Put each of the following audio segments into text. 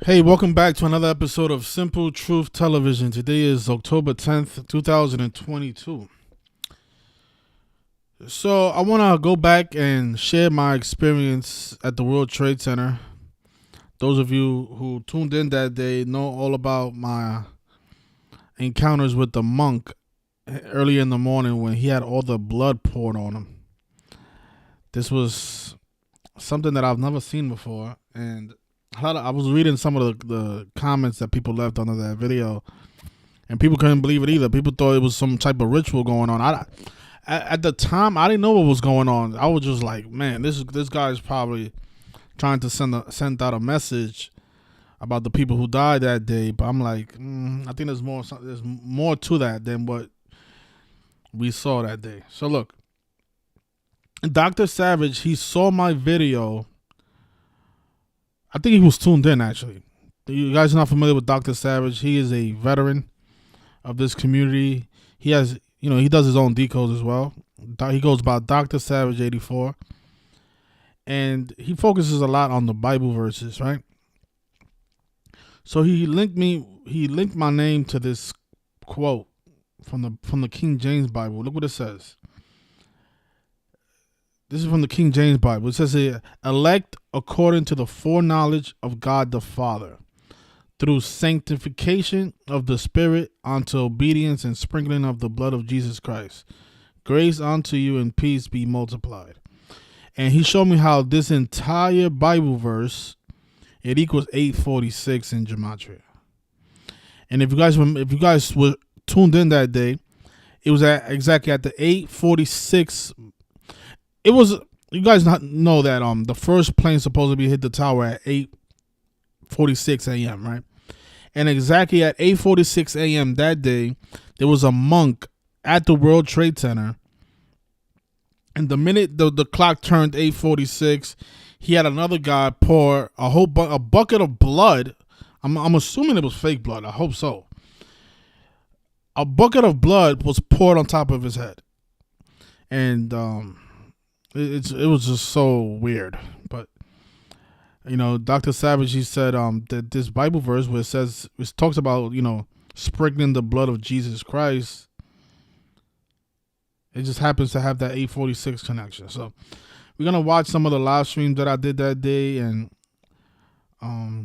Hey, welcome back to another episode of Simple Truth Television. Today is October 10th, 2022. So, I want to go back and share my experience at the World Trade Center. Those of you who tuned in that day know all about my encounters with the monk early in the morning when he had all the blood poured on him. This was something that I've never seen before, and I was reading some of the comments that people left under that video, and people couldn't believe it either. People thought it was some type of ritual going on. At the time, I didn't know what was going on. I was just like, man, this guy's probably trying to send out a message about the people who died that day. But I'm like, I think there's more to that than what we saw that day. So look, Dr. Savage, he saw my video. I think he was tuned in, actually. You guys are not familiar with Dr. Savage. He is a veteran of this community. He has, he does his own decodes as well. He goes by Dr. Savage 84. And he focuses a lot on the Bible verses, right? So he linked my name to this quote from the King James Bible. Look what it says. This is from the King James Bible. It says here, elect according to the foreknowledge of God the Father, through sanctification of the Spirit unto obedience and sprinkling of the blood of Jesus Christ. Grace unto you and peace be multiplied. And he showed me how this entire Bible verse, it equals 846 in gematria. And if you guys were tuned in that day, it was exactly at the 846. It was, you guys know that the first plane supposed to be hit the tower at 8:46 a.m., right? And exactly at 8:46 a.m. that day, there was a monk at the World Trade Center. And the minute the clock turned 8:46, he had another guy pour a bucket of blood. I'm assuming it was fake blood. I hope so. A bucket of blood was poured on top of his head, and it was just so weird. But Dr. Savage, he said that this Bible verse where it talks about sprinkling the blood of Jesus Christ, it just happens to have that 846 connection. So we're gonna watch some of the live streams that I did that day, and I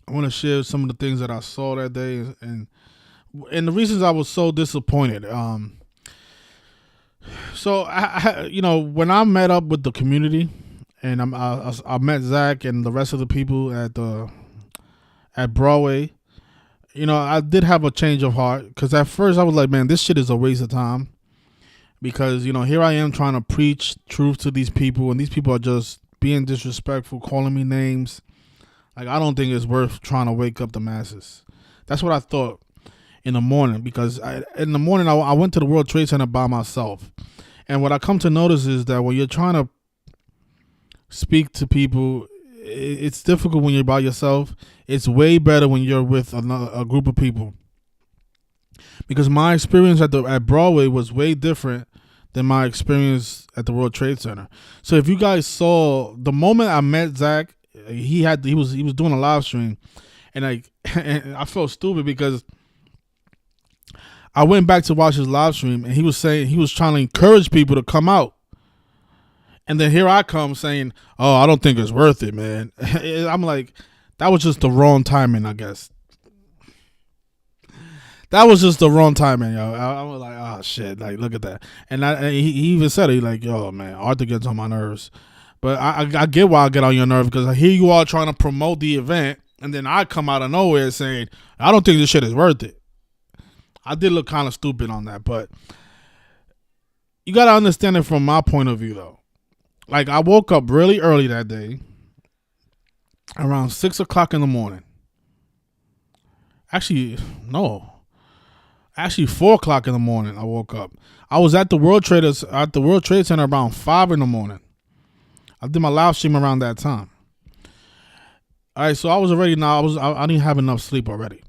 want to share some of the things that I saw that day, and the reasons I was so disappointed. So when I met up with the community, and I met Zach and the rest of the people at Broadway, I did have a change of heart, because at first I was like, man, this shit is a waste of time, because here I am trying to preach truth to these people, and these people are just being disrespectful, calling me names. Like, I don't think it's worth trying to wake up the masses. That's what I thought in the morning, because I went to the World Trade Center by myself. And what I come to notice is that when you're trying to speak to people, it's difficult when you're by yourself. It's way better when you're with a group of people. Because my experience at Broadway was way different than my experience at the World Trade Center. So if you guys saw, the moment I met Zach, he was doing a live stream, and I felt stupid because I went back to watch his live stream, and he was trying to encourage people to come out. And then here I come saying, oh, I don't think it's worth it, man. I'm like, that was just the wrong timing, I guess. That was just the wrong timing, yo. I was like, oh, shit, like, look at that. And he even said it, he like, yo, man, Arthur gets on my nerves. But I get why I get on your nerves, because here you are trying to promote the event, and then I come out of nowhere saying, I don't think this shit is worth it. I did look kind of stupid on that, but you got to understand it from my point of view, though. Like, I woke up really early that day, around 6 o'clock in the morning. Actually, no. Actually, 4 o'clock in the morning, I woke up. I was at the World Trade Center around 5 in the morning. I did my live stream around that time. All right, so I was already I didn't have enough sleep already.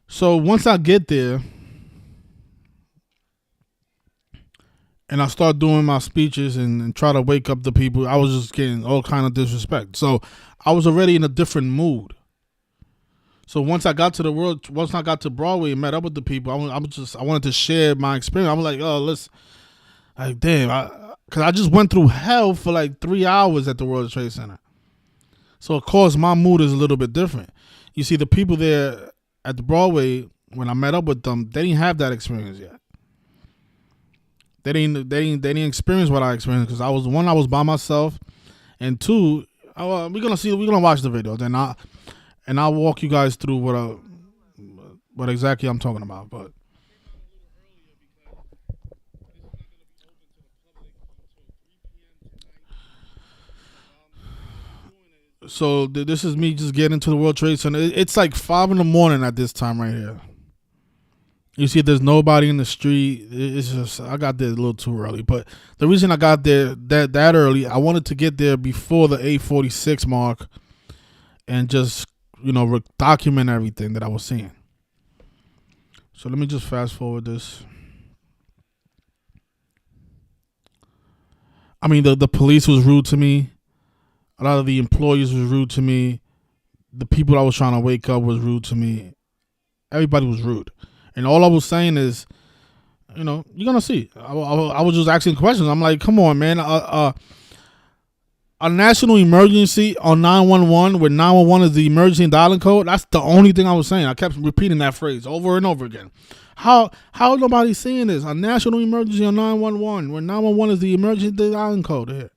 So once I get there, and I start doing my speeches and try to wake up the people. I was just getting all kind of disrespect. So I was already in a different mood. So once I got to Broadway and met up with the people, I wanted to share my experience. I was like, oh, listen, like damn, because I just went through hell for like 3 hours at the World Trade Center. So of course my mood is a little bit different. You see, the people there at the Broadway, when I met up with them, they didn't have that experience yet. They didn't experience what I experienced, because I was by myself, and two, we're gonna watch the video, then I'll walk you guys through what exactly I'm talking about. But so this is me just getting to the World Trade Center. It's like 5 in the morning at this time right here. You see, there's nobody in the street. It's just I got there a little too early. But the reason I got there that early, I wanted to get there before the 8:46 mark, and just document everything that I was seeing. So let me just fast forward this. I mean, the police was rude to me. A lot of the employees was rude to me. The people I was trying to wake up was rude to me. Everybody was rude. And all I was saying is, you're going to see. I was just asking questions. I'm like, come on, man. A national emergency on 911, where 911 is the emergency dialing code, that's the only thing I was saying. I kept repeating that phrase over and over again. How nobody's seeing this? A national emergency on 911, where 911 is the emergency dialing code here.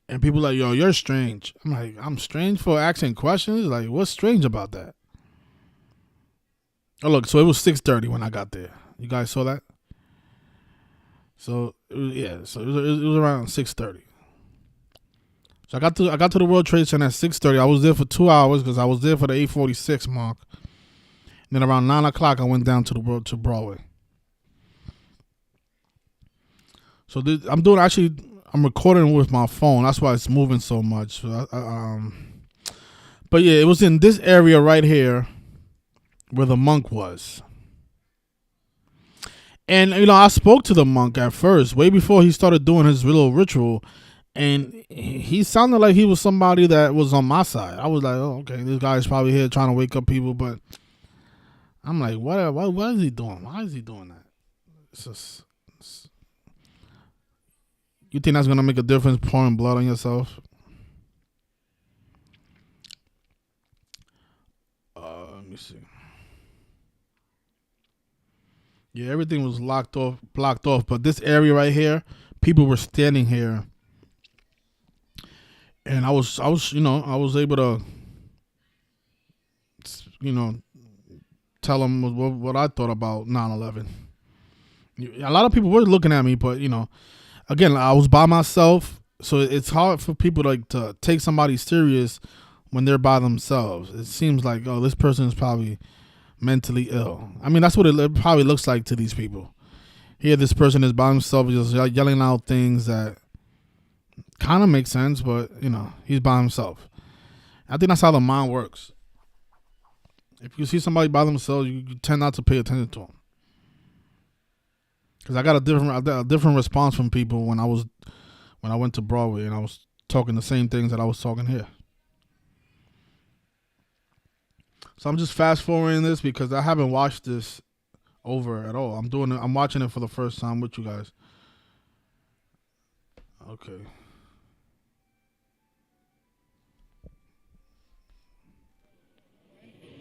And people like, yo, you're strange. I'm like, I'm strange for asking questions? Like, what's strange about that? Oh, look, so it was 6:30 when I got there. You guys saw that? So, it was around 6:30. So I got to the World Trade Center at 6:30. I was there for 2 hours because I was there for the 8:46 mark. And then around 9 o'clock, I went down to Broadway. So I'm recording with my phone. That's why it's moving so much. But yeah, it was in this area right here where the monk was. And, I spoke to the monk at first, way before he started doing his little ritual. And he sounded like he was somebody that was on my side. I was like, oh, okay, this guy's probably here trying to wake up people. But I'm like, what is he doing? Why is he doing that? You think that's going to make a difference pouring blood on yourself? Let me see. Yeah, everything was blocked off. But this area right here, people were standing here. And I was able to, tell them what I thought about 9/11. A lot of people were looking at me, but, again, I was by myself. So it's hard for people to take somebody serious when they're by themselves. It seems like, oh, this person is probably mentally ill. I mean, that's what it probably looks like to these people. Here, this person is by himself, just yelling out things that kind of make sense, but, he's by himself. I think that's how the mind works. If you see somebody by themselves, you tend not to pay attention to them. Because I got a different response from people when I went to Broadway and I was talking the same things that I was talking here. So I'm just fast forwarding this because I haven't watched this over at all. I'm watching it for the first time with you guys. Okay.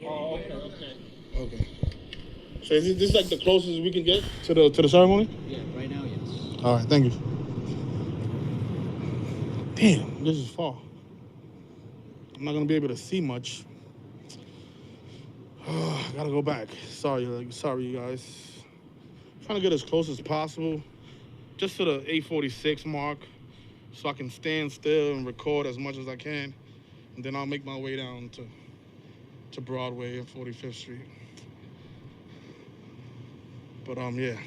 Oh, okay. So is this like the closest we can get to the ceremony? Yeah, right now, yes. All right, thank you. Damn, this is far. I'm not gonna be able to see much. I gotta go back. Sorry, you guys. I'm trying to get as close as possible, just to the 8:46 mark, so I can stand still and record as much as I can, and then I'll make my way down to Broadway and 45th Street. But yeah,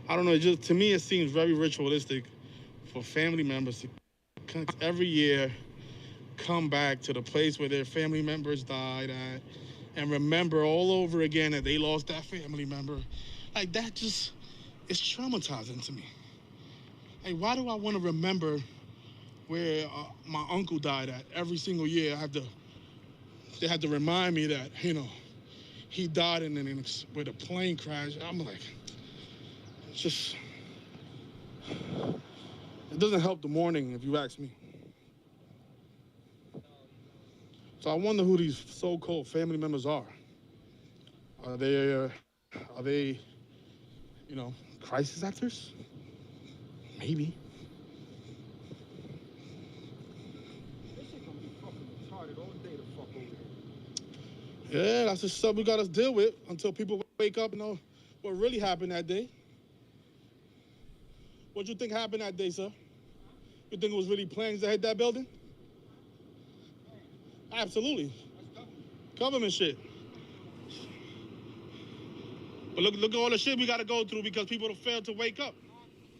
I don't know. Just to me, it seems very ritualistic for family members to every year come back to the place where their family members died at, and remember all over again that they lost that family member. Like, that just It's traumatizing to me. Hey, why do I want to remember where my uncle died at every single year? They had to remind me that, he died with a plane crash. I'm like, it's just, it doesn't help the mourning, if you ask me. So I wonder who these so-called family members are. Are they, crisis actors? Maybe. Yeah, that's the stuff we gotta deal with until people wake up and know what really happened that day. What you think happened that day, sir? You think it was really planes that hit that building? Absolutely. Government shit. But look at all the shit we gotta go through because people have failed to wake up.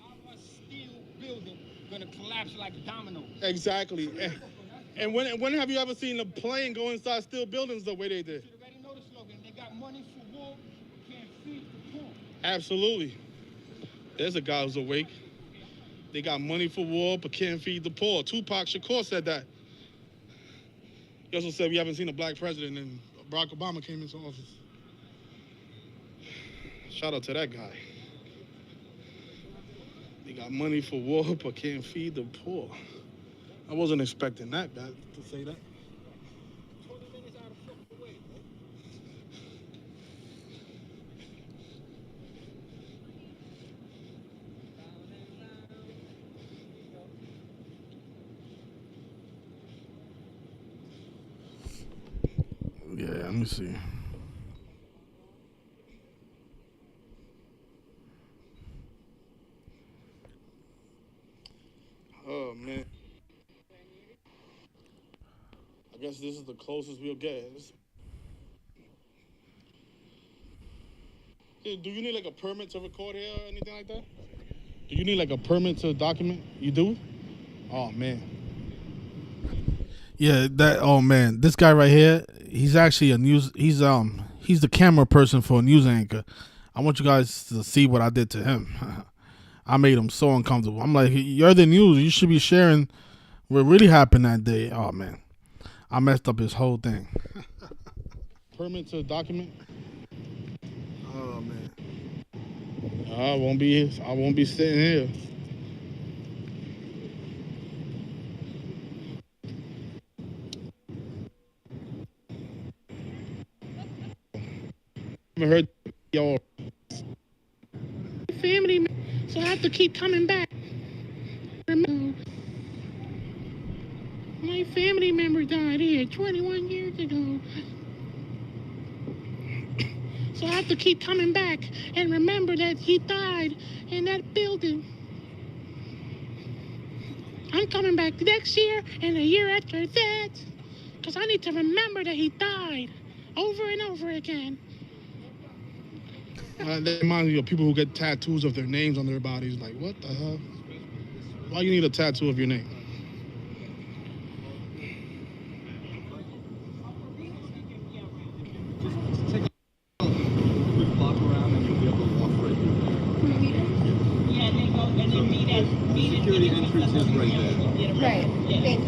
Our steel building gonna collapse like dominoes. Exactly. And when have you ever seen a plane go inside steel buildings the way they did? You already know the slogan. They got money for war, but can't feed the poor. Absolutely. There's a guy who's awake. They got money for war, but can't feed the poor. Tupac Shakur said that. He also said we haven't seen a black president, and Barack Obama came into office. Shout out to that guy. They got money for war, but can't feed the poor. I wasn't expecting that guy to say that. Yeah, let me see. Oh, man. I guess this is the closest we'll get. Hey, do you need like a permit to record here or anything like that? Do you need like a permit to document? You do? Oh, man. Yeah, oh man, this guy right here, he's actually he's the camera person for a news anchor. I want you guys to see what I did to him. I made him so uncomfortable. I'm like, you're the news. You should be sharing what really happened that day. Oh man, I messed up his whole thing. Permit to document? Oh man. I won't be sitting here. I haven't heard your family, so I have to keep coming back. Remember, my family member died here 21 years ago. So I have to keep coming back and remember that he died in that building. I'm coming back next year and a year after that because I need to remember that he died over and over again. That reminds me of people who get tattoos of their names on their bodies. Like, what the hell? Why you need a tattoo of your name? Security entrance is right there. Right. Okay.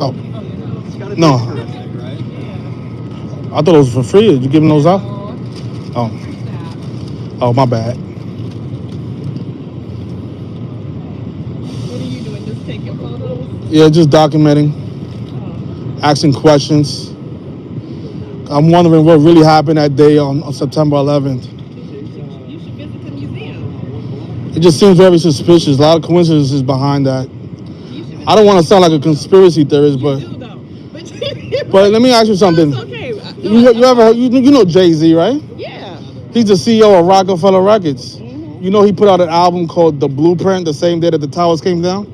Oh. No. I thought it was for free. Did you give them those out? Oh. Oh, my bad. What are you doing? Just taking photos? Yeah, just documenting, asking questions. I'm wondering what really happened that day on September 11th. You should visit the museum. It just seems very suspicious. A lot of coincidences behind that. I don't want to sound like a conspiracy theorist, but but let me ask you something. It's okay. You know Jay-Z, right? Yeah. He's the CEO of Rockefeller Records. Mm-hmm. You know he put out an album called The Blueprint the same day that the towers came down?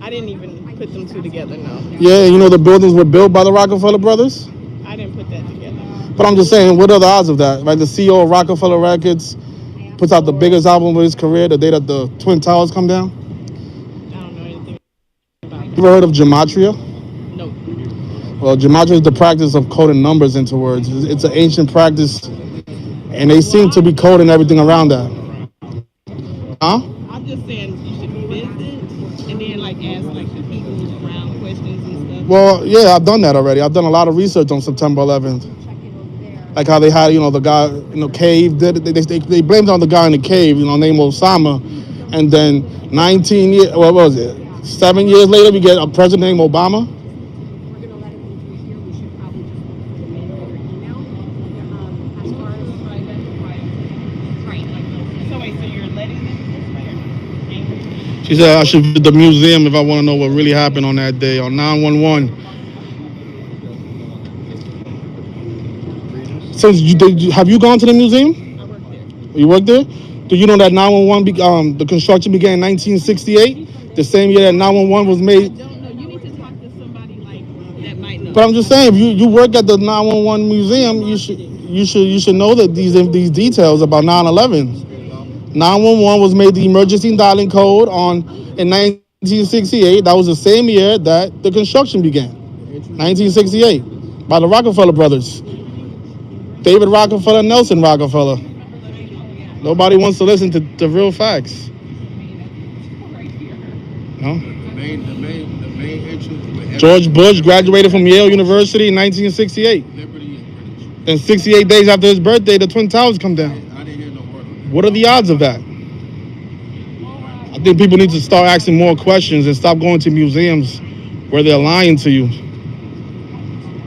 I didn't even put them two together, no. Yeah, you know the buildings were built by the Rockefeller brothers? I didn't put that together. But I'm just saying, what are the odds of that? Like the CEO of Rockefeller Records puts out the biggest album of his career the day that the Twin Towers come down? I don't know anything about You ever heard of gematria? that. Nope. Well, gematria is the practice of coding numbers into words. It's an ancient practice, and they seem to be coding everything around that. Huh? I'm just saying you should visit and then like ask like the people around questions and stuff. Well, yeah, I've done that already. I've done a lot of research on September 11th. Like how they had, the guy in the cave. They blamed it on the guy in the cave, named Osama. And then 19 years, what was it? 7 years later, we get a president named Obama. So wait, so you're letting them this way or She said I should visit the museum if I want to know what really happened on that day on 9/11. Since have you gone to the museum? I work there. You work there? Do you know that 911 the construction began in 1968, the same year that 911 was I made? don't know. You need to talk to somebody like that might know. But I'm just saying, if you work at the 911 museum, you should know that these details about 9/11. 911 was made the emergency dialing code in 1968. That was the same year that the construction began, 1968, by the Rockefeller brothers, David Rockefeller, Nelson Rockefeller. Nobody wants to listen to real facts. No? The main entrance. George Bush graduated from Yale University in 1968. Liberty is British. And 68 days after his birthday, the Twin Towers come down. I didn't hear no word on that. What are the odds of that? I think people need to start asking more questions and stop going to museums where they're lying to you.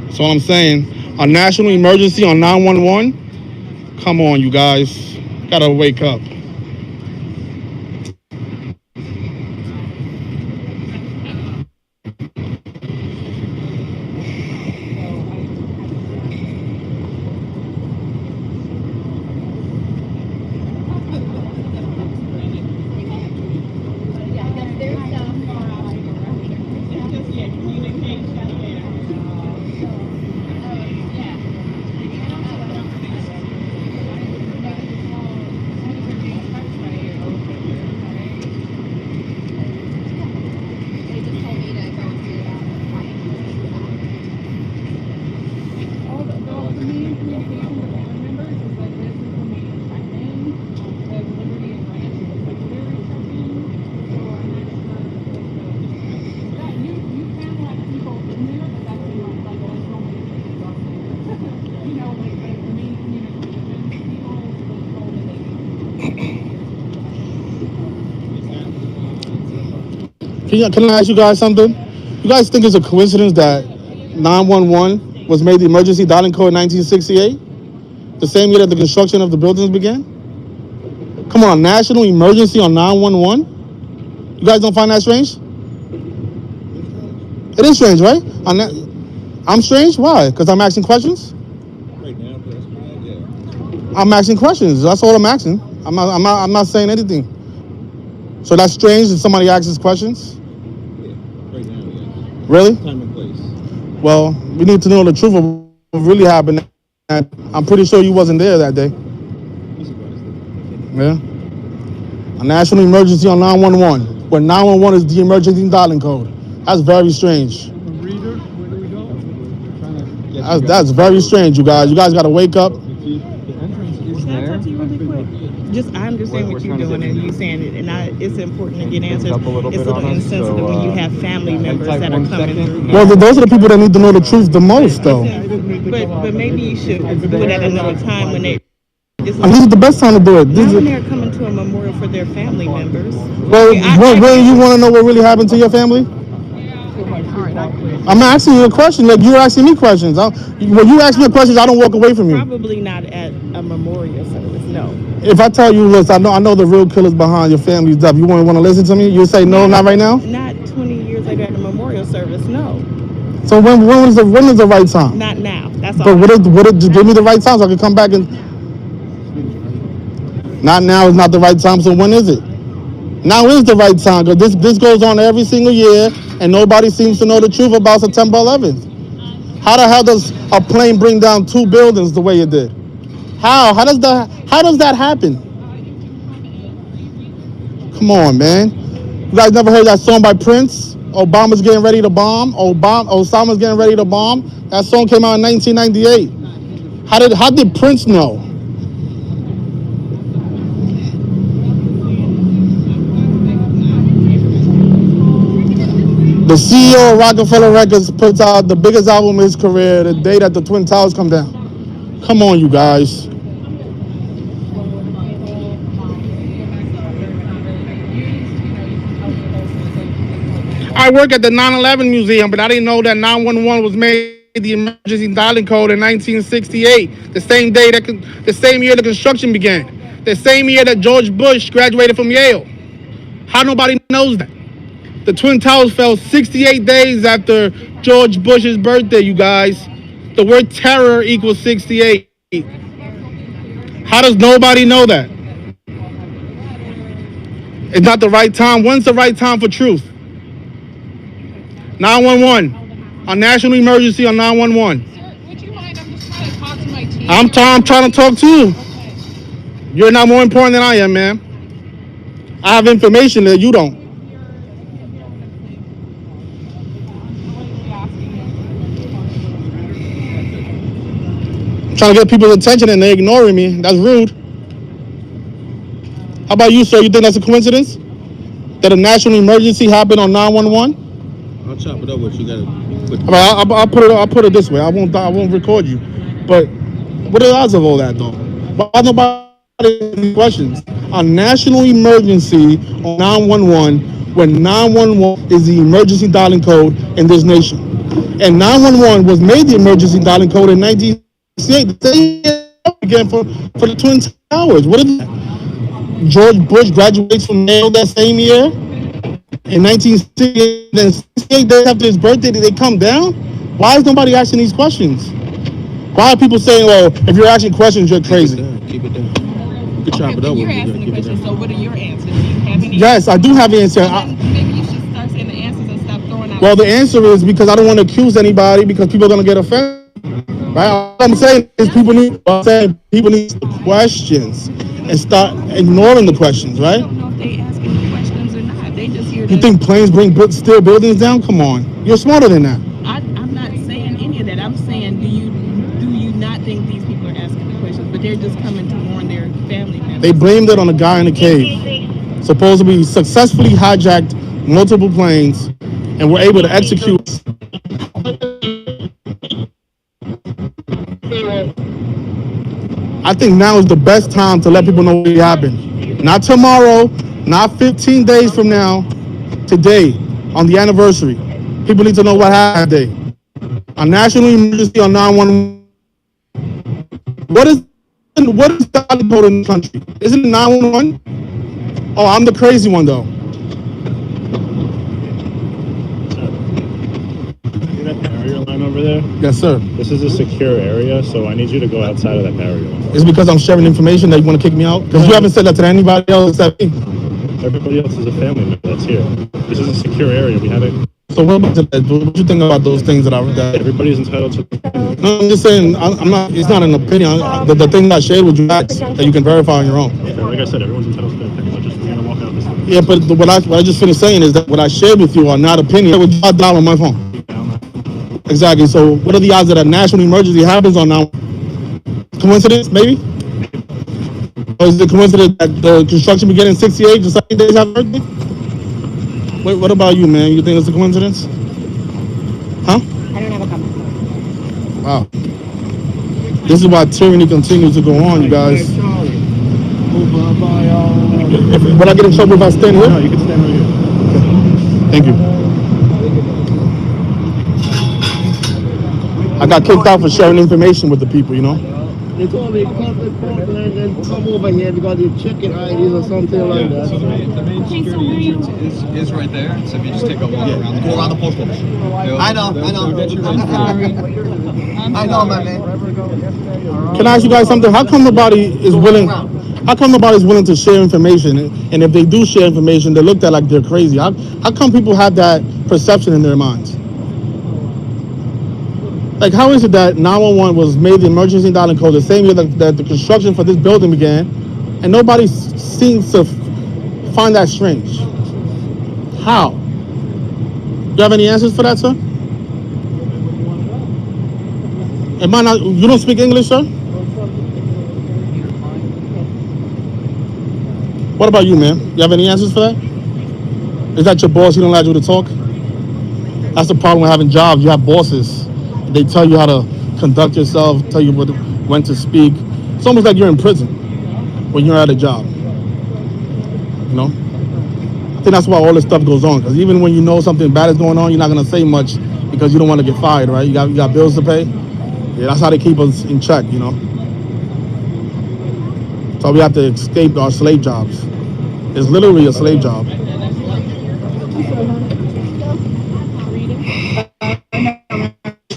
That's all I'm saying. A national emergency on 911? Come on, you guys. Gotta wake up. Can I ask you guys something? You guys think it's a coincidence that 911 was made the emergency dialing code in 1968? The same year that the construction of the buildings began? Come on, national emergency on 911? You guys don't find that strange? It is strange, right? I'm strange? Why? Because I'm asking questions? Right now, that's yeah. I'm asking questions. That's all I'm asking. I'm not saying anything. So that's strange that somebody asks questions? Right now, yeah. Really? Time and place. Well, we need to know the truth of what really happened. And I'm pretty sure you wasn't there that day. Yeah. A national emergency on 911, where 911 is the emergency dialing code. That's very strange. Reader, where do we go? That's very strange, you guys. You guys got to wake up. The entrance is Can I there. talk to you really quick? I understand what you're doing and you saying it, and it's important to get answers. up a little It's bit a little on us, insensitive so, when you have family members type that are 1 coming second. through. Well, those are the people that need to know the truth the most, though. But maybe you should do it at another time when they. This And this is the best time to do it. not when they're coming to a memorial for their family members. Well, when you want to know what really happened to your family? I'm asking you a question. Like you're asking me questions. When you ask me questions, I don't walk away from you. Probably not at a memorial service. No. If I tell you, listen, I know the real killers behind your family's death. You want to listen to me? You say no, not right now. Not 20 years later at a memorial service. No. So when is the right time? Not now. That's all. But just give me the right time so I can come back and. Not now is not the right time. So when is it? Now is the right time because this goes on every single year and nobody seems to know the truth about September 11th. How the hell does a plane bring down 2 buildings the way it did? How does that happen? Come on, man. You guys never heard that song by Prince? Obama's getting ready to bomb. Osama's getting ready to bomb. That song came out in 1998. How did Prince know? The CEO of Rockefeller Records puts out the biggest album of his career the day that the Twin Towers come down. Come on, you guys. I work at the 9/11 Museum, but I didn't know that 911 was made the emergency dialing code in 1968, the same year the construction began, the same year that George Bush graduated from Yale. How nobody knows that? The Twin Towers fell 68 days after George Bush's birthday, you guys. The word terror equals 68. How does nobody know that? It's not the right time. When's the right time for truth? 911. A national emergency on 911. Sir, would you mind? I'm just trying to talk to my team. I'm trying to talk to you. You're not more important than I am, man. I have information that you don't. I'm trying to get people's attention and they're ignoring me. That's rude. How about you, sir? You think that's a coincidence? That a national emergency happened on 911? I'll chop it up with you. I'll put it this way. I won't record you. But what are the odds of all that, though? Why nobody asking questions? A national emergency on 911 when 911 is the emergency dialing code in this nation. And 911 was made the emergency dialing code in 1968. The same year again for the Twin Towers. What is that? George Bush graduates from Yale that same year. In 1968, then 68 days after his birthday, did they come down? Why is nobody asking these questions? Why are people saying, well, if you're asking questions, you're crazy? Keep it down. You can chop it up with You're me. asking the Keep it question, down. so what are your answers? Do you have any? Yes, I do have an answer. Then maybe you should start saying the answers and stop throwing out. Well, the answer is because I don't want to accuse anybody because people are going to get offended. Right? All I'm saying is people need questions and start ignoring the questions, I right? don't know if they asking the questions or not. They just hear. You think planes bring steel buildings down? Come on. You're smarter than that. I'm not saying any of that. I'm saying, do you not think these people are asking the questions, but they're just coming to warn their family members? They blamed it on a guy in a cave. Supposedly successfully hijacked multiple planes and were able to execute. I think now is the best time to let people know what happened. Not tomorrow, not 15 days from now, today, on the anniversary. People need to know what happened today. A national emergency on 911. What is the code in the country? Isn't it 911? Oh, I'm the crazy one though. See that barrier line over there? Yes, sir. This is a secure area, so I need you to go outside of that barrier line. It's because I'm sharing information that you want to kick me out? Because you haven't said that to anybody else except me. Everybody else is a family member that's here. This is a secure area. We have it. So what about that? What do you think about those things that I read? Everybody's entitled to. No, I'm just saying. I'm not. It's not an opinion. The thing that I shared with you that you can verify on your own. Like I said, everyone's entitled to their opinion. We're gonna walk out this way. Yeah, but what I just finished saying is that what I shared with you are not opinion. With $5 on my phone. Exactly. So what are the odds that a national emergency happens on now? Coincidence, maybe? Or is it coincidence that the construction began in 68, just 7 days after birthday? Wait, what about you, man? You think it's a coincidence? Huh? I don't have a comment. Wow. This is why tyranny continues to go on, you guys. Would I get in trouble if I stand here? No, you can stand right here. Thank you. I got kicked out for sharing information with the people, you know? They told me cut the Portland and come over here because you chicken IDs or something like that. The main security entrance is right there. So if you just take a walk around, go around the post office. I know. I know, my man. Can I ask you guys something? How come nobody is willing? How come nobody's willing to share information? And if they do share information, they're looked at like they're crazy. How come people have that perception in their minds? Like, how is it that 911 was made the emergency dialing code the same year that the construction for this building began, and nobody seems to find that strange. How? You have any answers for that, sir? Am I not? You don't speak English, sir? What about you, man? You have any answers for that? Is that your boss? He don't allow you to talk? That's the problem with having jobs. You have bosses. They tell you how to conduct yourself, tell you when to speak. It's almost like you're in prison when you're at a job. You know? I think that's why all this stuff goes on. Because even when you know something bad is going on, you're not going to say much because you don't want to get fired, right? You got bills to pay. Yeah, that's how they keep us in check, you know? So we have to escape our slave jobs. It's literally a slave job.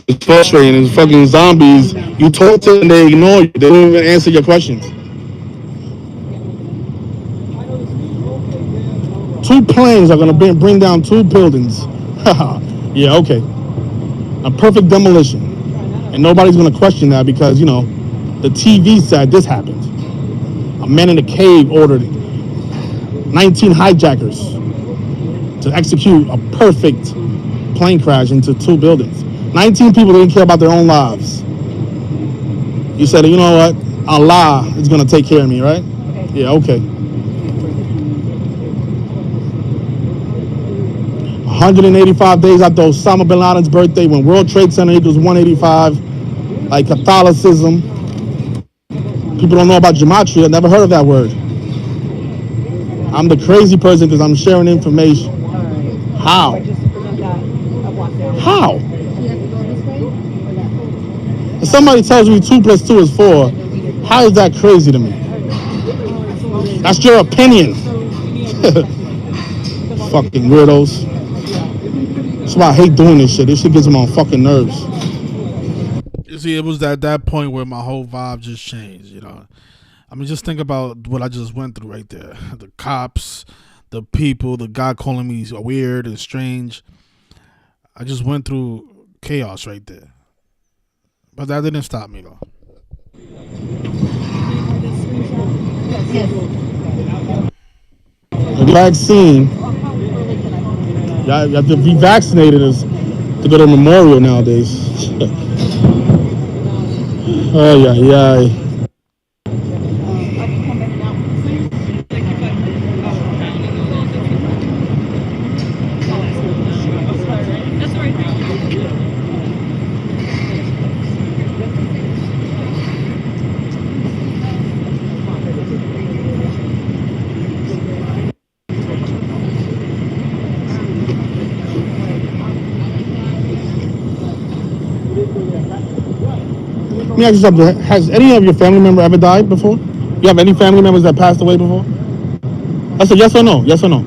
It's frustrating. It's fucking zombies. You talk to them, they ignore you. They don't even answer your questions. 2 planes are gonna bring down 2 buildings. Yeah, okay. A perfect demolition. And nobody's gonna question that because, you know, the TV said this happened. A man in a cave ordered 19 hijackers to execute a perfect plane crash into 2 buildings. 19 people didn't care about their own lives. You said, you know what? Allah is going to take care of me, right? Yeah, okay. 185 days after Osama bin Laden's birthday, when World Trade Center equals 185, like Catholicism. People don't know about gematria. Never heard of that word. I'm the crazy person because I'm sharing information. How? How? If somebody tells me 2 + 2 is 4, how is that crazy to me? That's your opinion. Fucking weirdos. That's why I hate doing this shit. This shit gets me on fucking nerves. You see, it was at that point where my whole vibe just changed, you know. I mean, just think about what I just went through right there. The cops, the people, the guy calling me weird and strange. I just went through chaos right there. But that didn't stop me, though. The vaccine, you have to be vaccinated to go to a memorial nowadays. Oh, yeah. Let me ask you something. Has any of your family member ever died before? You have any family members that passed away before? That's a yes or no. Yes or no.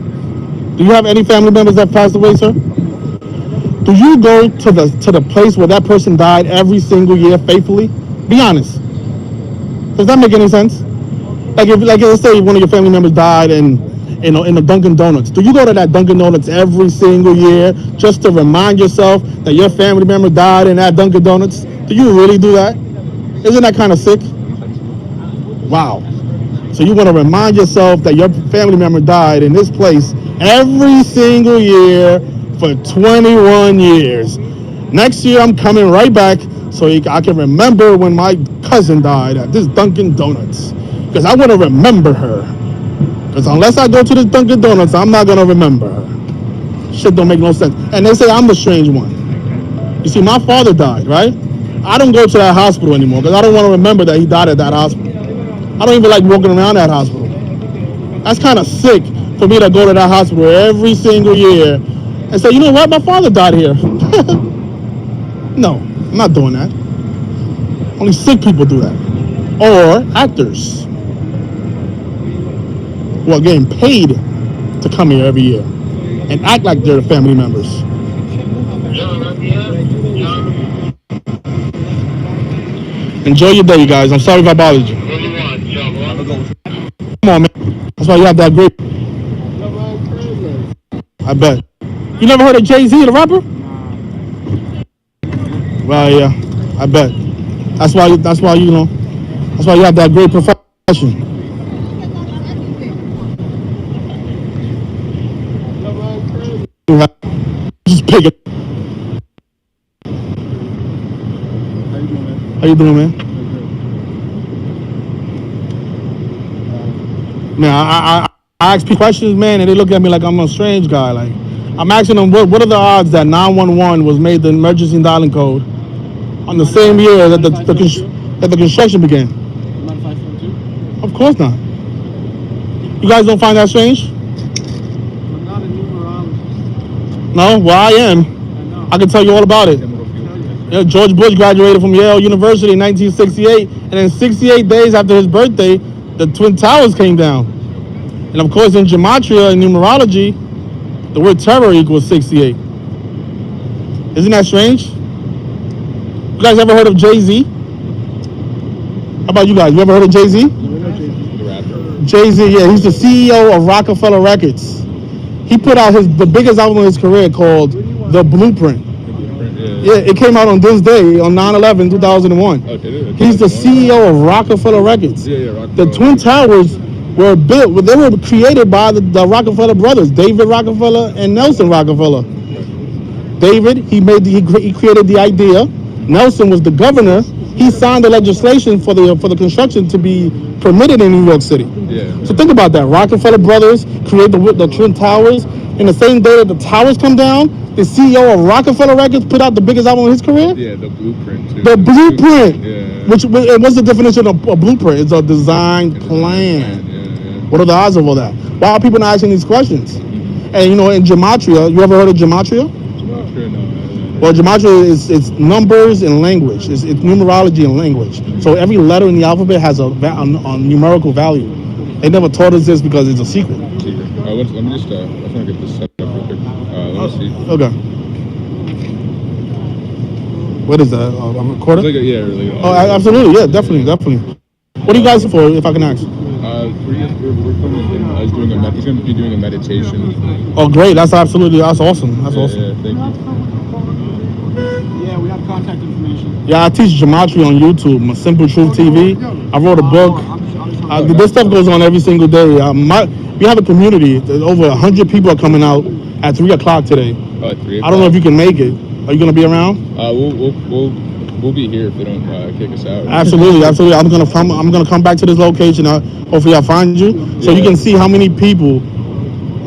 Do you have any family members that passed away, sir? Do you go to the place where that person died every single year faithfully? Be honest. Does that make any sense? Like let's say one of your family members died in the Dunkin' Donuts. Do you go to that Dunkin' Donuts every single year just to remind yourself that your family member died in that Dunkin' Donuts? Do you really do that? Isn't that kind of sick? Wow. So you want to remind yourself that your family member died in this place every single year for 21 years. Next year I'm coming right back so I can remember when my cousin died at this Dunkin' Donuts. Because I want to remember her. Because unless I go to this Dunkin' Donuts, I'm not going to remember her. Shit don't make no sense. And they say I'm the strange one. You see, my father died, right? I don't go to that hospital anymore because I don't want to remember that he died at that hospital. I don't even like walking around that hospital. That's kind of sick for me to go to that hospital every single year and say, you know what, my father died here. No, I'm not doing that. Only sick people do that. Or actors who are getting paid to come here every year and act like they're family members. Enjoy your day, you guys. I'm sorry if I bothered you. Come on, man. That's why you have that great. I bet. You never heard of Jay-Z, the rapper? Well, yeah. I bet. That's why you have that great profession. Hey, how you doing, man? Man, I ask people questions, man, and they look at me like I'm a strange guy. Like, I'm asking them, what are the odds that 911 was made the emergency dialing code on the same year that the construction began? Of course not. You guys don't find that strange? I'm not a numerologist. No? Well, I am. I can tell you all about it. Yeah, George Bush graduated from Yale University in 1968, and then 68 days after his birthday, the Twin Towers came down. And of course, in gematria and numerology, the word terror equals 68. Isn't that strange? You guys ever heard of Jay-Z? How about you guys? You ever heard of Jay-Z? Jay-Z, yeah, he's the CEO of Rockefeller Records. He put out the biggest album of his career called The Blueprint. Yeah, it came out on this day, on 9/11, 2001. Oh, did it? He's the CEO of Rockefeller Records. Yeah, Rockefeller. The Twin Towers were built, they were created by the Rockefeller brothers, David Rockefeller and Nelson Rockefeller. David, he created the idea. Nelson was the governor. He signed the legislation for the construction to be permitted in New York City. Yeah. So think about that. Rockefeller brothers create the Twin Towers. In the same day that the towers come down, the CEO of Rockefeller Records put out the biggest album of his career. Yeah, the blueprint too. The blueprint. Yeah. What's the definition of a blueprint? It's a design plan. Yeah. What are the odds of all that? Why are people not asking these questions? And you know, in gematria, you ever heard of gematria? Gematria, no. Well, gematria is numbers and language. It's numerology and language. So every letter in the alphabet has a numerical value. They never taught us this because it's a secret. Let me just, I just want to get this set up real quick. Let me see. Okay. What is that? A recorder? It's like yeah, really. Oh, absolutely. Yeah, definitely. What are you guys for, if I can ask? We're coming in. He's going to be doing a meditation. Oh, great. That's awesome. That's awesome. Yeah, thank you. Yeah, we have contact information. Yeah, I teach gematria on YouTube, my Simple Truth TV. I wrote a book. This stuff goes on every single day. We have a community. Over 100 people are coming out at 3 o'clock today. Oh, at 3 o'clock. I don't know if you can make it. Are you gonna be around? We'll be here if they don't kick us out. Absolutely. I'm gonna come back to this location. Hopefully, I'll find you so you can see how many people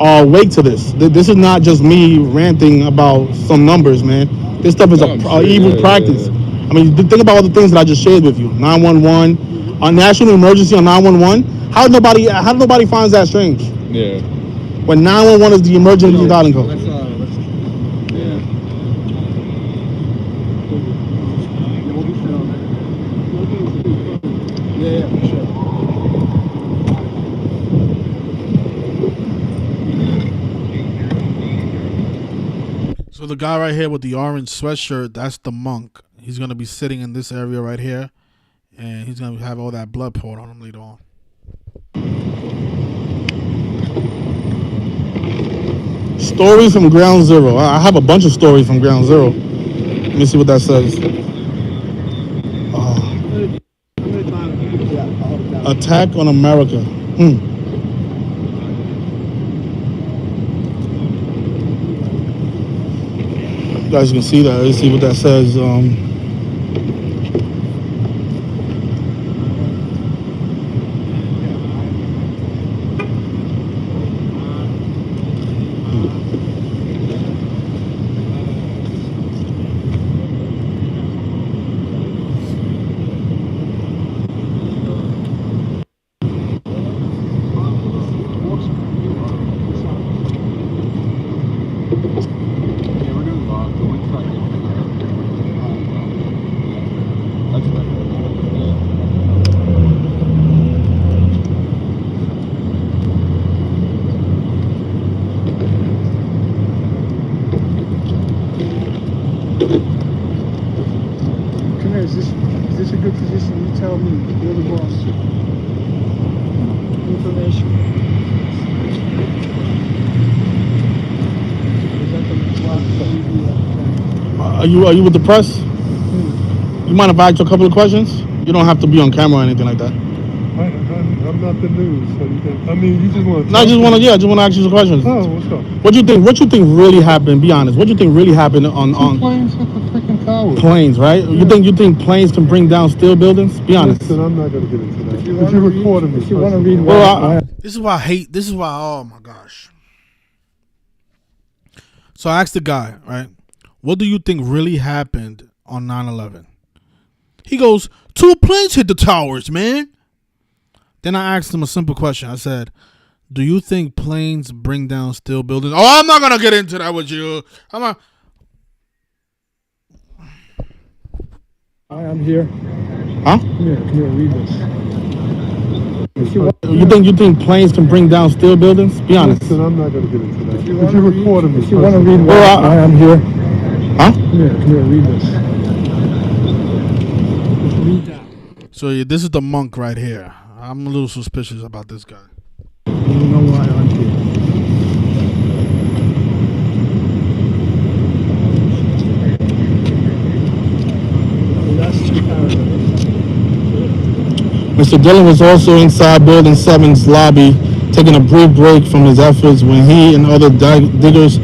are awake to this. This is not just me ranting about some numbers, man. This stuff is an evil practice. I mean, think about all the things that I just shared with you. 911, a national emergency on 911. How nobody finds that strange? Yeah. When 911 is the emergency dialing code. Yeah, for sure. So the guy right here with the orange sweatshirt, that's the monk. He's going to be sitting in this area right here, and he's going to have all that blood poured on him later on. Stories from Ground Zero. I have a bunch of stories from Ground Zero. Let me see what that says. Attack on America. You guys can see that. Let's see what that says. Come here, is this a good position? You tell me. You're the boss. Information. Are you with the press? You mind if I ask you a couple of questions? You don't have to be on camera or anything like that. I'm not the news. So you think, I mean, you just want to. No, I just want to ask you some questions. Oh, what's up? What you think really happened? Be honest. What you think really happened on planes hit the freaking towers? planes, right? Yeah. You think planes can bring down steel buildings? Be honest. Listen, I'm not going to get into that. If you're recording me, if you want to read this is why I hate. This is why. Oh my gosh. So I asked the guy, right? What do you think really happened on 9/11? He goes, 2 planes hit the towers, man. Then I asked him a simple question. I said, do you think planes bring down steel buildings? Oh, I'm not going to get into that with you. Hi, I'm here. Huh? Come here, read this. You think planes can bring down steel buildings? Be honest. Listen, I'm not going to get into that. If you're recording me, if you want to read why I'm here. Huh? Come here, read this. Read that. So yeah, this is the monk right here. I'm a little suspicious about this guy. You know why I'm here. Mr. Dillon was also inside Building 7's lobby, taking a brief break from his efforts when he and other diggers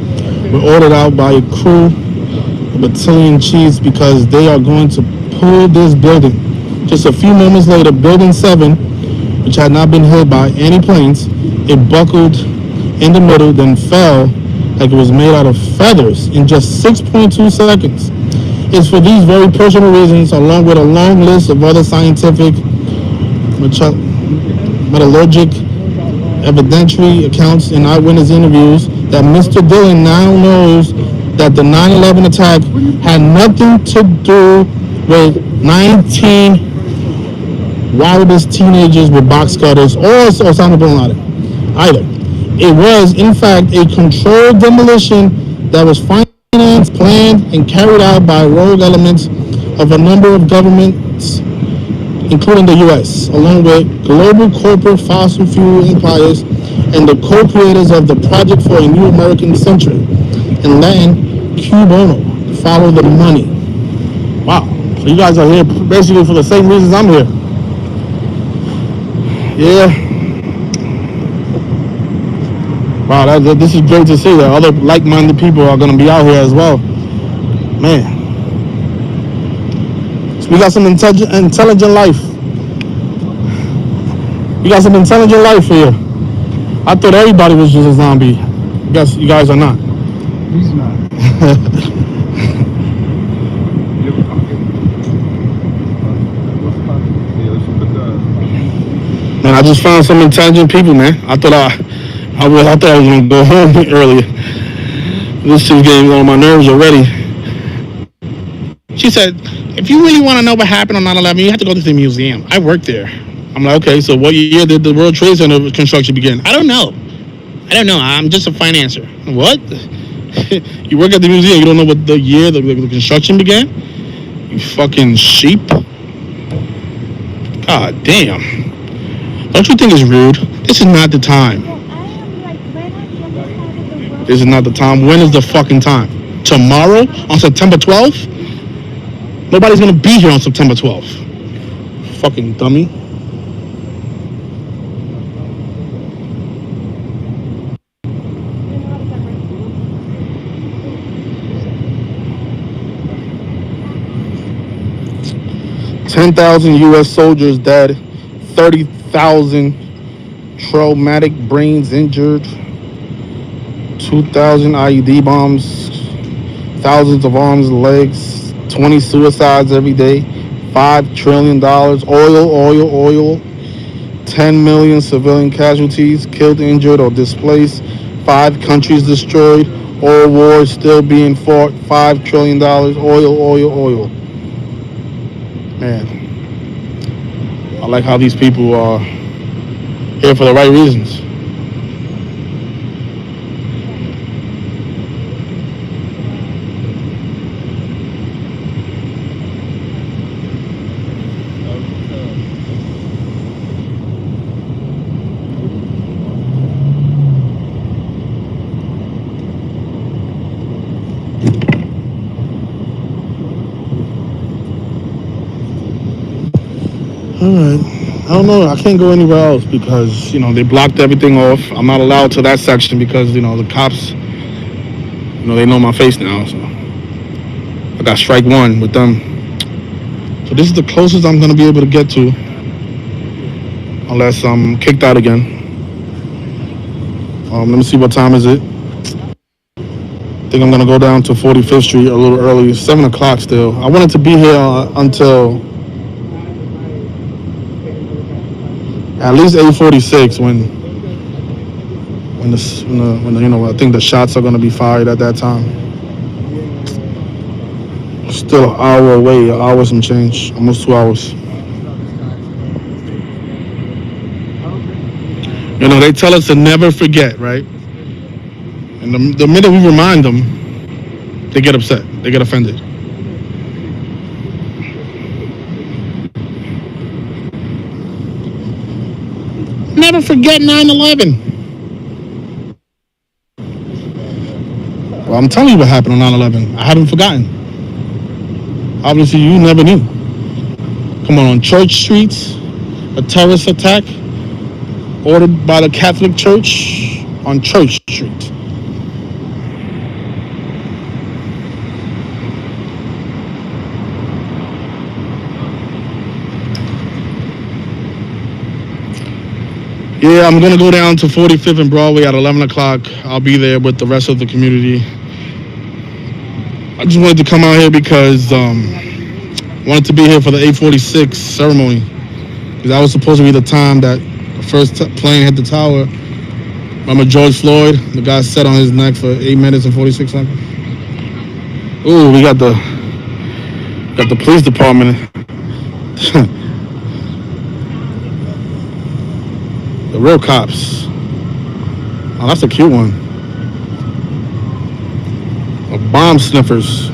were ordered out by a crew of battalion chiefs because they are going to pull this building. Just a few moments later, Building 7, which had not been hit by any planes, it buckled in the middle, then fell like it was made out of feathers in just 6.2 seconds. It's for these very personal reasons, along with a long list of other scientific, metallurgic, evidentiary accounts and eyewitness interviews, that Mr. Dillon now knows that the 9/11 attack had nothing to do with 19 wildest teenagers with box cutters or Osama bin Laden either. It was, in fact, a controlled demolition that was financed, planned, and carried out by rogue elements of a number of governments, including the U.S., along with global corporate fossil fuel empires and the co-creators of the Project for a New American Century in Latin, Q Bono, follow the money. Wow. So you guys are here basically for the same reasons I'm here. Yeah. Wow, this is great to see that other like-minded people are going to be out here as well. Man. So we got some intelligent life. You got some intelligent life here. I thought everybody was just a zombie. I guess you guys are not. He's not. Man, I just found some intelligent people, man. I thought I was gonna go home earlier. This is getting on my nerves already. She said, if you really want to know what happened on 9/11, you have to go to the museum. I worked there. I'm like, okay, so what year did the World Trade Center construction begin? I don't know. I'm just a financier. What? You work at the museum, you don't know what the year the construction began? You fucking sheep. God damn. Don't you think it's rude? This is not the time. This is not the time. When is the fucking time? Tomorrow? On September 12th? Nobody's gonna be here on September 12th. Fucking dummy. $10,000 U.S. soldiers dead, 30,000 traumatic brains injured, 2,000 IED bombs, thousands of arms and legs, 20 suicides every day, $5 trillion, oil, 10 million civilian casualties, killed, injured, or displaced, 5 countries destroyed, all wars still being fought, $5 trillion, oil. Man, I like how these people are here for the right reasons. don't know. I can't go anywhere else because, they blocked everything off. I'm not allowed to that section because, the cops, they know my face now. So I got strike one with them. So this is the closest I'm going to be able to get to unless I'm kicked out again. Let me see, what time is it? I think I'm going to go down to 45th Street a little early. It's 7 o'clock still. I wanted to be here until at least 8:46 when I think the shots are going to be fired at that time. Still an hour away, an hour some change, almost 2 hours. They tell us to never forget, right? And the minute we remind them, they get upset. They get offended. Never forget 9/11. Well, I'm telling you what happened on 9/11. I haven't forgotten. Obviously, you never knew. Come on Church Street, a terrorist attack ordered by the Catholic Church on Church Street. Yeah, I'm going to go down to 45th and Broadway at 11 o'clock. I'll be there with the rest of the community. I just wanted to come out here because I wanted to be here for the 8:46 ceremony. Because that was supposed to be the time that the first plane hit the tower. Remember George Floyd? The guy sat on his neck for 8 minutes and 46 seconds. Ooh, we got the police department. The real cops. Oh, that's a cute one. Bomb sniffers.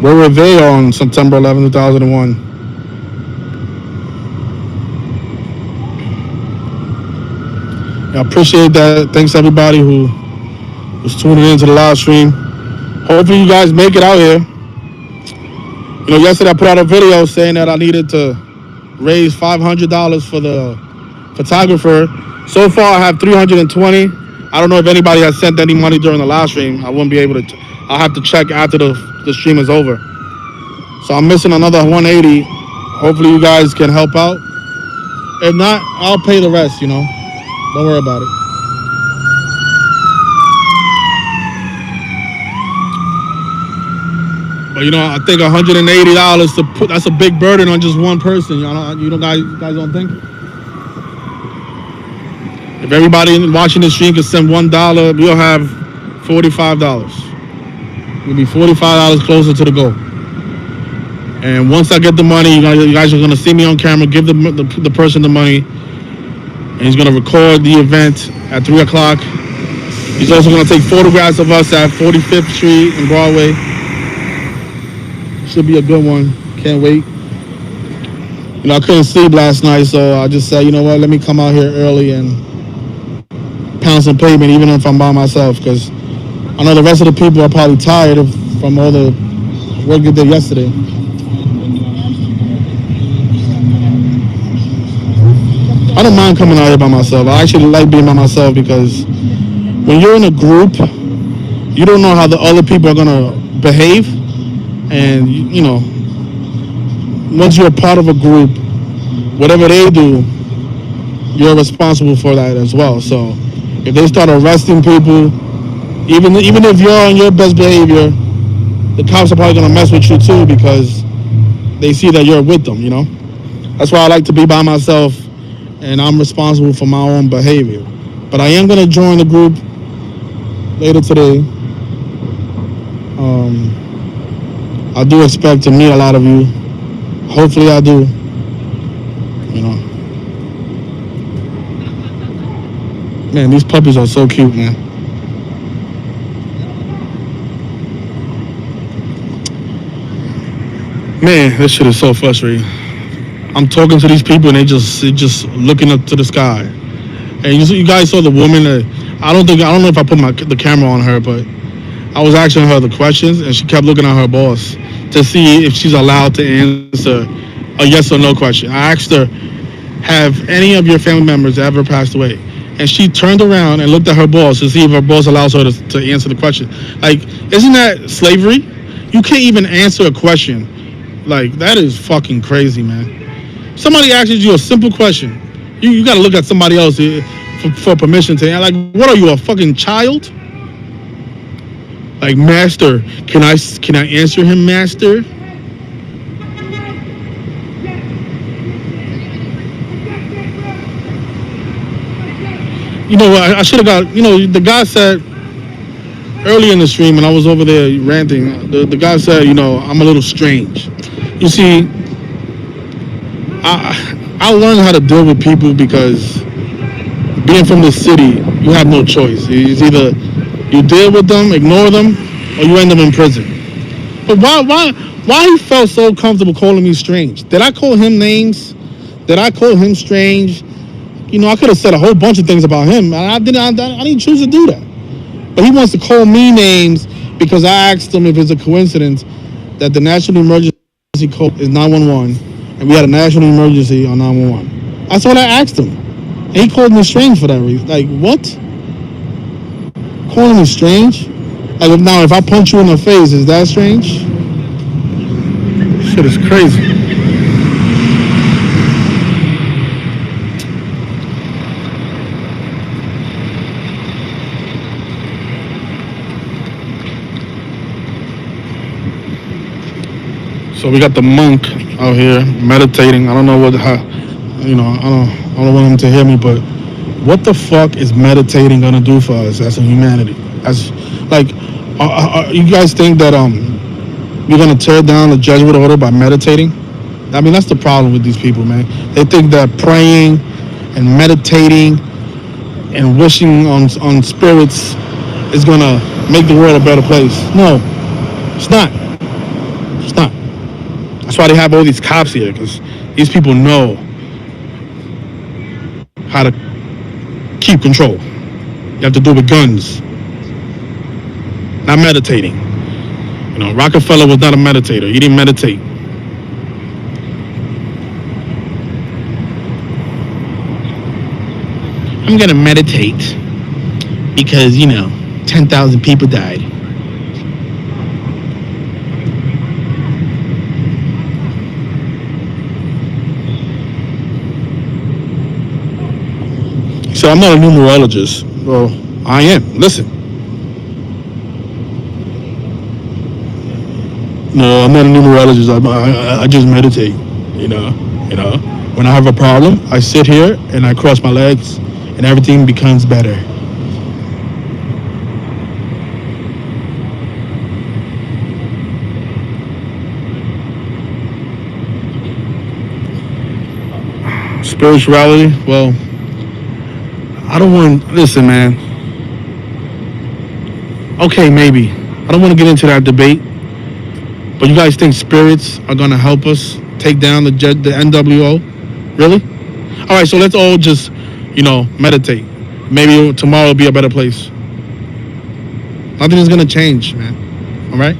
Where were they on September 11, 2001? I appreciate that. Thanks to everybody who was tuning into the live stream. Hopefully you guys make it out here. Yesterday I put out a video saying that I needed to raise $500 for the photographer. So far I have $320. I don't know if anybody has sent any money during the live stream. I wouldn't be able to. I'll have to check after the stream is over. So I'm missing another 180. Hopefully you guys can help out. If not, I'll pay the rest, Don't worry about it. But I think $180 to put, that's a big burden on just one person. You guys don't think? If everybody watching the stream could send $1, we'll have $45. We'll be $45 closer to the goal. And once I get the money, you guys are going to see me on camera, give the person the money, and he's going to record the event at 3 o'clock. He's also going to take photographs of us at 45th Street and Broadway. Should be a good one. Can't wait. I couldn't sleep last night, so I just said, let me come out here early and pound some pavement, even if I'm by myself, because I know the rest of the people are probably tired from all the work they did yesterday. I don't mind coming out here by myself. I actually like being by myself because when you're in a group, you don't know how the other people are going to behave. And, once you're a part of a group, whatever they do, you're responsible for that as well. So if they start arresting people, even if you're on your best behavior, the cops are probably going to mess with you too because they see that you're with them, That's why I like to be by myself, and I'm responsible for my own behavior. But I am going to join the group later today. I do expect to meet a lot of you. Hopefully I do. Man, these puppies are so cute, man. Man, this shit is so frustrating. I'm talking to these people and they just looking up to the sky. And you guys saw the woman. I don't know if I put the camera on her, but I was asking her the questions and she kept looking at her boss to see if she's allowed to answer a yes or no question. I asked her, have any of your family members ever passed away? And she turned around and looked at her boss to see if her boss allows her to answer the question. Like, isn't that slavery? You can't even answer a question. Like, that is fucking crazy, man. Somebody asks you a simple question. You got to look at somebody else for permission to, like, what are you, a fucking child? Like, master, can I answer him, master? You know, I should have got, you know, the guy said early in the stream when I was over there ranting, the guy said, you know, I'm a little strange. You see, I learned how to deal with people because being from the city, you have no choice. It's either you deal with them, ignore them, or you end up in prison. But why he felt so comfortable calling me strange? Did I call him names? Did I call him strange? You know, I could have said a whole bunch of things about him. I didn't choose to do that. But he wants to call me names because I asked him if it's a coincidence that the national emergency code is 911 and we had a national emergency on 911. That's what I asked him. And he called me strange for that reason. Like, what? Calling me strange? Like, now if I punch you in the face, is that strange? Shit is crazy. So we got the monk out here meditating. I don't know you know, I don't want him to hear me, but what the fuck is meditating gonna do for us as a humanity? As like, you guys think that you're gonna tear down the Jesuit order by meditating? I mean, that's the problem with these people, man. They think that praying and meditating and wishing on spirits is gonna make the world a better place. No, it's not. It's not. That's why they have all these cops here, because these people know how to keep control. You have to do it with guns, not meditating. You know, Rockefeller was not a meditator. He didn't meditate. I'm gonna meditate because, you know, 10,000 people died. So I'm not a numerologist. Well, I am. Listen. No, I'm not a numerologist. I just meditate. You know. When I have a problem, I sit here and I cross my legs, and everything becomes better. Spirituality, well, I don't want, listen, man. Okay, maybe. I don't want to get into that debate. But you guys think spirits are going to help us take down the NWO? Really? All right, so let's all just, you know, meditate. Maybe tomorrow will be a better place. Nothing is going to change, man. All right?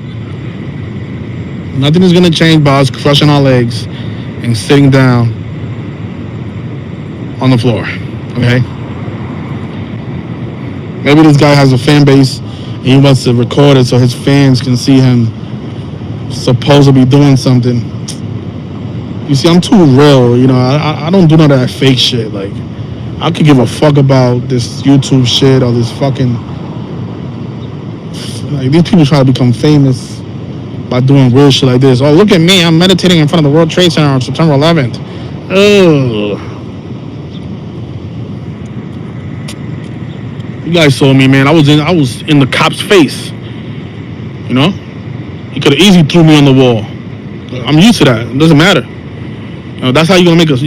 Nothing is going to change by us crushing our legs and sitting down on the floor. Okay? Maybe this guy has a fan base and he wants to record it so his fans can see him supposedly doing something. You see, I'm too real, you know. I don't do none of that fake shit. Like, I could give a fuck about this YouTube shit or this fucking, like, these people try to become famous by doing weird shit like this. Oh, look at me, I'm meditating in front of the World Trade Center on September 11th. Ugh. You guys saw me, man. I was in the cop's face. You know? He could have easily threw me on the wall. I'm used to that. It doesn't matter. You know, that's how you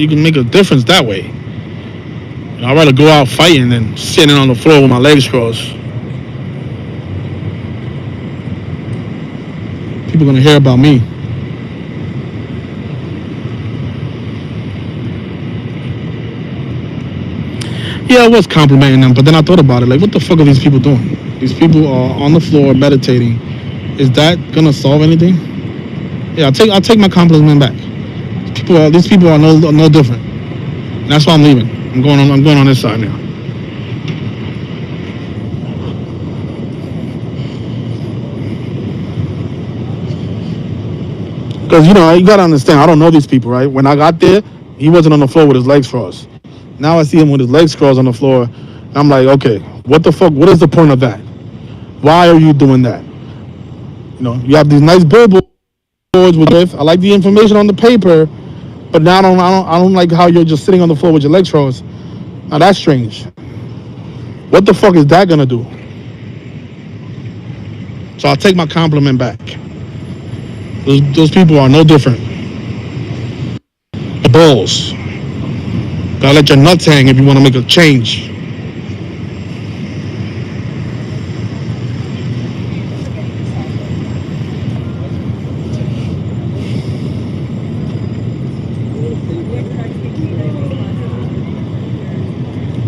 can make a difference that way. You know, I'd rather go out fighting than sitting on the floor with my legs crossed. People are gonna hear about me. Yeah, I was complimenting them, but then I thought about it. Like, what the fuck are these people doing? These people are on the floor meditating. Is that gonna solve anything? Yeah, I'll take my compliment back. People people are no different. And that's why I'm leaving. I'm going on this side now. Because, you gotta understand, I don't know these people, right? When I got there, he wasn't on the floor with his legs crossed. Now I see him with his legs crossed on the floor. And I'm like, okay, what the fuck? What is the point of that? Why are you doing that? You have these nice billboards with. I like the information on the paper, but now I don't like how you're just sitting on the floor with your legs crossed. Now that's strange. What the fuck is that gonna do? So I'll take my compliment back. Those people are no different. The balls. Gotta let your nuts hang if you want to make a change.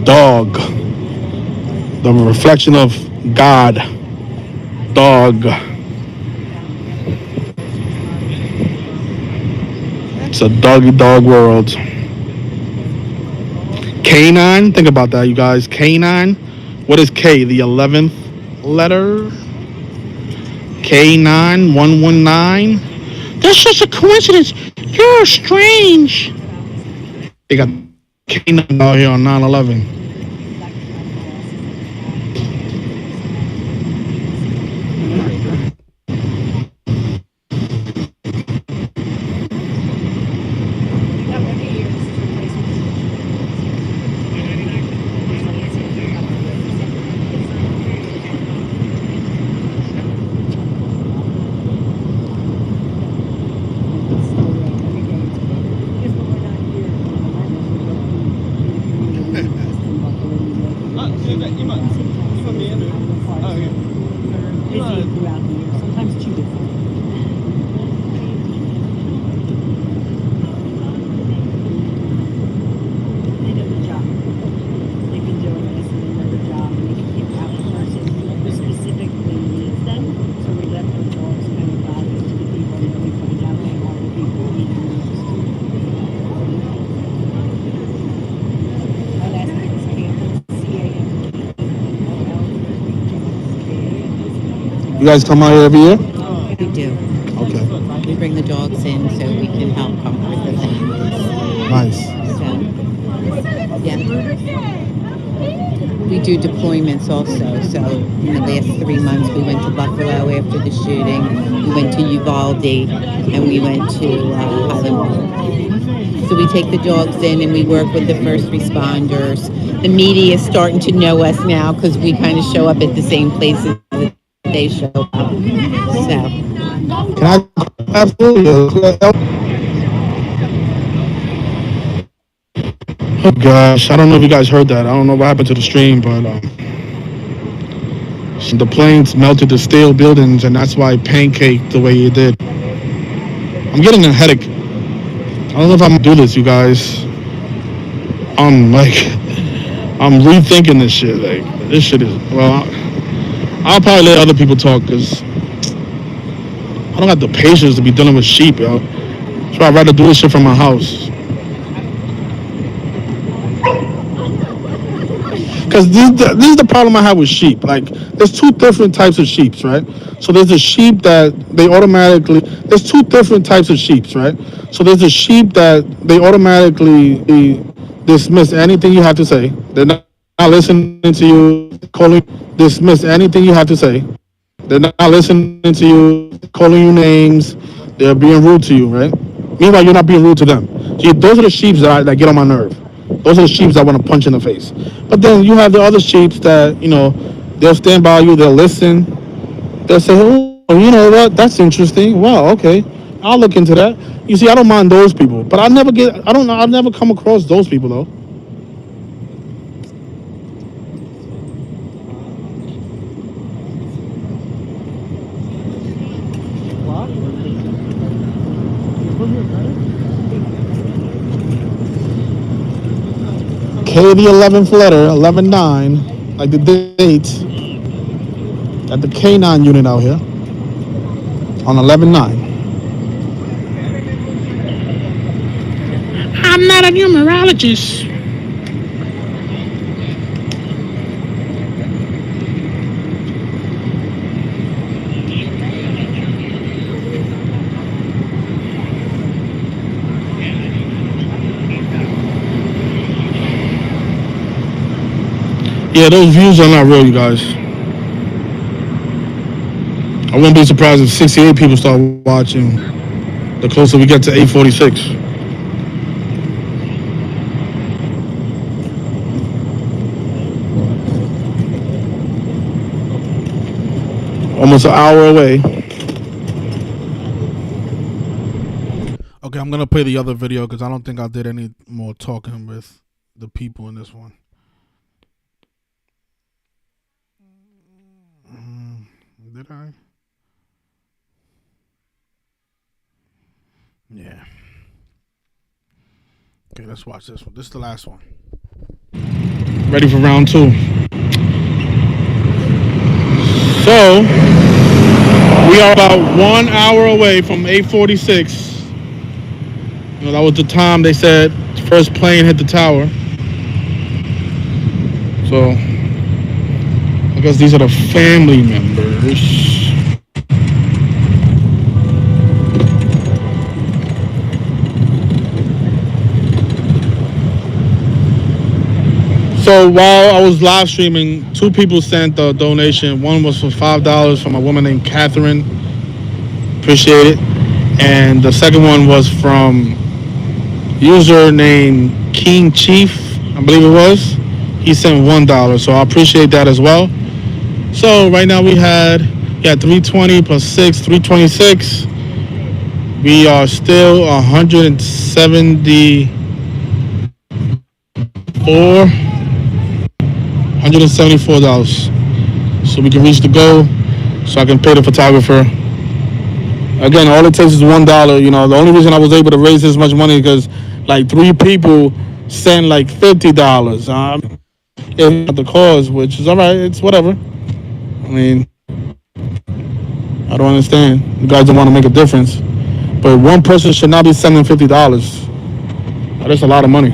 Dog. The reflection of God. Dog. It's a dog world. Canine, think about that, you guys. Canine. What is K? The 11th letter? K9 119. That's just a coincidence. You're strange. They got K9 out here on 9/11. You guys come out here every year? We do. Okay. We bring the dogs in so we can help comfort the families. Nice. So, yeah. We do deployments also. So in the last 3 months, we went to Buffalo after the shooting. We went to Uvalde, and we went to Highland Park. So we take the dogs in and we work with the first responders. The media is starting to know us now because we kind of show up at the same places that they show up. So. Can I absolutely? Oh gosh, I don't know if you guys heard that. I don't know what happened to the stream, but the planes melted the steel buildings, and that's why it pancaked the way it did. I'm getting a headache. I don't know if I'm gonna do this, you guys. I'm rethinking this shit. Like, this shit is, well, I'll probably let other people talk because I don't have the patience to be dealing with sheep, yo. So I'd rather do this shit from my house. Because this is the problem I have with sheep. Like, there's two different types of sheep, right? So there's a sheep that there's two different types of sheep, right? So there's a sheep that they automatically dismiss anything you have to say. They're not listening to you, dismiss anything you have to say. They're not listening to you, calling you names. They're being rude to you, right? Meanwhile, you're not being rude to them. See, those are the sheep that get on my nerve. Those are the sheep that want to punch in the face. But then you have the other sheep that, they'll stand by you, they'll listen. They'll say, oh, you know what? That's interesting. Wow, okay. I'll look into that. You see, I don't mind those people. But I'll never come across those people, though. K the 11th letter, 11-9, like the date, at the K9 unit out here, on 11-9. I'm not a numerologist. Yeah, those views are not real, you guys. I wouldn't be surprised if 68 people start watching the closer we get to 846. Almost an hour away. Okay, I'm gonna play the other video because I don't think I did any more talking with the people in this one. Did I? Yeah. Okay, let's watch this one. This is the last one. Ready for round 2. So, we are about 1 hour away from 846. You know, that was the time they said the first plane hit the tower. So, I guess these are the family members. So while I was live streaming, 2 people sent a donation. One was for $5 from a woman named Catherine. Appreciate it. And the second one was from user named King Chief, I believe it was. He sent $1, so I appreciate that as well. So right now we had 320 plus 6, 326. We are still $174. So we can reach the goal, so I can pay the photographer. Again, all it takes is $1. You know, the only reason I was able to raise this much money is because like 3 people sent like $50. It's not the cause, which is all right. It's whatever. I mean, I don't understand. You guys don't want to make a difference, but one person should not be sending $50. That's a lot of money.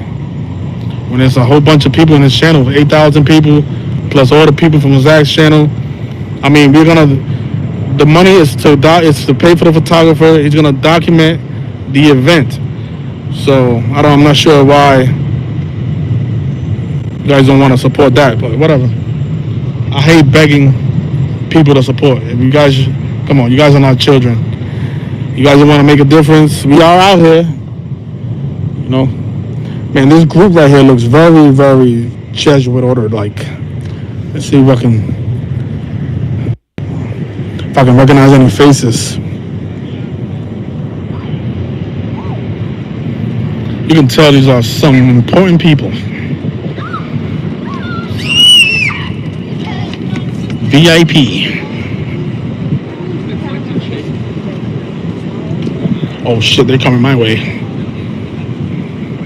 When there's a whole bunch of people in this channel, 8,000 people, plus all the people from Zach's channel. I mean, the money is to pay for the photographer. He's gonna document the event. So I'm not sure why you guys don't want to support that, but whatever. I hate begging people to support. If you guys, come on, you guys are not children. You guys want to make a difference. We are out here, you know. Man, this group right here looks very, very Jesuit ordered. Like, let's see if I can recognize any faces. You can tell these are some important people. VIP. Oh shit, they're coming my way.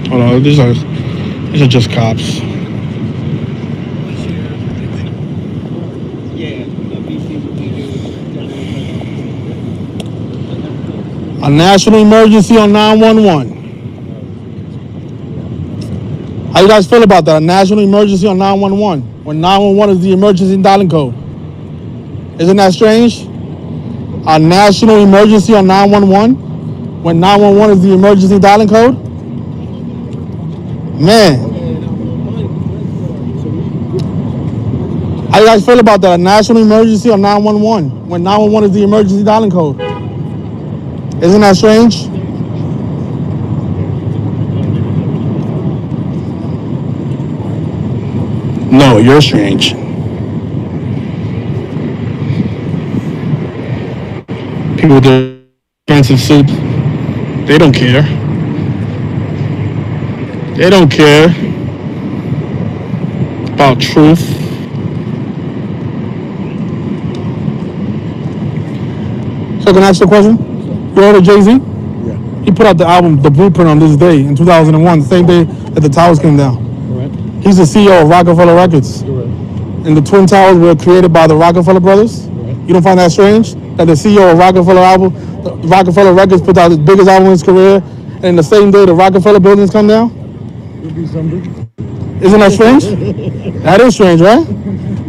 Hold on, these are just cops. A national emergency on 911. How you guys feel about that? A national emergency on 911 when 911 is the emergency dialing code. Isn't that strange? A national emergency on 911 when 911 is the emergency dialing code? Man. How you guys feel about that? A national emergency on 911 when 911 is the emergency dialing code. Isn't that strange? No, you're strange. People with their fancy suits, they don't care. They don't care about truth. So can I ask you a question? You heard of Jay-Z? Yeah. He put out the album, The Blueprint, on this day in 2001, the same day that the towers came down. Correct. He's the CEO of Rockefeller Records. Correct. And the Twin Towers were created by the Rockefeller brothers. Correct. You don't find that strange? That the CEO of Rockefeller Records put out his biggest album in his career, And the same day the Rockefeller buildings come down? Could be something. Isn't that strange? That is strange, right?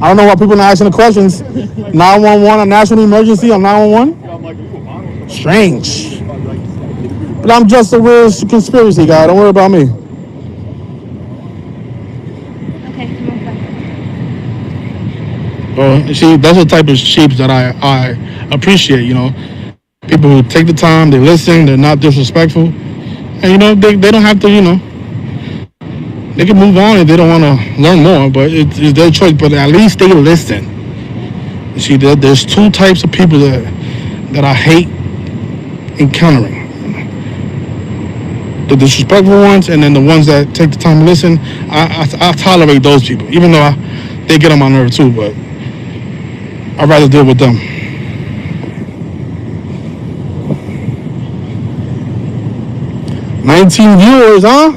I don't know why people are not asking the questions. 911, a national emergency on 911? Strange. But I'm just a real conspiracy guy. Don't worry about me. Well, see, that's the type of sheep that I appreciate, you know. People who take the time, they listen, they're not disrespectful. And, you know, they don't have to, you know, they can move on if they don't want to learn more, but it's their choice. But at least they listen. You see, there's two types of people that I hate encountering. The disrespectful ones, and then the ones that take the time to listen. I tolerate those people, even though they get on my nerve too, but I'd rather deal with them. $19 viewers, huh?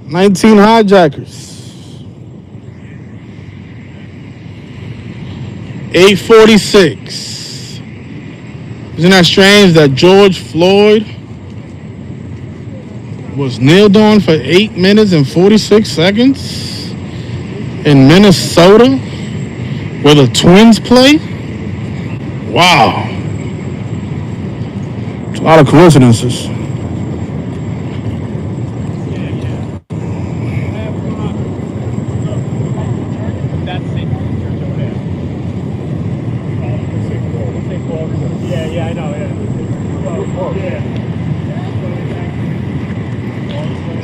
19 hijackers. 8:46. Isn't that strange that George Floyd was kneeled on for 8 minutes and 46 seconds in Minnesota, where the Twins play? Wow. It's a lot of coincidences.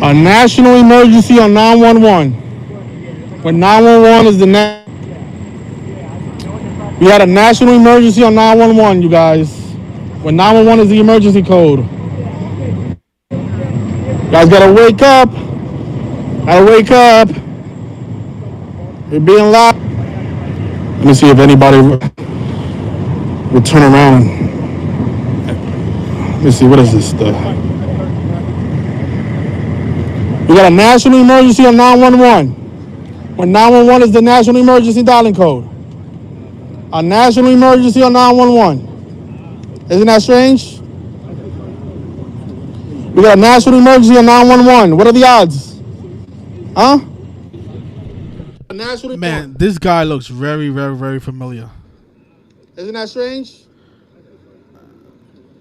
A national emergency on 911. When 911 is the we had a national emergency on 911, you guys. When 911 is the emergency code. You guys gotta wake up. Gotta wake up. You're being loud. Let me see if anybody will turn around. Let me see, what is this stuff? We got a national emergency on 911. When 911 is the national emergency dialing code. A national emergency on 911. Isn't that strange? We got a national emergency on 911. What are the odds? Huh? Man, this guy looks very, very, very familiar. Isn't that strange?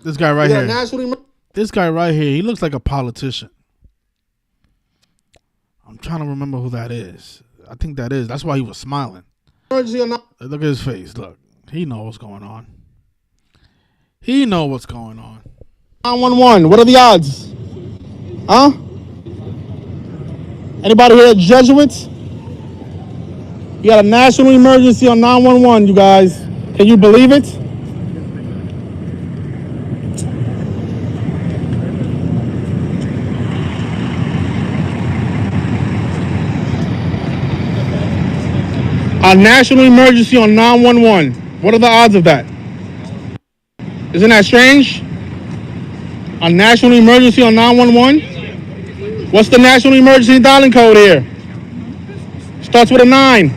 This guy right here. This guy right here, he looks like a politician. I'm trying to remember who that is. I think that is. That's why he was smiling. Look at his face. Look. He knows what's going on. He knows what's going on. 911. What are the odds? Huh? Anybody here Jesuits? You got a national emergency on 911, you guys. Can you believe it? A national emergency on 911. What are the odds of that? Isn't that strange? A national emergency on 911? What's the national emergency dialing code here? Starts with a 9.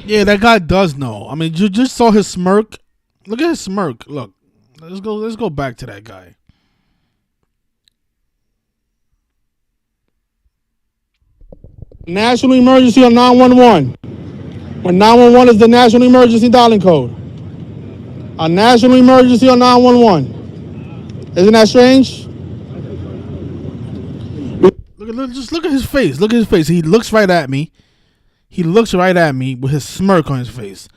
Yeah, that guy does know. I mean, you just saw his smirk. Look at his smirk. Look. Let's go back to that guy. National emergency on 911. When 911 is the national emergency dialing code. A national emergency on 911. Isn't that strange? Just look at his face. Look at his face. He looks right at me. He looks right at me with his smirk on his face.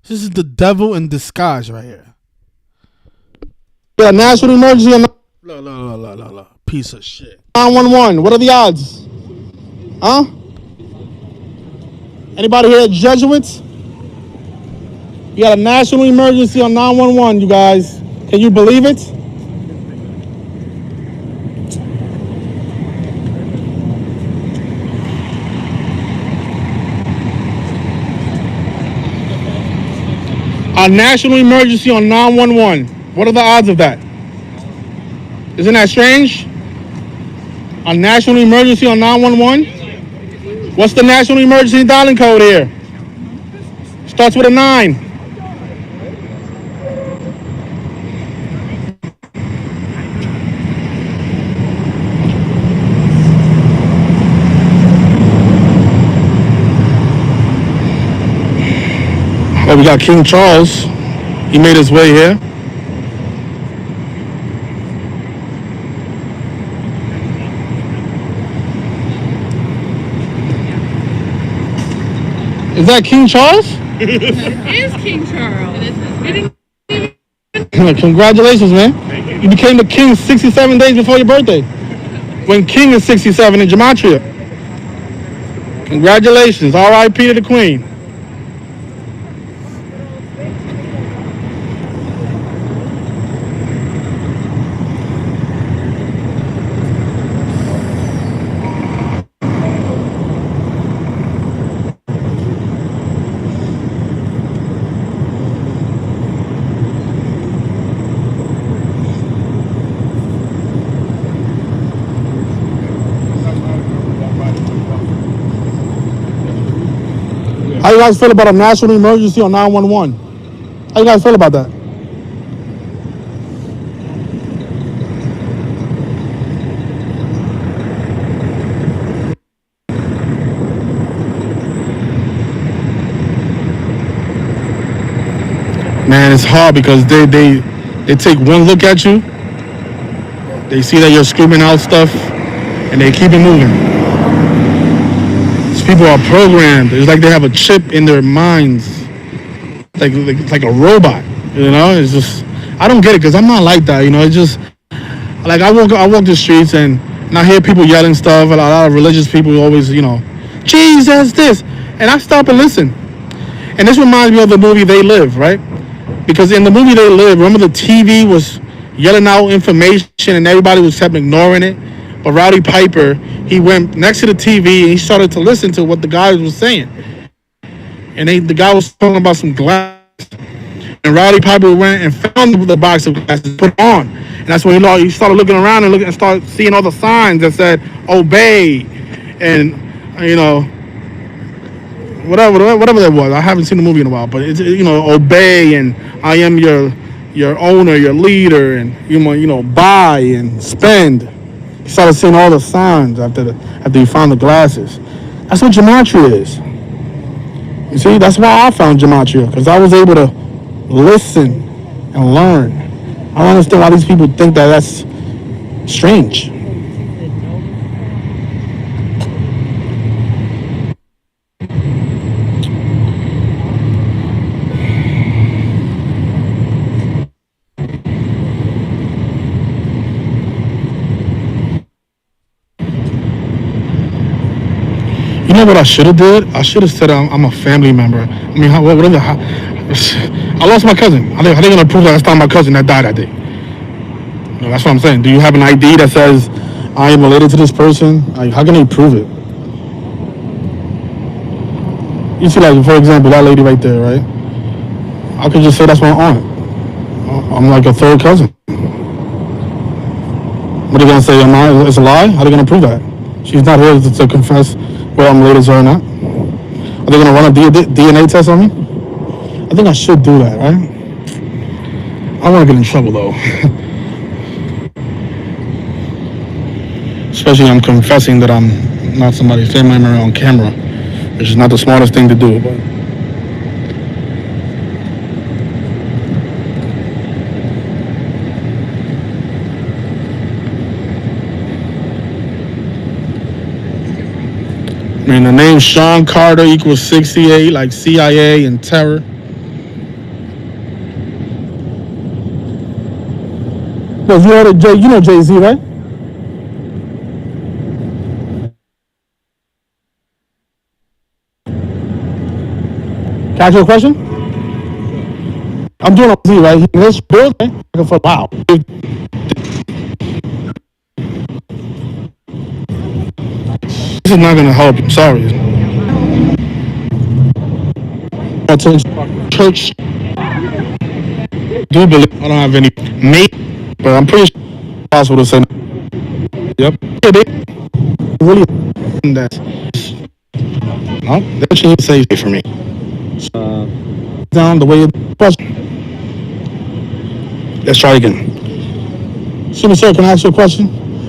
This is the devil in disguise right here. Yeah, national emergency on... Look. Piece of shit. 911. What are the odds? Huh? Anybody here Jesuits? You got a national emergency on 911, you guys. Can you believe it? A national emergency on 911. What are the odds of that? Isn't that strange? A national emergency on 911? What's the national emergency dialing code here? Starts with a 9. Well, we got King Charles. He made his way here. Is that King Charles? It is King Charles. Congratulations, man. You became the king 67 days before your birthday. When king is 67 in Gematria. Congratulations. R.I.P. to the queen. How you guys feel about a national emergency on 911? How you guys feel about that? Man, it's hard because they take one look at you, they see that you're screaming out stuff, and they keep it moving. These people are programmed. It's like they have a chip in their minds, like a robot. You know, it's just I don't get it because I'm not like that. You know, it's just like I walk the streets and I hear people yelling stuff. A lot of religious people always, you know, Jesus this, and I stop and listen. And this reminds me of the movie They Live, right? Because in the movie They Live, remember the TV was yelling out information and everybody was kept ignoring it. But Rowdy Piper, he went next to the TV and he started to listen to what the guy was saying. And the guy was talking about some glass. And Rowdy Piper went and found the box of glasses, put it on. And that's when he started looking around and started seeing all the signs that said, obey. And, you know, whatever that was. I haven't seen the movie in a while, but it's, you know, obey and I am your owner, your leader, and you know, buy and spend. He started seeing all the signs after he found the glasses. That's what gematria is. You see, that's why I found gematria, because I was able to listen and learn. I don't understand why these people think that that's strange. You know what I should have did? I should have said I'm a family member. I mean, I lost my cousin. How they gonna prove that it's not my cousin that died that day? You know, that's what I'm saying. Do you have an ID that says I am related to this person? Like, how can they prove it? You see, like, for example, that lady right there, right? I could just say that's my aunt. I'm like a third cousin. What are they gonna say? It's a lie? How are they gonna prove that? She's not here to confess whether I'm related to her or not. Are they gonna run a DNA test on me? I think I should do that, right? I don't want to get in trouble though. Especially I'm confessing that I'm not somebody's family member on camera, which is not the smartest thing to do. But I mean, the name Sean Carter equals 68, like CIA and terror. Well, you heard of you know Jay-Z, right? Can I ask you a question? I'm doing a Z, right? In this building, for wow. This is not gonna help. I'm sorry. Church. Do believe I don't have any mate, but I'm pretty sure it's possible to say. Yep. Yeah, they really that. No, that should say for me. Down the way it was. Let's try again. Excuse me, sir. Can I ask you a question?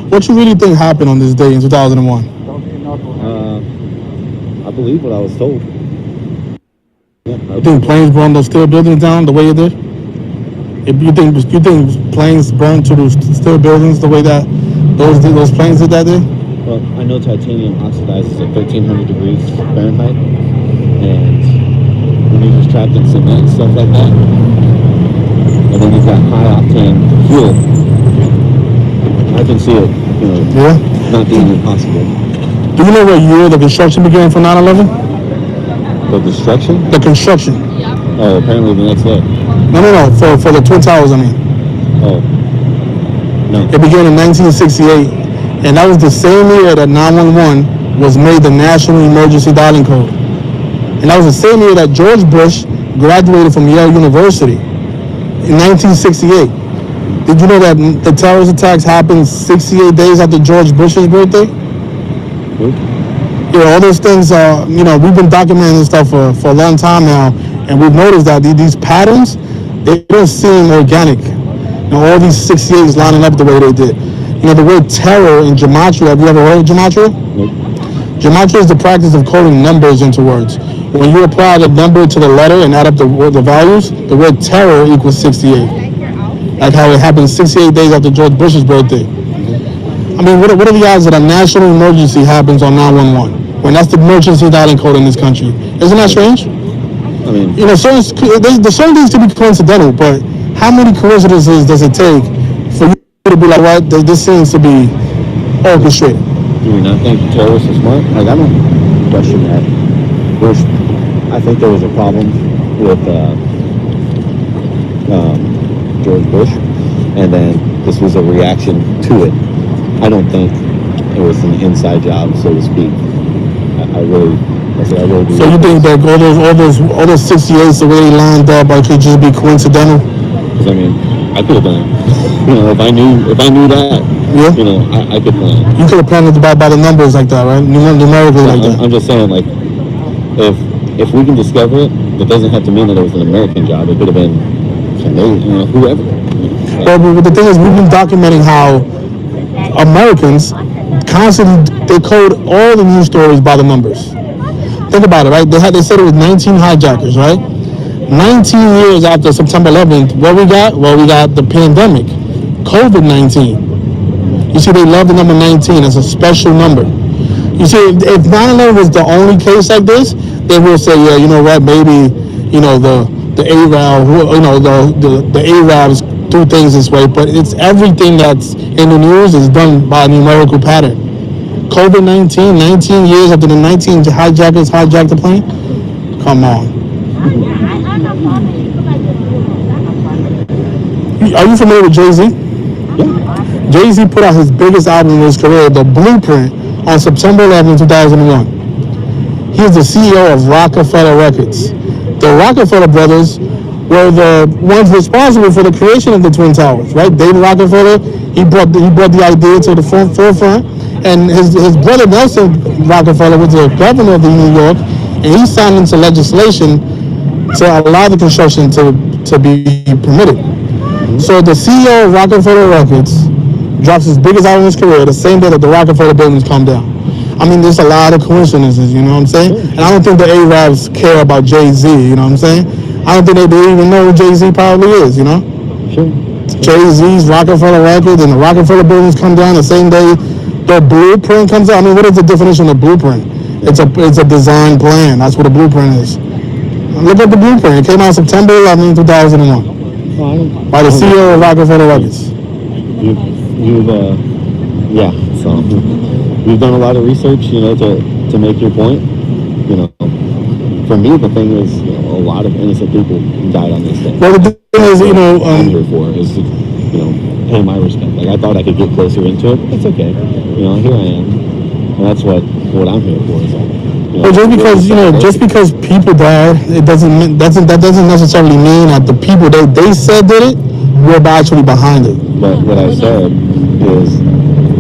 What you really think happened on this day in 2001? I believe what I was told. Yeah, I You think planes burned those steel buildings down the way it did? If you think planes burned to those steel buildings the way that those planes did that day? Well, I know titanium oxidizes at 1,300 degrees Fahrenheit, and when you're just trapped in cement and stuff like that, and then you've got high octane fuel, I can see it, not being impossible. Do you know what year the construction began for 9/11? The destruction? The construction. Oh, apparently the next day. No. For the Twin Towers, I mean. Oh. No. It began in 1968, and that was the same year that 911 was made the National Emergency Dialing Code. And that was the same year that George Bush graduated from Yale University in 1968. Did you know that the terrorist attacks happened 68 days after George Bush's birthday? All those things are, we've been documenting this stuff for a long time now, and we've noticed that these patterns, they don't seem organic. All these 68s lining up the way they did. The word terror in gematria, have you ever heard of gematria? Gematria is the practice of coding numbers into words. When you apply the number to the letter and add up the values, the word terror equals 68. Like how it happened 68 days after George Bush's birthday. I mean, what are the odds that a national emergency happens on 911? When that's the emergency dialing code in this country. Isn't that strange? I mean, certain things to be coincidental, but how many coincidences does it take for you to be like, what, this seems to be orchestrated? Do we not think terrorists are smart? Like, I don't question that. First, I think there was a problem with George Bush, and then this was a reaction to it. I don't think it was an inside job, so to speak. I really do. So you think that all those 68s, the way they lined up, could just be coincidental? Because I mean, I could have done it. If I knew that, I could plan. You could have planned it by the numbers like that, right? Numerically like that. I'm just saying, like, if we can discover it, it doesn't have to mean that it was an American job. It could have been whoever. But the thing is, we've been documenting how Americans constantly, they code all the news stories by the numbers. Think about it, right? They said it was 19 hijackers, right? 19 years after September 11th, what we got? Well, we got the pandemic, COVID-19. You see, they love the number 19 as a special number. You see, if 9/11 was the only case like this, they will say, yeah, you know what, maybe, the Arab, the Arabs do things this way, but it's everything that's in the news is done by a numerical pattern. COVID-19, 19 years after the 19 hijackers hijacked the plane? Come on. Are you familiar with Jay-Z? Yeah. Jay-Z put out his biggest album in his career, The Blueprint, on September 11, 2001. He's the CEO of Rockefeller Records. The Rockefeller brothers were the ones responsible for the creation of the Twin Towers, right? David Rockefeller, he brought the idea to the forefront, and his brother Nelson Rockefeller was the governor of New York, and he signed into legislation to allow the construction to be permitted. So the CEO of Rockefeller Records drops his biggest album in his career the same day that the Rockefeller buildings come down. I mean, there's a lot of coincidences, you know what I'm saying? And I don't think the Arabs care about Jay-Z, you know what I'm saying? I don't think they even know who Jay-Z probably is, you know? Sure. Jay-Z's Rockefeller Records and the Rockefeller buildings come down the same day the blueprint comes out. I mean, what is the definition of blueprint? It's a design plan. That's what a blueprint is. Look at the blueprint. It came out September 11, 2001 by the CEO of Rockefeller Records. So we've done a lot of research, to make your point. For me, the thing is, a lot of innocent people died on this thing. Well, the thing is, I'm here for is to, pay my respect. Like, I thought I could get closer into it, but it's okay. Here I am, and that's what I'm here for. Is Well, just because people died, that doesn't necessarily mean that the people they said did it were actually behind it. But what I said is,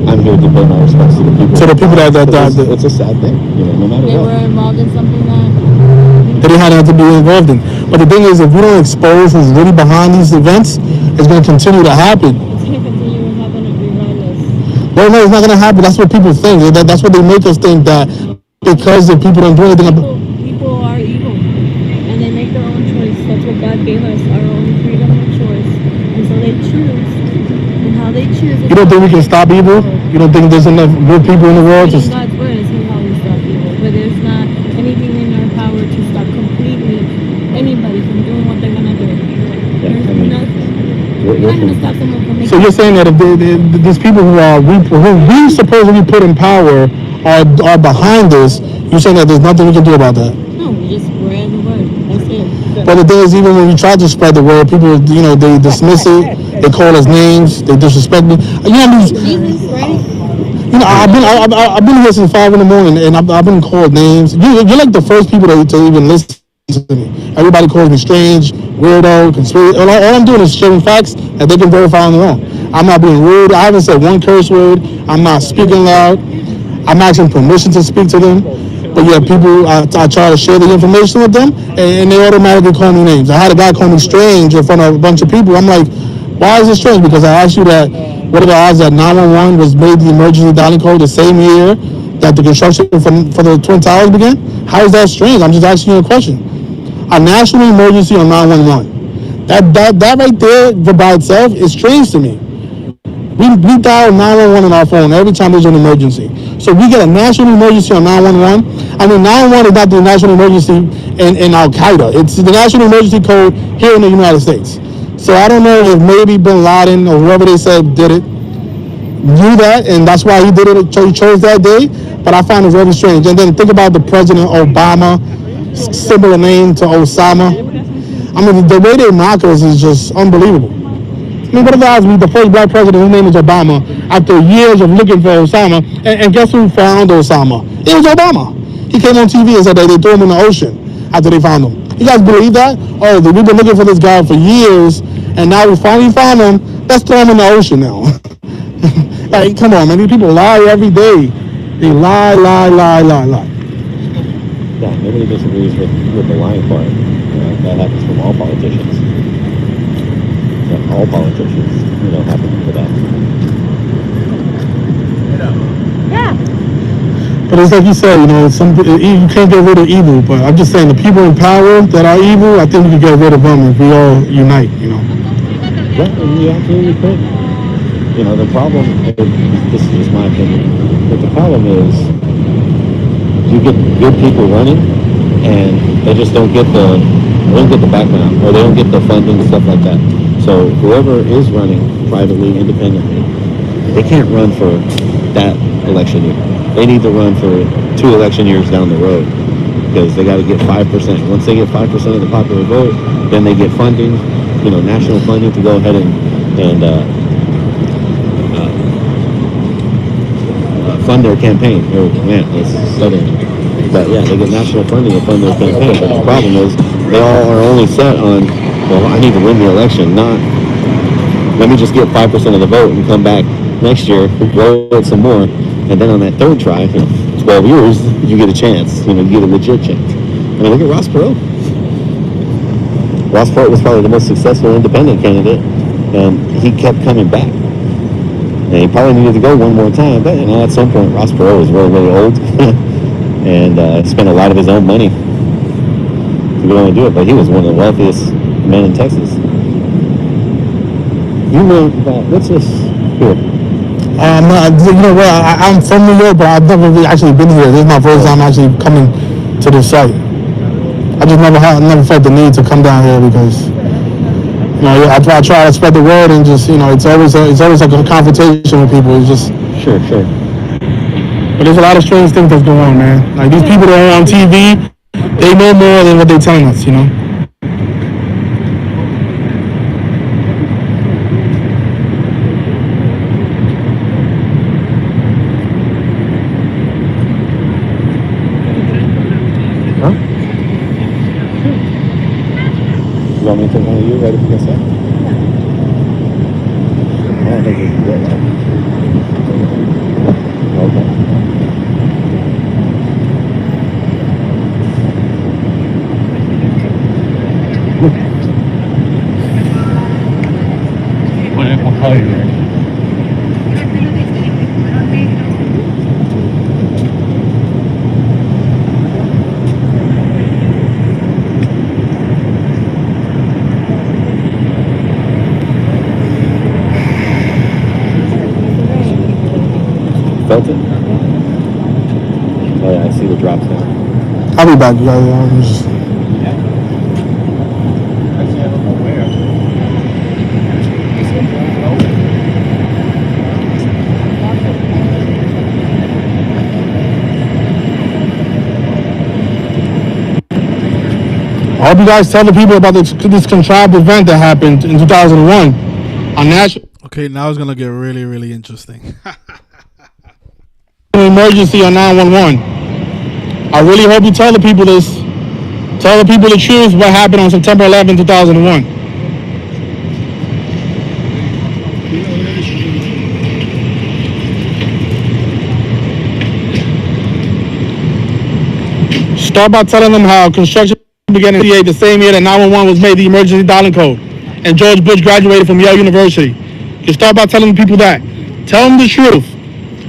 I'm here to pay my respects to the people. To the people that died. It's a sad thing, no matter They what. were involved in something that They didn't have to be involved in. But the thing is, if we don't expose who's really behind these events, it's going to continue to happen. it's going to continue to happen regardless. Well, no, it's not going to happen. That's what people think. That's what they make us think, that because if people don't do anything about People are evil, and they make their own That's what God gave us, our own freedom of choice. And so they choose. And how they choose. You don't think we can stop evil? You don't think there's enough good people in the world to... God's word is how we stop evil. But there's not anything in our power to stop completely anybody from doing what they're going to do. There's nothing. We're not going to stop someone from making... So you're saying that if these people who we supposedly put in power are behind this, you're saying that there's nothing we can do about that? No, we just spread the word. That's it. But the thing is, even when we try to spread the word, people, they dismiss it. They call us names. They disrespect me. Jesus, right? I've been here since 5 a.m, and I've been called names. You're like the first people to even listen to me. Everybody calls me strange, weirdo, conspiracy. All I'm doing is sharing facts that they can verify on their own. I'm not being rude. I haven't said one curse word. I'm not speaking loud. I'm asking permission to speak to them. But yeah, people, I try to share the information with them, and they automatically call me names. I had a guy call me strange in front of a bunch of people. I'm like, why is it strange? Because I asked you that, what are the odds that 911 was made the emergency dialing code the same year that the construction for the Twin Towers began? How is that strange? I'm just asking you a question. A national emergency on 911. That right there by itself is strange to me. We dial 911 on our phone every time there's an emergency. So we get a national emergency on 911. I mean, 911 is not the national emergency in Al-Qaeda. It's the national emergency code here in the United States. So I don't know if maybe Bin Laden or whoever they said did it, knew that, and that's why he did it, he chose that day. But I find it very strange. And then think about the President Obama, similar name to Osama. I mean, the way they mock us is just unbelievable. I mean, what if I was the first black president whose name is Obama after years of looking for Osama? And guess who found Osama? It was Obama. He came on TV and said that they threw him in the ocean after they found him. You guys believe that? Oh, we've been looking for this guy for years, and now we finally found him. Let's throw him in the ocean now. Like, come on, man. These people lie every day. They lie. Yeah, nobody disagrees with the lying part. That happens from all politicians. All politicians, happen for that. Yeah. But it's like you said, you can't get rid of evil. But I'm just saying, the people in power that are evil, I think we can get rid of them if we all unite. Yeah, you absolutely could. The problem, this is just my opinion, but the problem is you get good people running, and they just don't get the background, or they don't get the funding and stuff like that. So whoever is running privately, independently, they can't run for that election year. They need to run for 2 election years down the road, because they got to get 5%. Once they get 5% of the popular vote, then they get funding, national funding to go ahead and fund their campaign. Oh man, it's southern. But yeah, they get national funding to fund their campaign. But the problem is they all are only set on, well, I need to win the election, not let me just get 5% of the vote and come back next year, roll it some more, and then on that third try, 12 years, you get a chance. You get a legit chance. I mean, look at Ross Perot. Ross Perot was probably the most successful independent candidate, and he kept coming back. And he probably needed to go one more time, but at some point, Ross Perot was really, really old, and spent a lot of his own money to go and do it. But he was one of the wealthiest men in Texas. You know about, what's this here? I'm from New York, but I've never really actually been here. This is my first time actually coming to this site. I just never felt the need to come down here because, I try to spread the word, and just, it's always like a confrontation with people. It's just sure. But there's a lot of strange things that's going on, man. Like, these people that are on TV, they know more than what they're telling us, You want me to take one of you right up against that? I don't think we can get that. Okay. I'll call you there. felt it? Oh yeah, I see the drops now. I'll be back, you guys. I hope you guys tell the people about this contrived event that happened in 2001 on national. Okay, now it's gonna get really, really interesting. Emergency on 911. I really hope you tell the people this. Tell the people the truth what happened on September 11, 2001. Start by telling them how construction began in 1968, the same year that 911 was made the emergency dialing code, and George Bush graduated from Yale University. You start by telling people that. Tell them the truth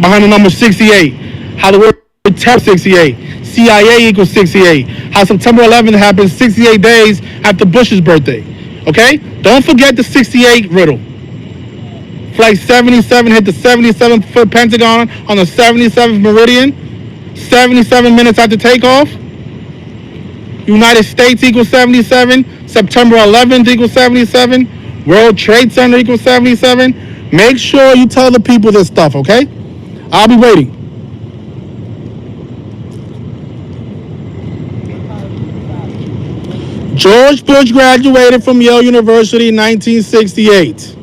behind the number 68, how the word terror 68, CIA equals 68, how September 11th happened 68 days after Bush's birthday. Okay? Don't forget the 68 riddle. Flight 77 hit the 77th foot Pentagon on the 77th meridian, 77 minutes after takeoff. United States equals 77, September 11th equals 77, World Trade Center equals 77. Make sure you tell the people this stuff, okay? I'll be waiting. George Bush graduated from Yale University in 1968.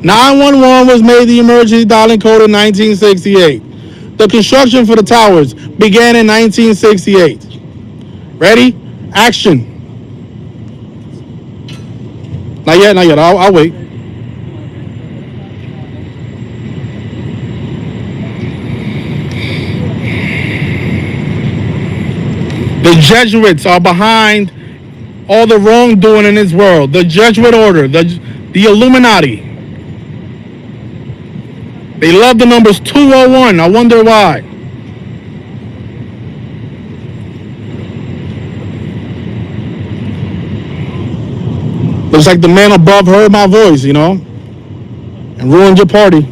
911 was made the emergency dialing code in 1968. The construction for the towers began in 1968. Ready? Action. Not yet, not yet. I'll wait. The Jesuits are behind all the wrongdoing in this world. The Jesuit order, the Illuminati. They love the numbers 201. I wonder why. Looks like the man above heard my voice, you know, and ruined your party.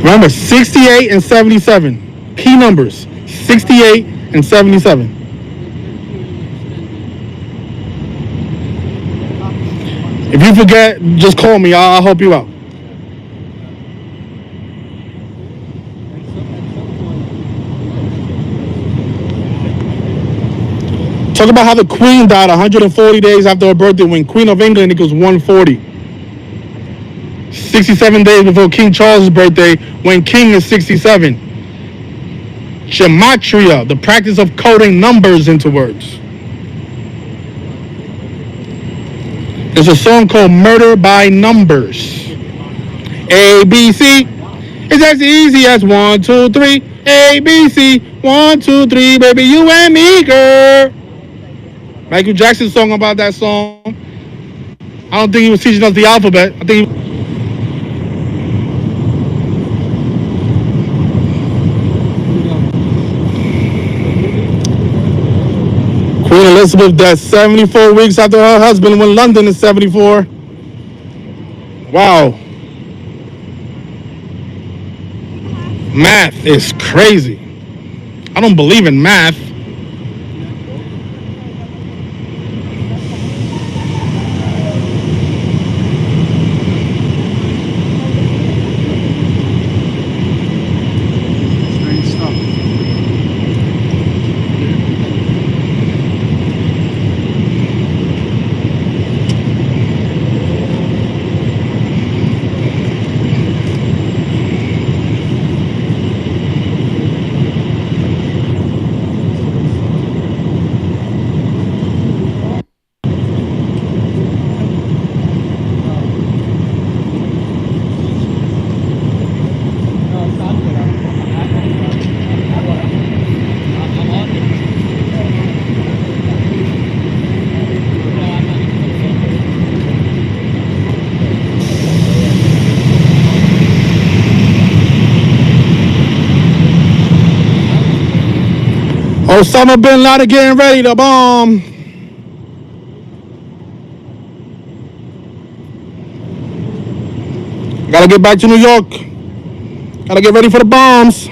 Remember, 68 and 77. Key numbers, 68 and 77. If you forget, just call me. I'll help you out. Talk about how the Queen died 140 days after her birthday when Queen of England equals 140. 67 days before King Charles' birthday when King is 67. Gematria, the practice of coding numbers into words. There's a song called Murder by Numbers. A, B, C. It's as easy as 1, 2, 3. A, B, C. 1, 2, 3. Baby, you and me, girl. Michael Jackson's song about that song. I don't think he was teaching us the alphabet. I think Queen Elizabeth died 74 weeks after her husband went to London in 74. Wow. Math is crazy. I don't believe in math. Osama bin Laden getting ready to bomb. Gotta get back to New York. Gotta get ready for the bombs.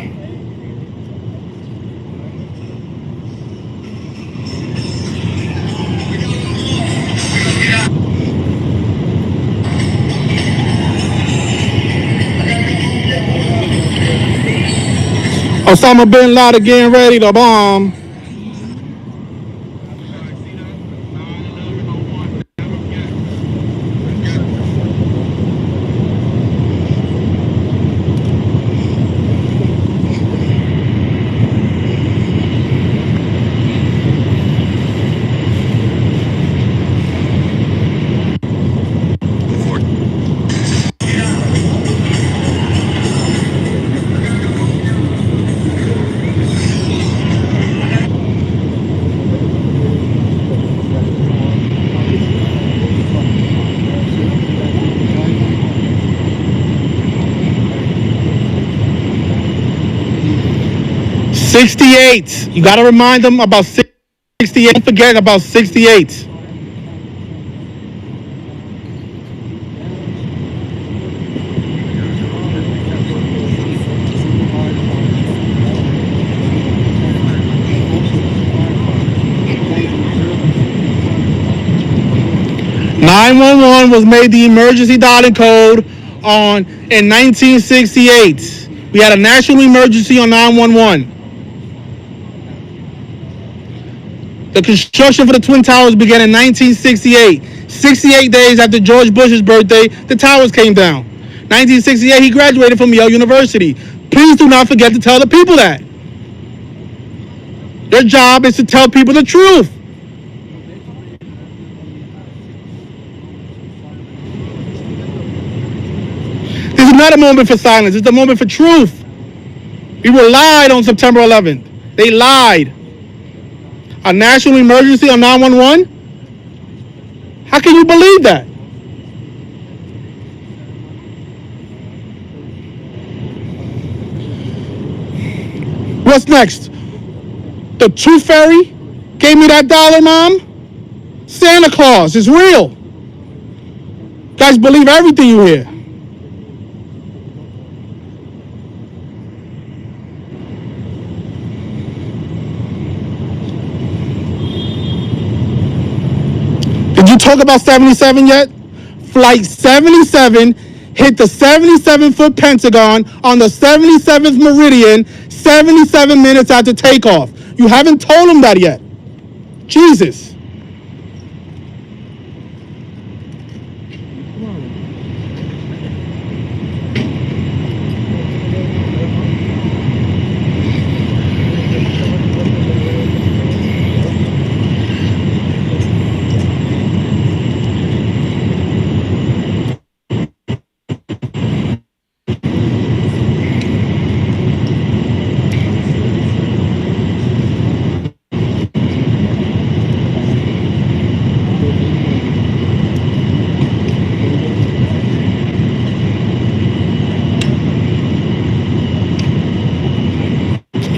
Osama bin Laden getting ready to bomb. '68. You gotta remind them about 68. Don't forget about 68. (911) was made the emergency dialing code in 1968. We had a national emergency on 911. The construction for the Twin Towers began in 1968. 68 days after George Bush's birthday, the towers came down. 1968, he graduated from Yale University. Please do not forget to tell the people that. Your job is to tell people the truth. This is not a moment for silence. It's a moment for truth. We were lied on September 11th. They lied. A national emergency on 911? How can you believe that? What's next? The Tooth Fairy gave me that dollar, Mom? Santa Claus is real. You guys believe everything you hear. Did you talk about 77 yet? Flight 77 hit the 77-foot Pentagon on the 77th meridian 77 minutes after takeoff. You haven't told them that yet. Jesus.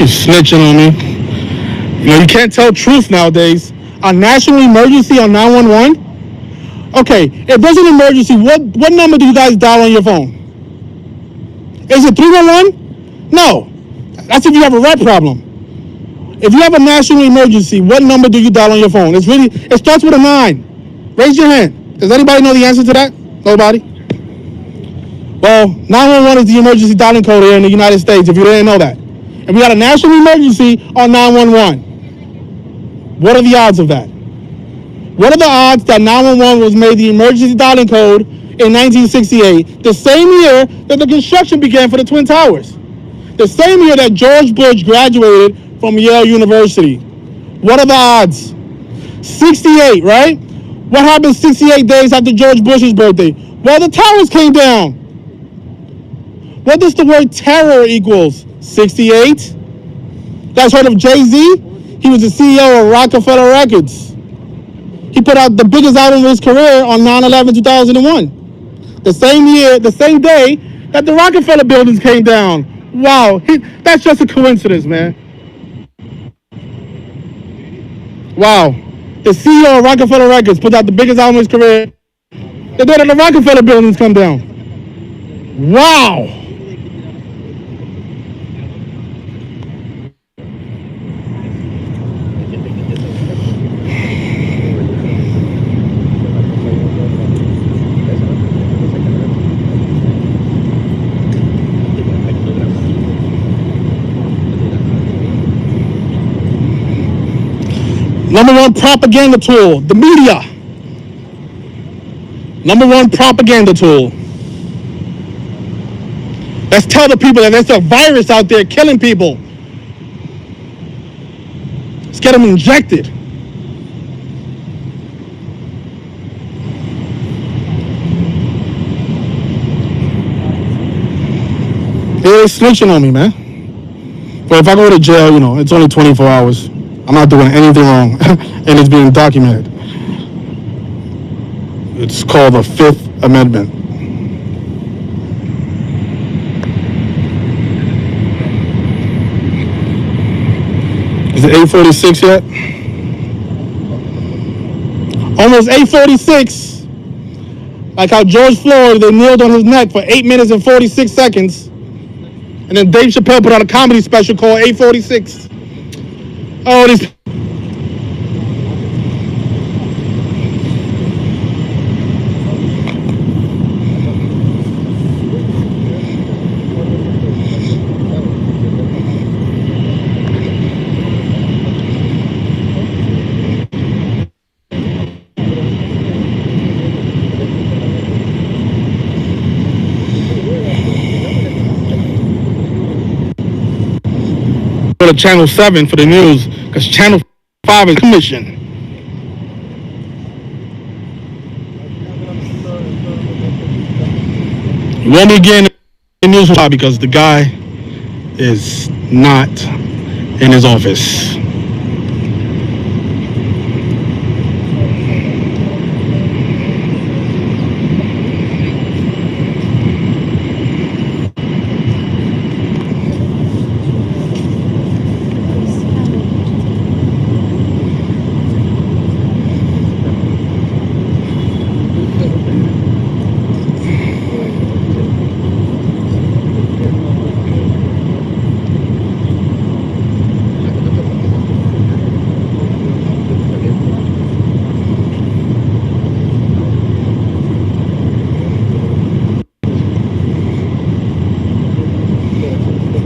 You're snitching on me. You know, you can't tell truth nowadays. A national emergency on 911? Okay, if there's an emergency, what number do you guys dial on your phone? Is it 311? No. That's if you have a rat problem. If you have a national emergency, what number do you dial on your phone? It starts with a 9. Raise your hand. Does anybody know the answer to that? Nobody? Well, 911 is the emergency dialing code here in the United States, if you didn't know that. And we got a national emergency on 911. What are the odds of that? What are the odds that 911 was made the emergency dialing code in 1968, the same year that the construction began for the Twin Towers? The same year that George Bush graduated from Yale University. What are the odds? 68, right? What happened 68 days after George Bush's birthday? Well, the towers came down. What does the word terror equals? 68. You guys heard of Jay-Z? He was the CEO of Rockefeller Records. He put out the biggest album of his career on 9/11/2001. The same year, the same day that the Rockefeller buildings came down. Wow, that's just a coincidence, man. Wow. The CEO of Rockefeller Records put out the biggest album of his career. The day that the Rockefeller buildings come down. Wow. Number one propaganda tool, the media. Number one propaganda tool. Let's tell the people that there's a virus out there killing people. Let's get them injected. They're snitching on me, man. But if I go to jail, you know, it's only 24 hours. I'm not doing anything wrong, and it's being documented. It's called the Fifth Amendment. Is it 8:46 yet? Almost 8:46. Like how George Floyd, they kneeled on his neck for 8 minutes and 46 seconds. And then Dave Chappelle put out a comedy special called 8:46. Oh, these. Go to Channel 7 for the news, because Channel 5 is commission. You won't be getting the news because the guy is not in his office.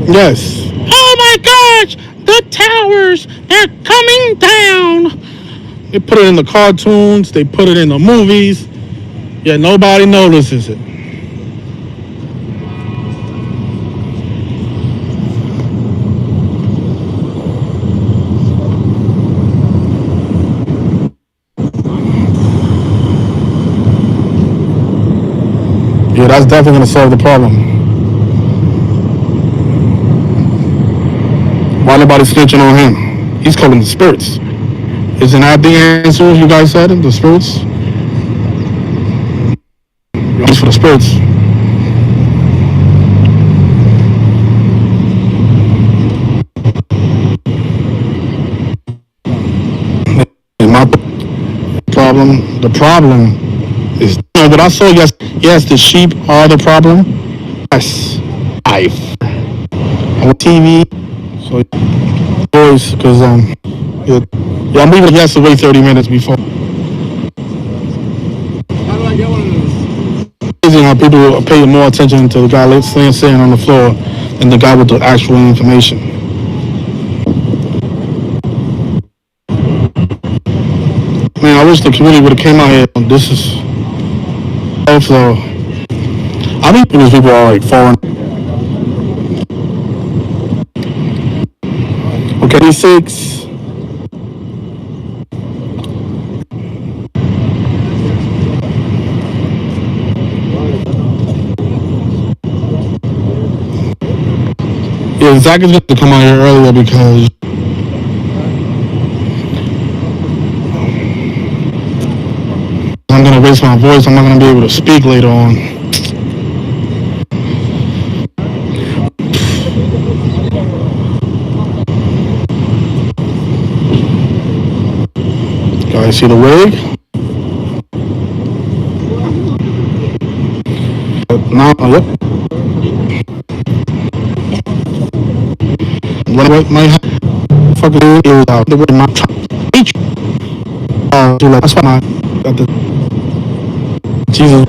Yes. Oh my gosh, the towers, they're coming down. They put it in the cartoons, they put it in the movies, yet nobody notices it. Yeah, that's definitely going to solve the problem. Why nobody snitching on him? He's calling the spirits. Isn't that the answer you guys said? The spirits? It's for the spirits. The problem is, you know, what I saw yes, the sheep are the problem. Yes, life. On TV. So, boys, because I'm leaving. He has to wait 30 minutes before. How do I get one of those? Amazing how people are paying more attention to the guy sitting on the floor than the guy with the actual information. Man, I wish the community would have came out here. This is also. I think these people are like foreign. Okay, 6. Yeah, Zach is going to come out here earlier because I'm going to raise my voice. I'm not going to be able to speak later on. I see the wig. Now, yep. What my fucking is out the way my that's why I got the Jesus.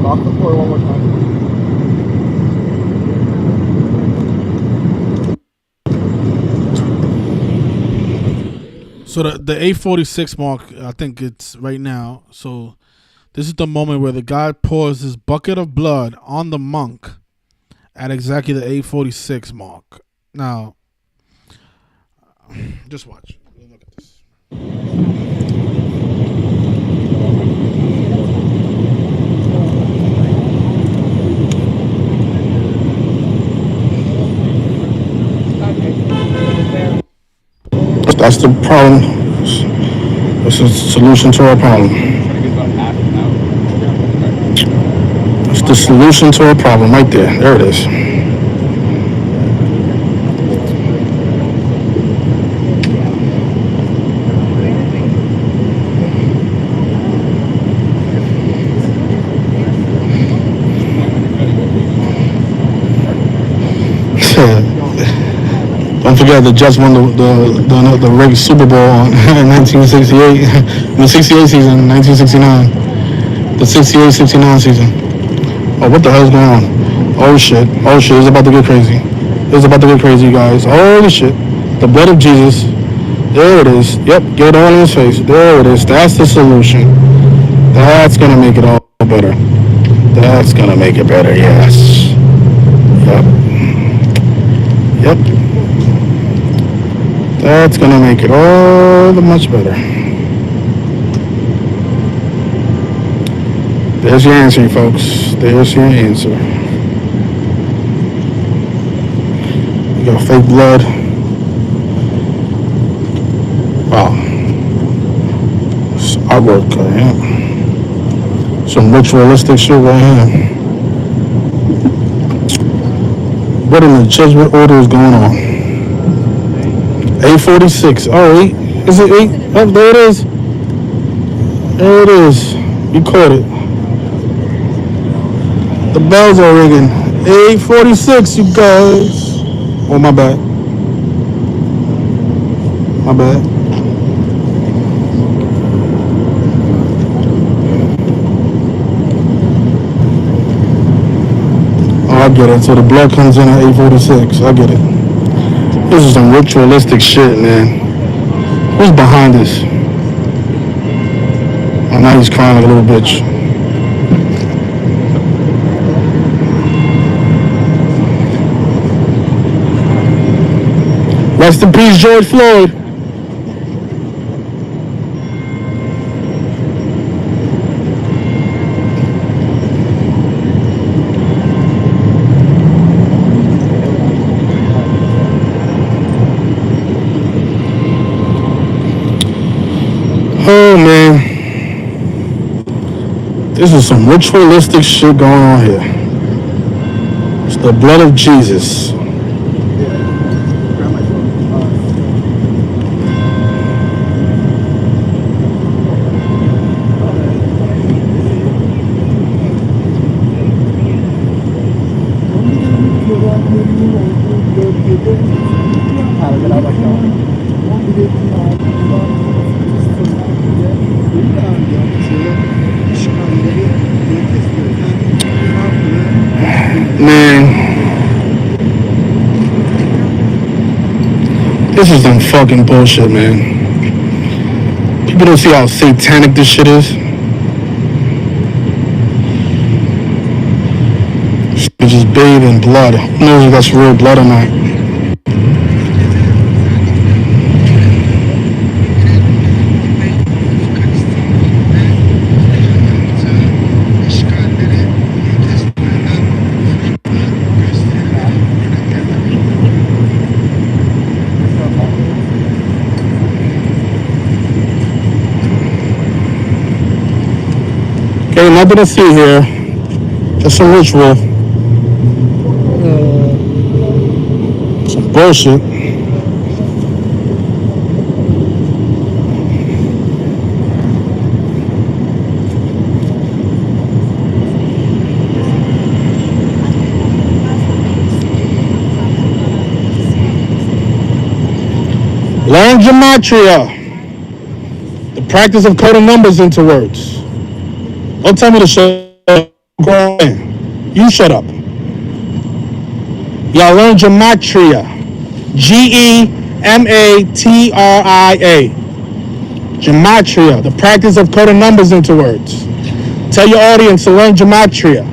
Lock the floor one more time. So the 846 mark, I think it's right now. So this is the moment where the guy pours his bucket of blood on the monk at exactly the 846 mark. Now, just watch. Look at this. That's the problem. This is the solution to our problem. That's the solution to our problem right there. There it is. Don't forget the Jets won the Rig Super Bowl in 1968. In the 68 season, 1969. The 68-69 season. Oh, what the hell's going on? Oh shit. Oh shit. It's about to get crazy. It's about to get crazy, guys. Holy shit. The blood of Jesus. There it is. Yep. Get it all in his face. There it is. That's the solution. That's gonna make it all better. That's gonna make it better. Yes. Yep. Yep. That's gonna make it all the much better. There's your answer, folks. There's your answer. You got fake blood. Wow. It's artwork right here. Some ritualistic shit right here. What in the judgment order is going on? 846. Oh, 8. Is it 8? Oh, there it is. There it is. You caught it. The bells are ringing. 846, you guys. Oh, my bad. My bad. Oh, I get it. So the blood comes in at 846. I get it. This is some ritualistic shit, man. Who's behind this? Oh, now he's crying like a little bitch. Rest in peace, George Floyd. Oh man, this is some ritualistic shit going on here. It's the blood of Jesus. Man, this is some fucking bullshit, man. People don't see how satanic this shit is. They just bathe in blood. Who knows if that's real blood or not? Ain't nothing to see here. Just some ritual. Some bullshit. Learn gematria, the practice of coding numbers into words. Don't tell me to shut up. You shut up. Y'all learn gematria. Gematria. Gematria, the practice of coding numbers into words. Tell your audience to learn gematria.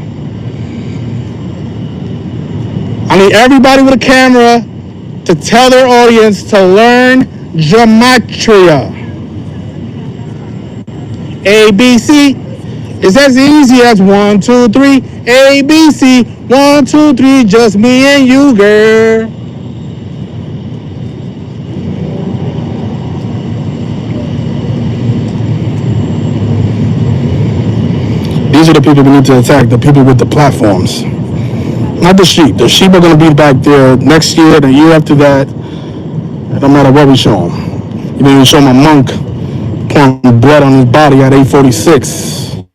I need everybody with a camera to tell their audience to learn gematria. ABC is as easy as 1, 2, 3. ABC, 1, 2, 3, just me and you, girl. These are the people we need to attack, the people with the platforms. Not the sheep. The sheep are going to be back there next year, the year after that. No matter what we show them. You know, we show my monk pouring blood on his body at 8:46.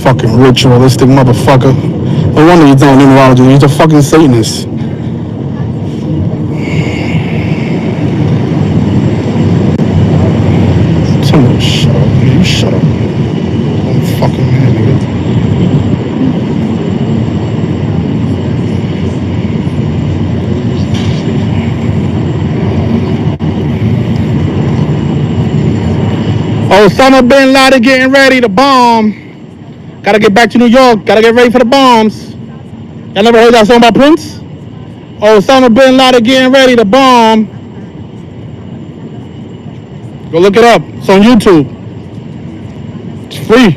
Fucking ritualistic motherfucker. No wonder he's not an numerologist. He's a fucking Satanist. Tell me to shut up. You shut up. I'm fucking mad, nigga. Osama bin Laden getting ready to bomb. Gotta get back to New York. Gotta get ready for the bombs. Y'all never heard that song about Prince? Osama bin Laden getting ready to bomb. Go look it up. It's on YouTube. It's free.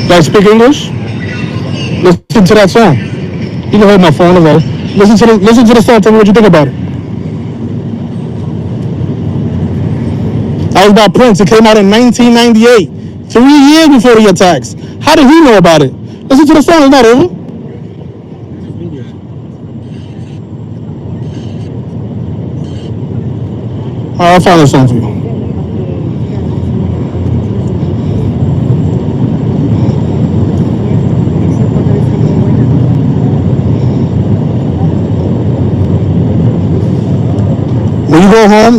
Y'all speak English? Listen to that song. You can hold my phone as well. Listen to the song. Tell me what you think about it. That was about Prince. It came out in 1998, 3 years before the attacks. How did he know about it? Listen to the song. It's not over. All right, I'll find this song for you. When you go home,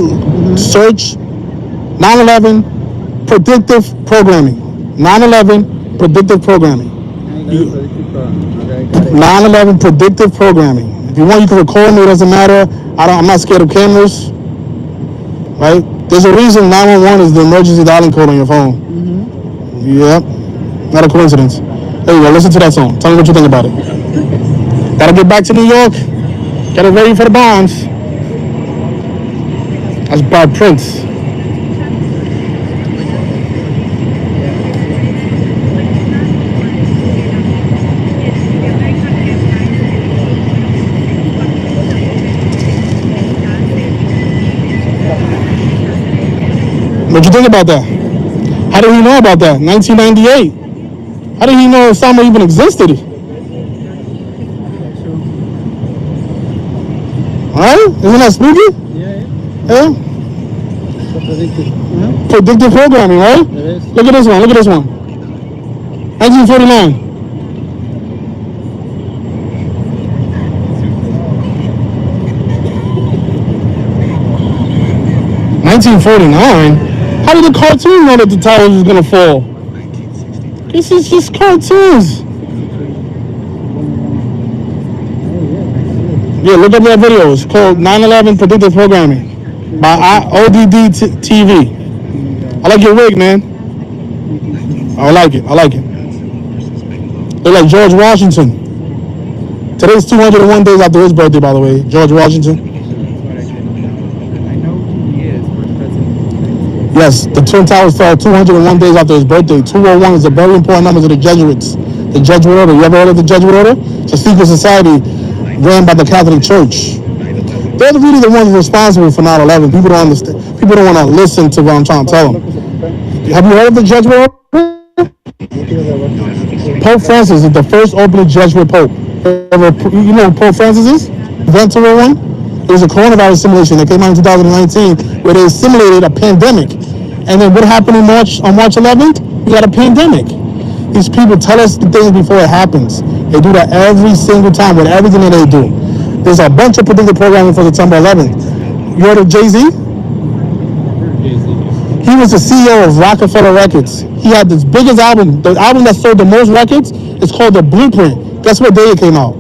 search 9/11 predictive programming. 9/11 predictive programming. 9/11 predictive programming. If you want, you can record me. It doesn't matter. I'm not scared of cameras. Right? There's a reason 911 is the emergency dialing code on your phone. Yep. Not a coincidence. There you go. Listen to that song. Tell me what you think about it. Gotta get back to New York. Get it ready for the bombs. That's by Prince. What you think about that? How did he know about that? 1998. How did he know Osama even existed? Right? Isn't that spooky? Yeah. Predictive programming, right? Look at this one. Look at this one. 1949. How did the cartoon know that the towers was gonna fall? This is just cartoons. Yeah, look up that video. It's called 9/11 Predictive Programming by ODD TV. I like your wig, man. I like it. Look like George Washington. Today's 201 days after his birthday, by the way. George Washington. Yes, the Twin Towers fell 201 days after his birthday. 201 is a very important number to the Jesuits. The Jesuit Order. You ever heard of the Jesuit Order? It's a secret society ran by the Catholic Church. They're really the ones responsible for 9/11. People don't understand. People don't want to listen to what I'm trying to tell them. Have you heard of the Jesuit Order? Pope Francis is the first openly Jesuit Pope. You know who Pope Francis is? Ventura one? It was a coronavirus simulation that came out in 2019 where they simulated a pandemic. And then what happened on March 11th? We got a pandemic. These people tell us the things before it happens. They do that every single time with everything that they do. There's a bunch of predictive programming for September 11th. You heard of Jay-Z? He was the CEO of Rockefeller Records. He had this biggest album. The album that sold the most records is called The Blueprint. Guess what day it came out?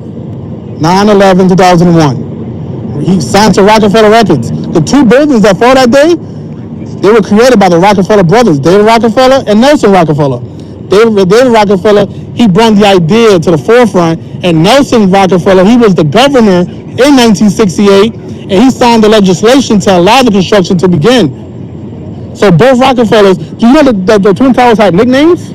9/11/2001. He signed to Rockefeller Records. The two buildings that fell that day, they were created by the Rockefeller brothers, David Rockefeller and Nelson Rockefeller. David Rockefeller, he brought the idea to the forefront, and Nelson Rockefeller, he was the governor in 1968, and he signed the legislation to allow the construction to begin. So both Rockefellers, do you know that the Twin Towers had nicknames?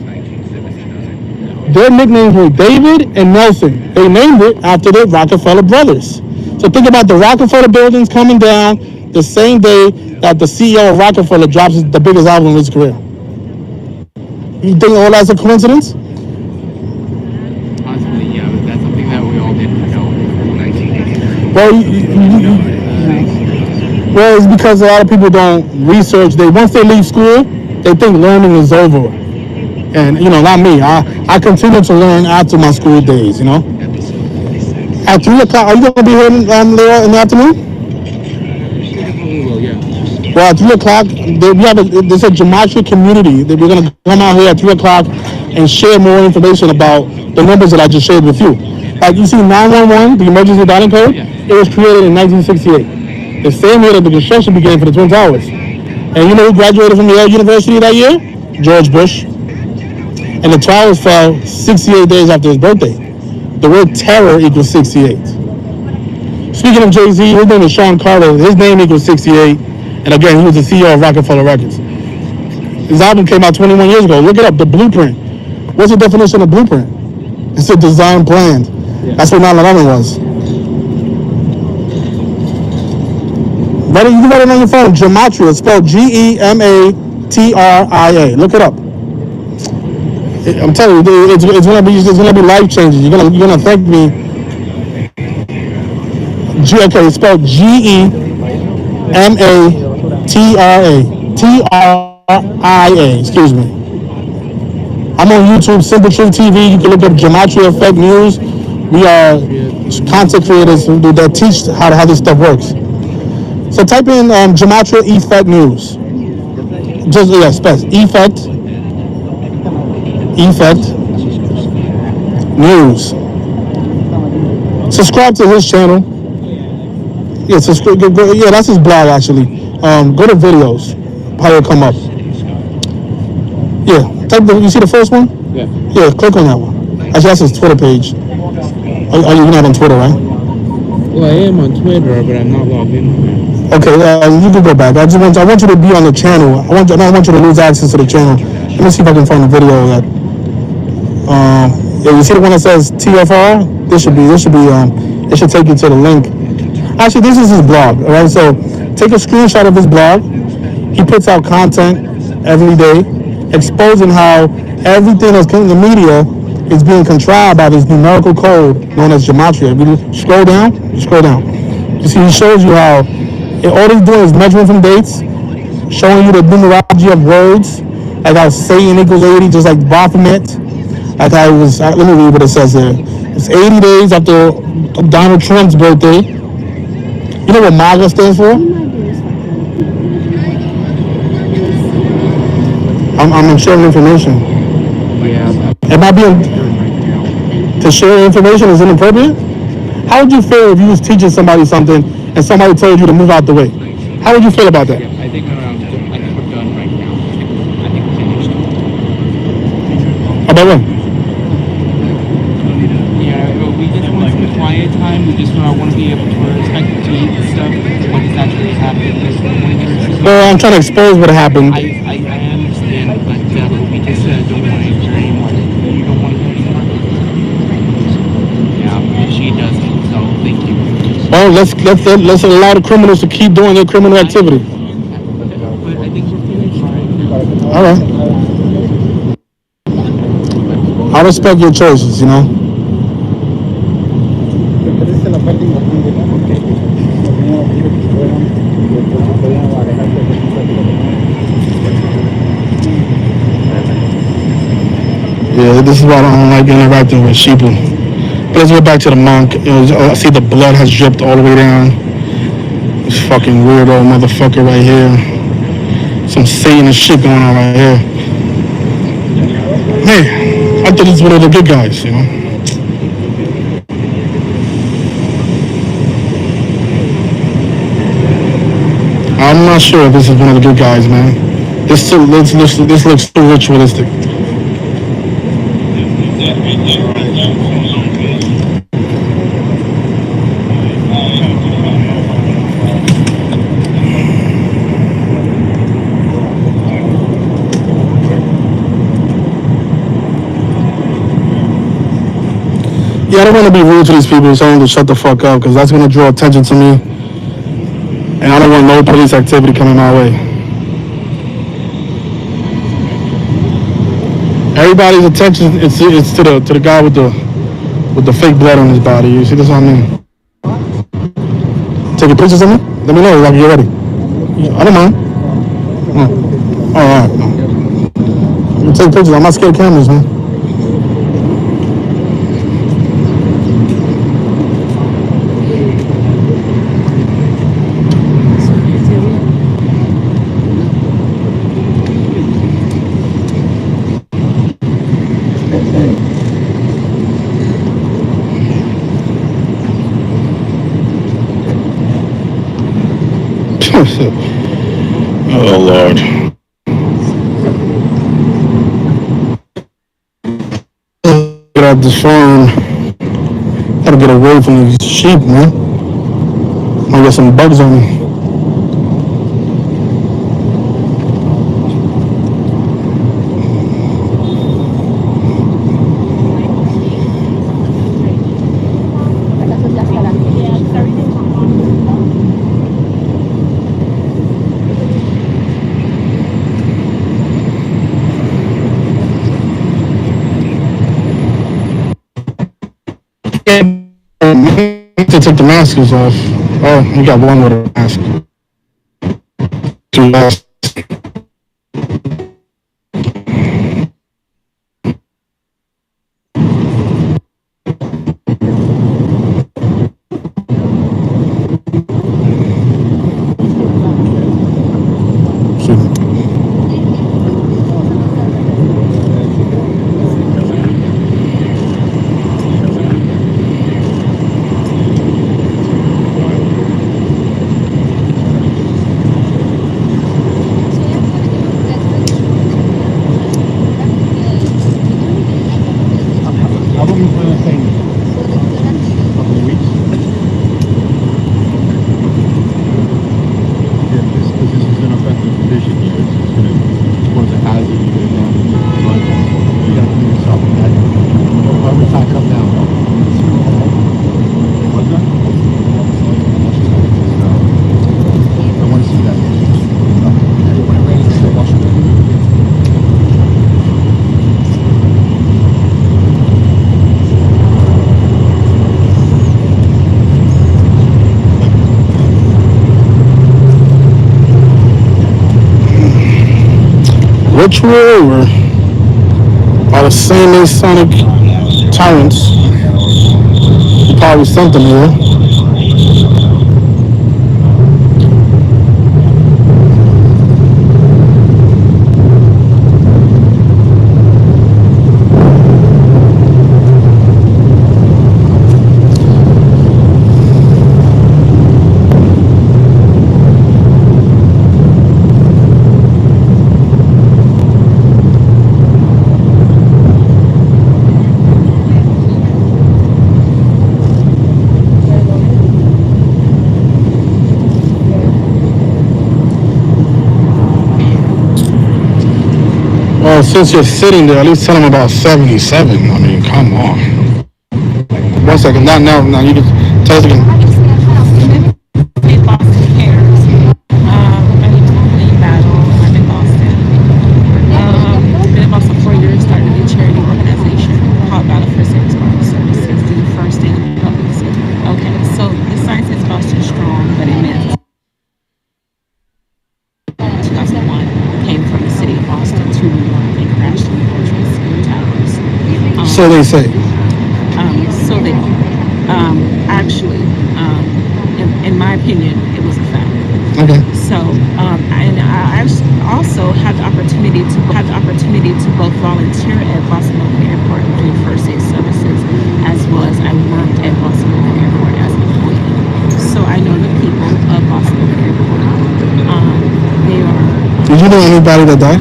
Their nicknames were David and Nelson. They named it after the Rockefeller brothers. So think about the Rockefeller buildings coming down the same day that the CEO of Rockefeller drops the biggest album of his career. You think all that's a coincidence? Possibly, yeah, but that's something that we all didn't know in 1980. Well, it's because a lot of people don't research. Once they leave school, they think learning is over. And, not me. I continue to learn after my school days, At 3 o'clock, are you going to be here later in the afternoon? Well, at 3 o'clock, there's a gematria community that we're going to come out here at 3 o'clock and share more information about the numbers that I just shared with you. Like you see 911, the emergency dialing code, it was created in 1968. The same year that the construction began for the Twin Towers. And you know who graduated from Yale University that year? George Bush. And the towers fell 68 days after his birthday. The word terror equals 68. Speaking of Jay-Z, his name is Sean Carter. His name equals 68. And again, he was the CEO of Rockefeller Records. His album came out 21 years ago. Look it up, The Blueprint. What's the definition of blueprint? It's a design plan. That's what 9/11 was. You can write it on your phone. Gematria, spelled Gematria. Look it up. I'm telling you, it's gonna be life changing. You're gonna thank me. Okay, it's spelled Gematria. Excuse me. I'm on YouTube, Simple Truth TV. You can look up Gematria Effect News. We are content creators that teach how this stuff works. So type in Gematria Effect News. Space Effect News. Subscribe to his channel. Yeah, subscribe. Yeah, that's his blog actually. Go to videos. Probably will come up. Yeah, you see the first one? Yeah. Yeah, click on that one. Actually, that's his Twitter page. You're not on Twitter, right? Well, I am on Twitter, but I'm not logged in. Okay, you can go back. I want you to be on the channel. I don't want you to lose access to the channel. Let me see if I can find a video that. You see the one that says TFR? It should take you to the link. Actually, this is his blog. All right, so take a screenshot of his blog. He puts out content every day, exposing how everything that's coming in the media is being contrived by this numerical code known as gematria. If you scroll down. You see, he shows you how all he's doing is measuring from dates, showing you the numerology of words, like how Satan equals 80, just like Baphomet. Like how it was, let me read what it says here. It's 80 days after Donald Trump's birthday. You know what MAGA stands for? I'm sharing information. Am I being... To share information is inappropriate? How would you feel if you was teaching somebody something and somebody told you to move out the way? How would you feel about that? I think we're done right now. I think we're finished. About what? Yeah, we just want some quiet time. We just want to be able to respect the team and stuff. What is actually happening? Well, I'm trying to expose what happened. I understand, but we just don't want to hear anymore. You don't want to hear anymore? Well, let's allow the criminals to keep doing their criminal activity. But I think we're finished. All right. I respect your choices, you know. Yeah, this is why I don't like interacting with sheeple. But let's go back to the monk. I see the blood has dripped all the way down. This fucking weirdo motherfucker right here. Some Satanist shit going on right here. Man, I thought this was one of the good guys, you know. I'm not sure if this is one of the good guys, man. This looks too ritualistic. Yeah, I don't want to be rude to these people saying to shut the fuck up because that's going to draw attention to me. And I don't want no police activity coming my way. Everybody's attention it's to the guy with the fake blood on his body. You see this what I mean? Taking pictures of me? Let me know if you're ready. I don't mind. All right. I'm take pictures. I'm not scared of cameras, man. Oh Lord. Get out this farm. Gotta get away from these sheep, man. Might get some bugs on me. To take the masks off. Oh, we got one with a mask. Two masks. Ritual or are the same Masonic tyrants who probably sent them here. Well, since you're sitting there, at least tell them about 77. I mean, come on. 1 second. Now, you can tell us again. So they say. So that actually, in my opinion, it was a fact. Okay. So, and I also had the opportunity to both volunteer at Boston Logan Airport doing first aid services, as well as I worked at Boston Logan Airport as an employee. So I know the people of Boston Logan Airport. They are. Did you know anybody that died?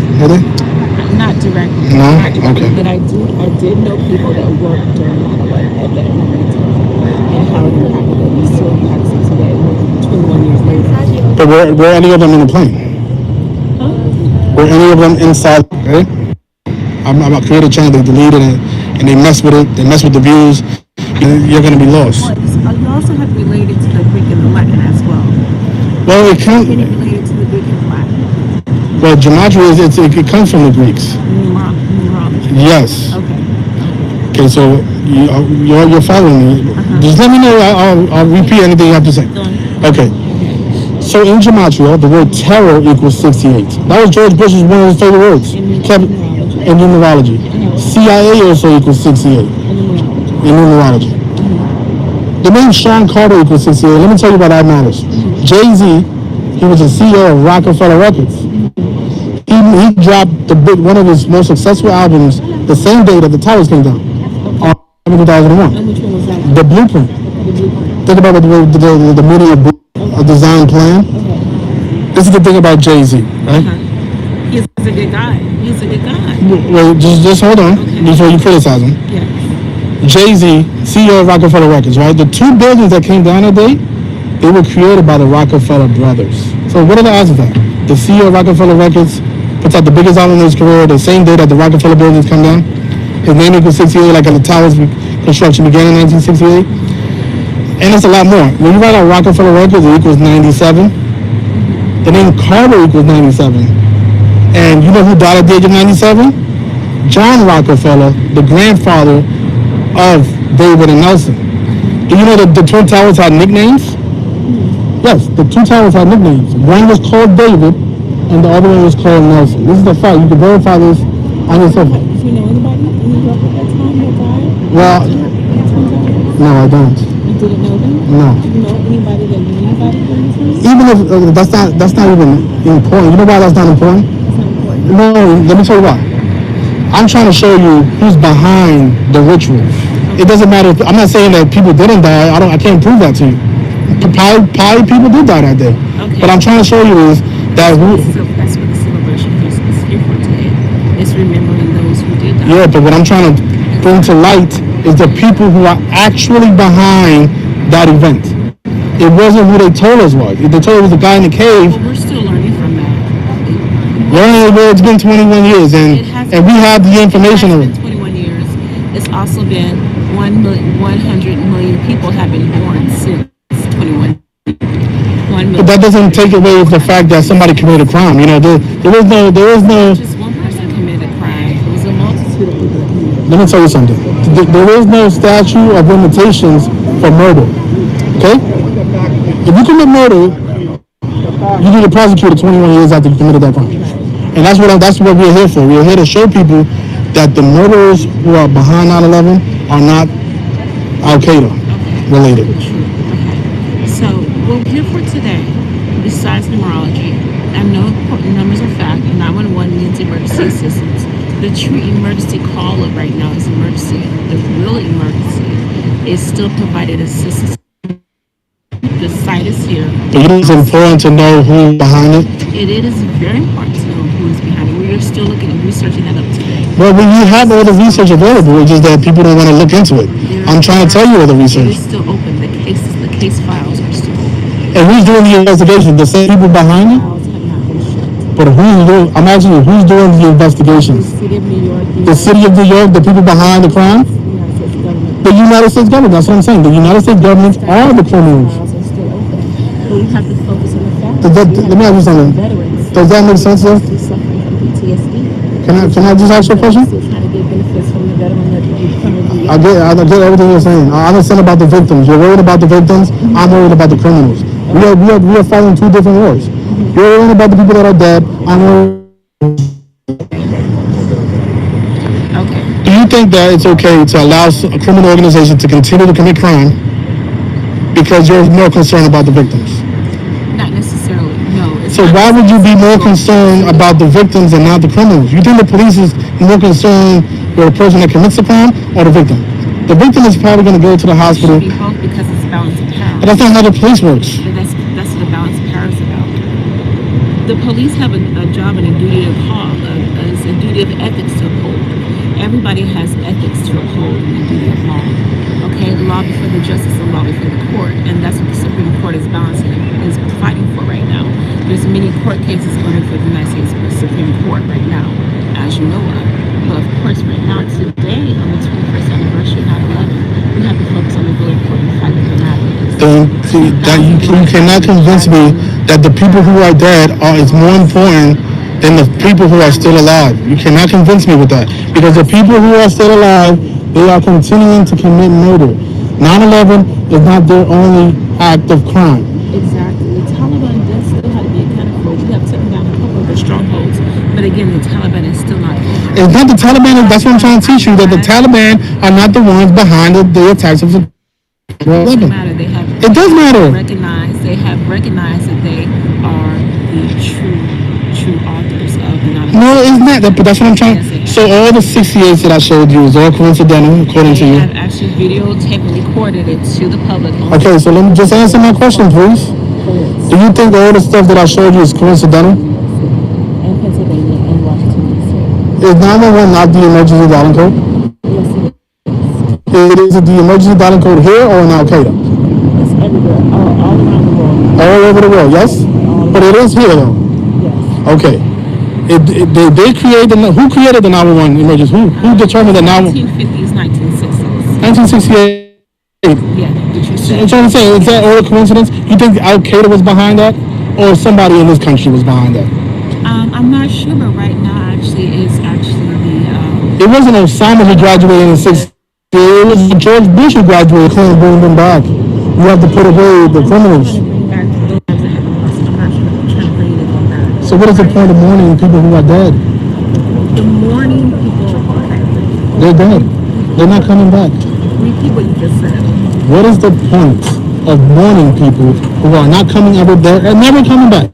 Not directly. No? Not directly, Okay. but I did know people that worked during 9/11 at that moment in time, and how it impacted them. We still impacts them today, 21 years later. But were any of them in the plane? Huh? Were any of them inside? Right? I'm about to create a channel, they deleted it, and they mess with it, they mess with the views, and you're going to be lost. Well, you also have to relate it to the Greek and the Latin as well. Well, it Can can. you relate it to the Greek and the Latin? Well, gematria it comes from the Greeks. Numerology. Yes. Okay. Okay, so you're following me. Just let me know. I'll repeat anything you have to say. Okay. So in gematria, the word terror equals 68. That was George Bush's one of his favorite words. In numerology. CIA also equals 68 in numerology. The name Sean Carter equals 68. Let me tell you why that matters. Jay-Z, he was the CEO of Rockefeller Records. He dropped one of his most successful albums the same day that the towers came down, on 2001. The Blueprint. Think about the meaning of a design plan. This is the thing about Jay-Z, right? He's a good guy. He's a good guy. Well, just hold on before you criticize him. Yeah. Jay-Z, CEO of Rockefeller Records, right? The two buildings that came down that day, they were created by the Rockefeller brothers. So what are the odds of that? The CEO of Rockefeller Records puts out the biggest album in his career the same day that the Rockefeller buildings come down. His name equals 68, like the towers construction began in 1968. And it's a lot more. When you write out Rockefeller Records, it equals 97. The name Carter equals 97. And you know who died at the age of 97? John Rockefeller, the grandfather of David and Nelson. Do you know that the Twin Towers had nicknames? Yes, the two towers had nicknames. One was called David, and the other one was called Nelson. This is the fact. You can verify this on your cell phone. Do you know anybody in New York at that time that died? Well, no, I don't. You didn't know them? No. Do you know anybody that knew anybody during this time? Even if that's not even important. You know why that's not important? It's not important. No, let me tell you why. I'm trying to show you who's behind the ritual. It doesn't matter. I'm not saying that people didn't die. I can't prove that to you. Probably people did die that day. Okay. But I'm trying to show you is that That's what the celebration is here for today. It's remembering those who did die. yeah, but what I'm trying to bring to light is the people who are actually behind that event. It wasn't who they told us was. They told us it was the guy in the cave. Well, we're still learning from that. Well, it's been 21 years, and we have the information of it. It's been 21 years. It's also been 100 million people have been born since 21. 1 million. But that doesn't take away the fact that somebody committed a crime. You know, there is no. Just one person committed a crime. It was a multitude of people that committed a crime. Let me tell you something. There is no statute of limitations for murder. Okay? If you commit murder, you need to prosecute it 21 years after you committed that crime. And that's what we're here for. We're here to show people that the murderers who are behind 9/11 are not Al-Qaeda related. So, what we're here for today, besides numerology, I know numbers are fact. 911 means emergency assistance. The true emergency caller right now is emergency. The real emergency is still provided assistance. The site is here. But it is important to know who's behind it. It is very important to know who is behind it. We are still looking and researching that up today. Well, we have all the research available. It's just that people don't want to look into it. I'm trying to tell you all the It research. is still open. The case files are still open. And who's doing the investigation? The same people behind it? Files have not been shut. But who's doing? I'm asking you, who's doing the investigations? The city of New York. The city of New York, the people behind the crime? The United States government. That's what I'm saying. The United States government are the criminals. Files are still open. But we have to focus on the fact Let me ask you something. veterans Does that make sense, though? still suffering from PTSD. Can I just ask you a question? Still trying to get benefits from the veteran that you currently I get everything you're saying. I understand about the victims. You're worried about the victims. I'm worried about the criminals. We are fighting two different wars. You're worried about the people that are dead. I'm worried. Okay. Do you think that it's okay to allow a criminal organization to continue to commit crime because you're more concerned about the victims? Not necessarily, no. So why would you be more concerned about the victims and not the criminals? You think the police is more concerned with the person that commits the crime or the victim? The victim is probably going to go to the hospital. It should be both because it's balance of power. But that's not how the police works. But that's what the balance of power is about. The police have a job and a duty of a duty of ethics to uphold. Everybody has ethics to uphold and a duty of law. Okay, the law before the justice, the law before the court, and that's what the Supreme Court is balancing, is fighting for right now. There's many court cases going for the United States Supreme Court right now, as you know of. But of course, right now, today, on the 21st anniversary of 9/11, we have to focus on the really important fight that the matter is. You cannot convince me that the people who are dead is more important than the people who are still alive. You cannot convince me with that. Because the people who are still alive, they are continuing to commit murder. 9/11 is not their only act of crime. Exactly. The Taliban does still have to be accounted for. We have taken down a couple of the strongholds. But again, the Taliban is still not over. It's not the Taliban. That's what I'm trying to teach you, that the Taliban are not the ones behind the attacks of September 11. It doesn't matter. It does matter. They have recognized that they are the true authors of the 9/11. No, it's not. But that's what I'm trying. So all the 68s that I showed you is all coincidental, according to you. They have actually videotaped and recorded it to the public. Okay, so let me just answer my question, please. Do you think all the stuff that I showed you is coincidental? In Pennsylvania and Washington, D.C. Is 911 not the emergency dialing code? Yes, it is. Is it the emergency dialing code here or in Al-Qaeda? It's everywhere, all around the world. All over the world, yes? But it is here, though? Yes. Okay. They created, who created the 911 emergency? Who determined the 1950s, 1960s. 1968. Yeah, did you say? I'm trying to say, is that all a coincidence? You think Al-Qaeda was behind that? Or somebody in this country was behind that? I'm not sure, but right now actually is actually the... It wasn't Osama who graduated in 60. It was George Bush who graduated, Clinton bringing them back. You have to put away the criminals. So what is the point of mourning people who are dead? The mourning people are dead. They're dead. They're not coming back. Repeat what you just said. What is the point of mourning people who are not coming out of there and never coming back?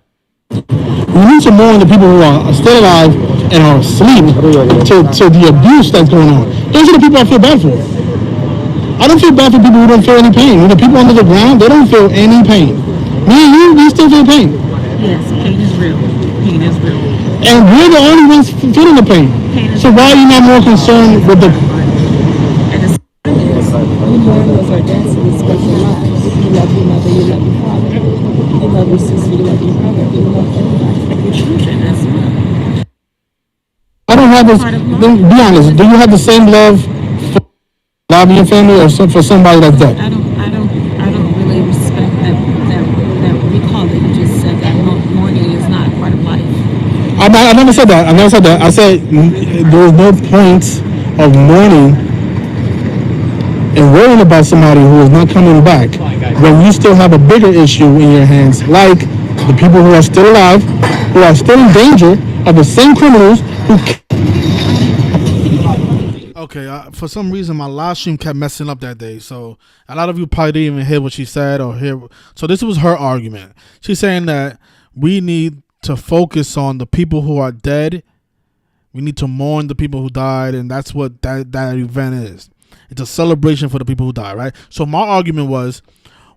We need to mourn the people who are still alive and are asleep to the abuse that's going on. Those are the people I feel bad for. I don't feel bad for people who don't feel any pain. The people under the ground, they don't feel any pain. Me and you, we still feel pain. Yes, pain is real. Pain is real. And we're the only ones feeling the pain. So why are you not more concerned with the... And the second is, you mourn those are dead, so we spend your lives. You love your mother, you love your father. You love your sister, you love your brother. You love everybody. Your children as well. I don't have this... Be honest, do you have the same love for your family or for somebody that's dead? I don't really respect that recall that you just said, that mourning is not part of life. I never said that. I said there is no point of mourning and worrying about somebody who is not coming back when you still have a bigger issue in your hands, like the people who are still alive, who are still in danger of the same criminals who... Okay, for some reason my live stream kept messing up that day, so a lot of you probably didn't even hear what she said or hear. So this was her argument. She's saying that we need to focus on the people who are dead. We need to mourn the people who died, and that's what that event is. It's a celebration for the people who died, right? So my argument was,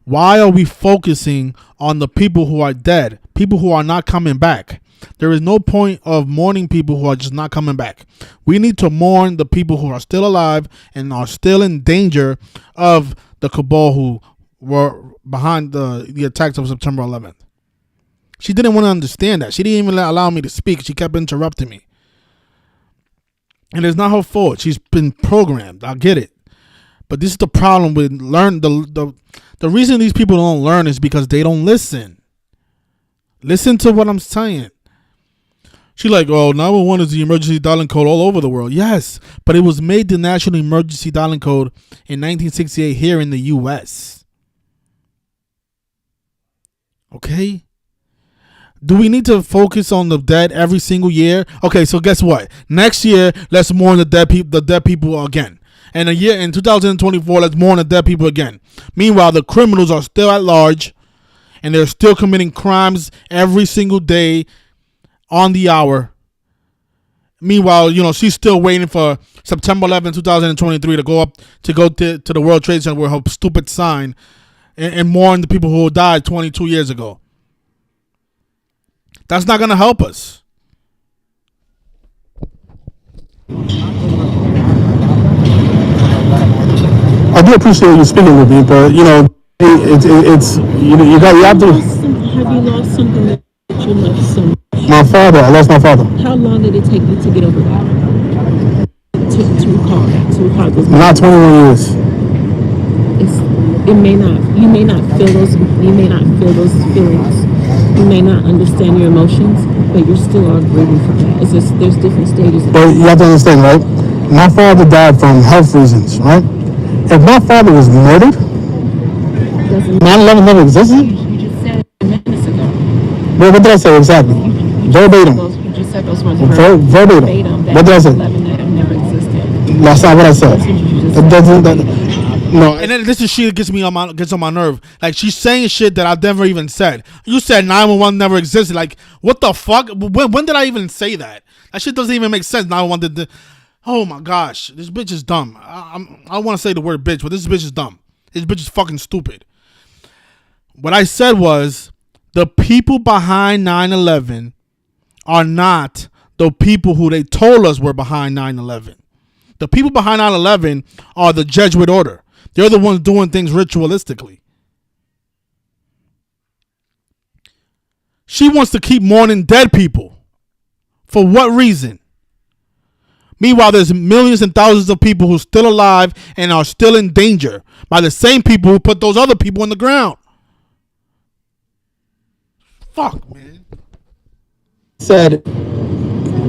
why are we focusing on the people who are dead, people who are not coming back? There is no point of mourning people who are just not coming back. We need to mourn the people who are still alive and are still in danger of the cabal who were behind the attacks of September 11th. She didn't want to understand that. She didn't even allow me to speak. She kept interrupting me. And it's not her fault. She's been programmed. I get it. But this is the problem with the reason these people don't learn is because they don't listen. Listen to what I'm saying. She's like, oh, 911 is the emergency dialing code all over the world. Yes, but it was made the national emergency dialing code in 1968 here in the U.S. Okay? Do we need to focus on the dead every single year? Okay, so guess what? Next year, let's mourn the dead people again. And a year in 2024, let's mourn the dead people again. Meanwhile, the criminals are still at large, and they're still committing crimes every single day on the hour. Meanwhile, she's still waiting for September 11, 2023 to go to the World Trade Center with her stupid sign and mourn the people who died 22 years ago. That's not going to help us. I do appreciate you speaking with me, but you have to. Have you lost something that you love so much? My father. I lost my father. How long did it take you to get over that? To recall this? Not 21 years. You may not feel those feelings. You may not understand your emotions, but you're still all grieving from it. There's different stages. But you have to understand, right? My father died from health reasons, right? If my father was murdered, 9/11 never existed. You just said it minutes ago. Well, what did I say exactly? Verbatim. You just said those words verbatim. What did I say? 9/11 never existed. That's not what I said. No. And then this is shit that gets on my nerve. Like, she's saying shit that I never even said. You said 911 never existed. Like, what the fuck? When did I even say that? That shit doesn't even make sense. 911 did. Oh my gosh, this bitch is dumb. I want to say the word bitch, but this bitch is dumb. This bitch is fucking stupid. What I said was, the people behind 9/11 are not the people who they told us were behind 9/11. The people behind 9/11 are the Jesuit order. They're the ones doing things ritualistically. She wants to keep mourning dead people. For what reason? Meanwhile, there's millions and thousands of people who are still alive and are still in danger by the same people who put those other people in the ground. Fuck, man. Said,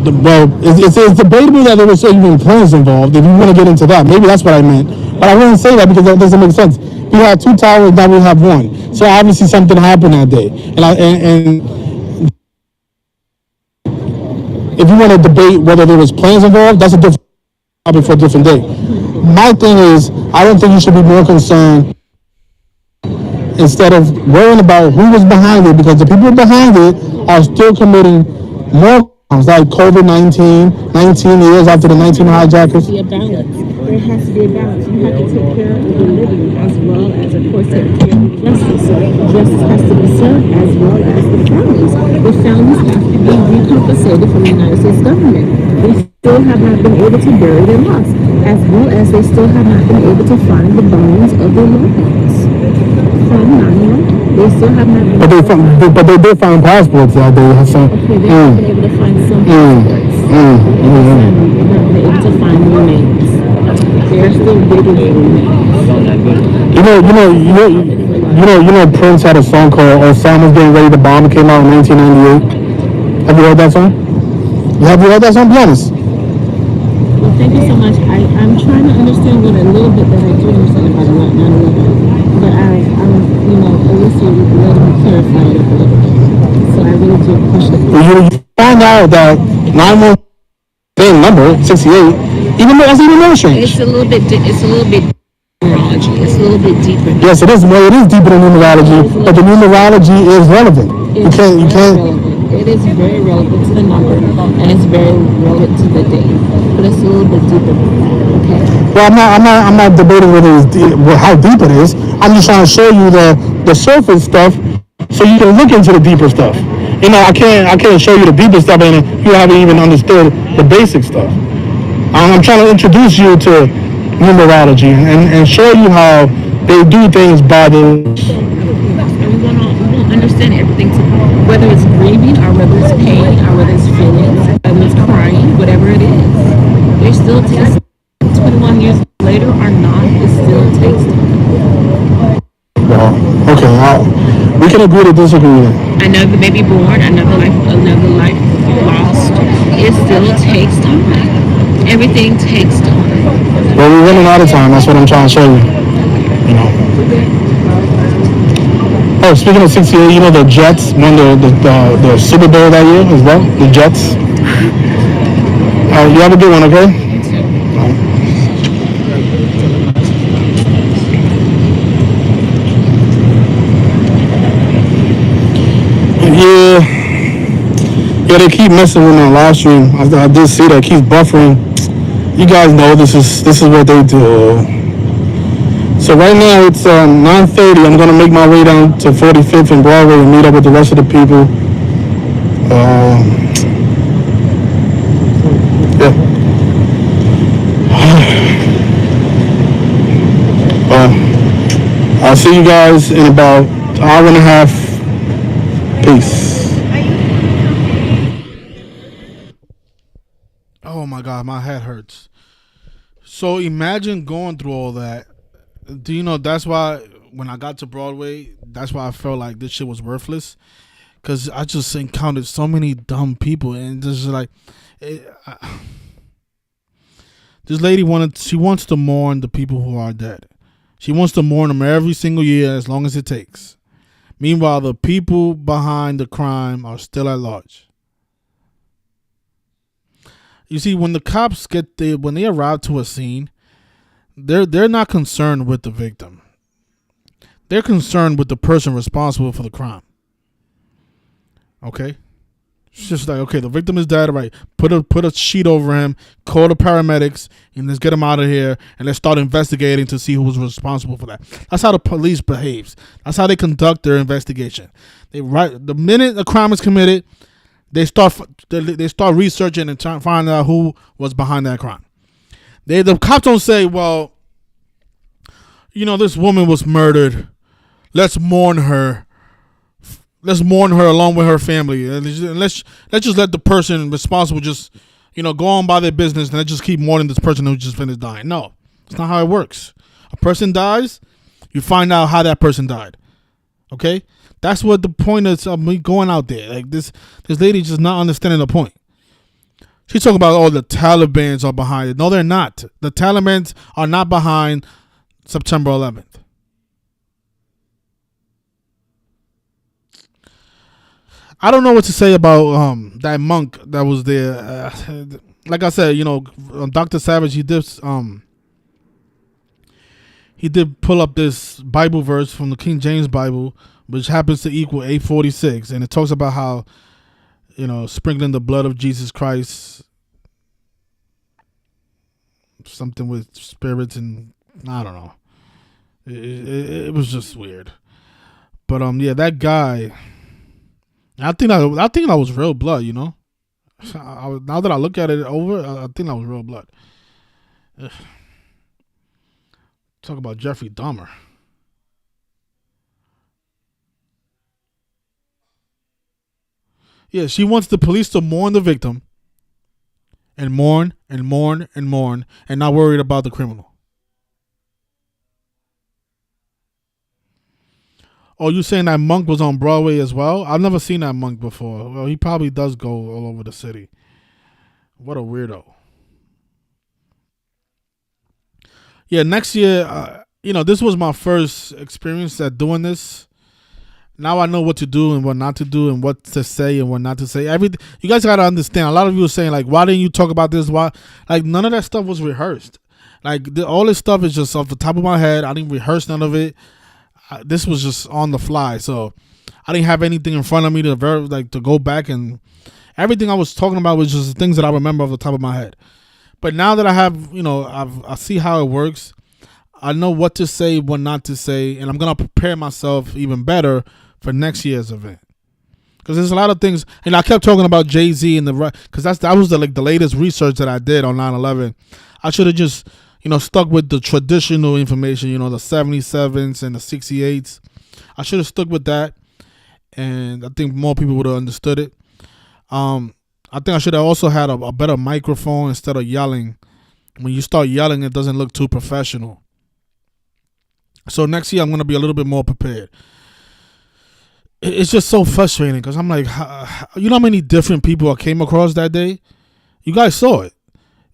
it's debatable that there was even planes involved. If you want to get into that, maybe that's what I meant. But I wouldn't say that because that doesn't make sense. We had 2 towers, now we have 1. So obviously something happened that day. And if you want to debate whether there was planes involved, that's a different topic for a different day. My thing is, I don't think you should be more concerned instead of worrying about who was behind it, because the people behind it are still committing more crimes, like COVID-19, 19 years after the 19 hijackers. There has to be a balance. You have to take care of the living as well as, of course, take care of justice. Justice has to be served as well as the families. The families have to be recompensated from the United States government. They still have not been able to bury their loss, as well as they still have not been able to find the bones of their loved ones from 9/11. They still have not been But they did find passports that day. So, okay, they have been able to find some passports. They have not been able to find remains. They're still digging for remains. You know, Prince had a song called "Osama's Getting Ready to Bomb." It came out in 1998. Have you heard that song? Have you heard that song? Be honest. Well, thank you so much. I'm trying to understand what a little bit that I do understand about 9/11, but at least you let me clarify it a little bit. So I really do appreciate it. You find out that 911 same number 68, even though that's even more strange. It's a little bit numerology. It's a little bit deeper. Yes, it is. Well, it is deeper than numerology, but the numerology is relevant. You can't. It is very relevant to the number, and it's very relevant to the date, but it's a little bit deeper than that. Okay. Well, I'm not debating how deep it is. I'm just trying to show you the surface stuff, so you can look into the deeper stuff. I can't show you the deeper stuff, and you haven't even understood the basic stuff. I'm trying to introduce you to numerology and show you how they do things by the. We won't understand everything, whether it's grieving or whether it's pain or whether it's feelings, whether it's crying, whatever it is. There still takes 21 years later or not, it still takes time. Well, okay, we can agree to disagree then. Another baby born, another life lost. It still takes time. Everything takes time. Well, we're running out of time. That's what I'm trying to show you. Oh, speaking of 68, you know the Jets won the Super Bowl that year as well. The Jets. You have a good one, okay? Yeah, they keep messing with my live stream. I did see that. It keeps buffering. You guys know this is what they do. So right now it's 9:30. I'm gonna make my way down to 45th and Broadway and meet up with the rest of the people. I'll see you guys in about an hour and a half. Peace. Oh my God, my head hurts. So imagine going through all that. Do you know that's why when I got to Broadway, that's why I felt like this shit was worthless? Because I just encountered so many dumb people, and just like this lady wants to mourn the people who are dead. She wants to mourn them every single year as long as it takes. Meanwhile, the people behind the crime are still at large. You see, when the cops when they arrive to a scene, they're not concerned with the victim. They're concerned with the person responsible for the crime. Okay? It's just like, okay, the victim is dead, right? Put a sheet over him, call the paramedics, and let's get him out of here, and let's start investigating to see who was responsible for that. That's how the police behaves. That's how they conduct their investigation. The minute a crime is committed, they start researching and trying to find out who was behind that crime. The cops don't say, well, you know, this woman was murdered. Let's mourn her. Let's mourn her along with her family. And let's just let the person responsible just, you know, go on by their business and let's just keep mourning this person who just finished dying. No, that's not how it works. A person dies, you find out how that person died. Okay? That's what the point is of me going out there. Like this lady just not understanding the point. She's talking about, oh, the Taliban are behind it. No, they're not. The Taliban are not behind September 11th. I don't know what to say about that monk that was there. Like I said, you know, Dr. Savage, he did pull up this Bible verse from the King James Bible, which happens to equal 846, and it talks about how, you know, sprinkling the blood of Jesus Christ, something with spirits, and I don't know. It was just weird. But yeah, that guy, I think that was real blood, you know. Now that I look at it over, I think that was real blood. Ugh. Talk about Jeffrey Dahmer. Yeah, she wants the police to mourn the victim and mourn and mourn and mourn and not worried about the criminal. Oh, you saying that monk was on Broadway as well? I've never seen that monk before. Well, he probably does go all over the city. What a weirdo. Yeah, next year, you know, this was my first experience at doing this. Now I know what to do and what not to do and what to say and what not to say. You guys got to understand. A lot of you are saying, like, why didn't you talk about this? Why? Like, none of that stuff was rehearsed. Like, all this stuff is just off the top of my head. I didn't rehearse none of it. This was just on the fly, so I didn't have anything in front of me to go back, and everything I was talking about was just things that I remember off the top of my head. But now that I have, you know, I see how it works. I know what to say, what not to say, and I'm gonna prepare myself even better for next year's event. Because there's a lot of things, and I kept talking about Jay-Z and because that was the latest research that I did on 9/11. I should have just, you know, stuck with the traditional information, you know, the 77s and the 68s. I should have stuck with that, and I think more people would have understood it. I think I should have also had a better microphone instead of yelling. When you start yelling, it doesn't look too professional. So next year, I'm going to be a little bit more prepared. It's just so frustrating because I'm like, you know how many different people I came across that day? You guys saw it.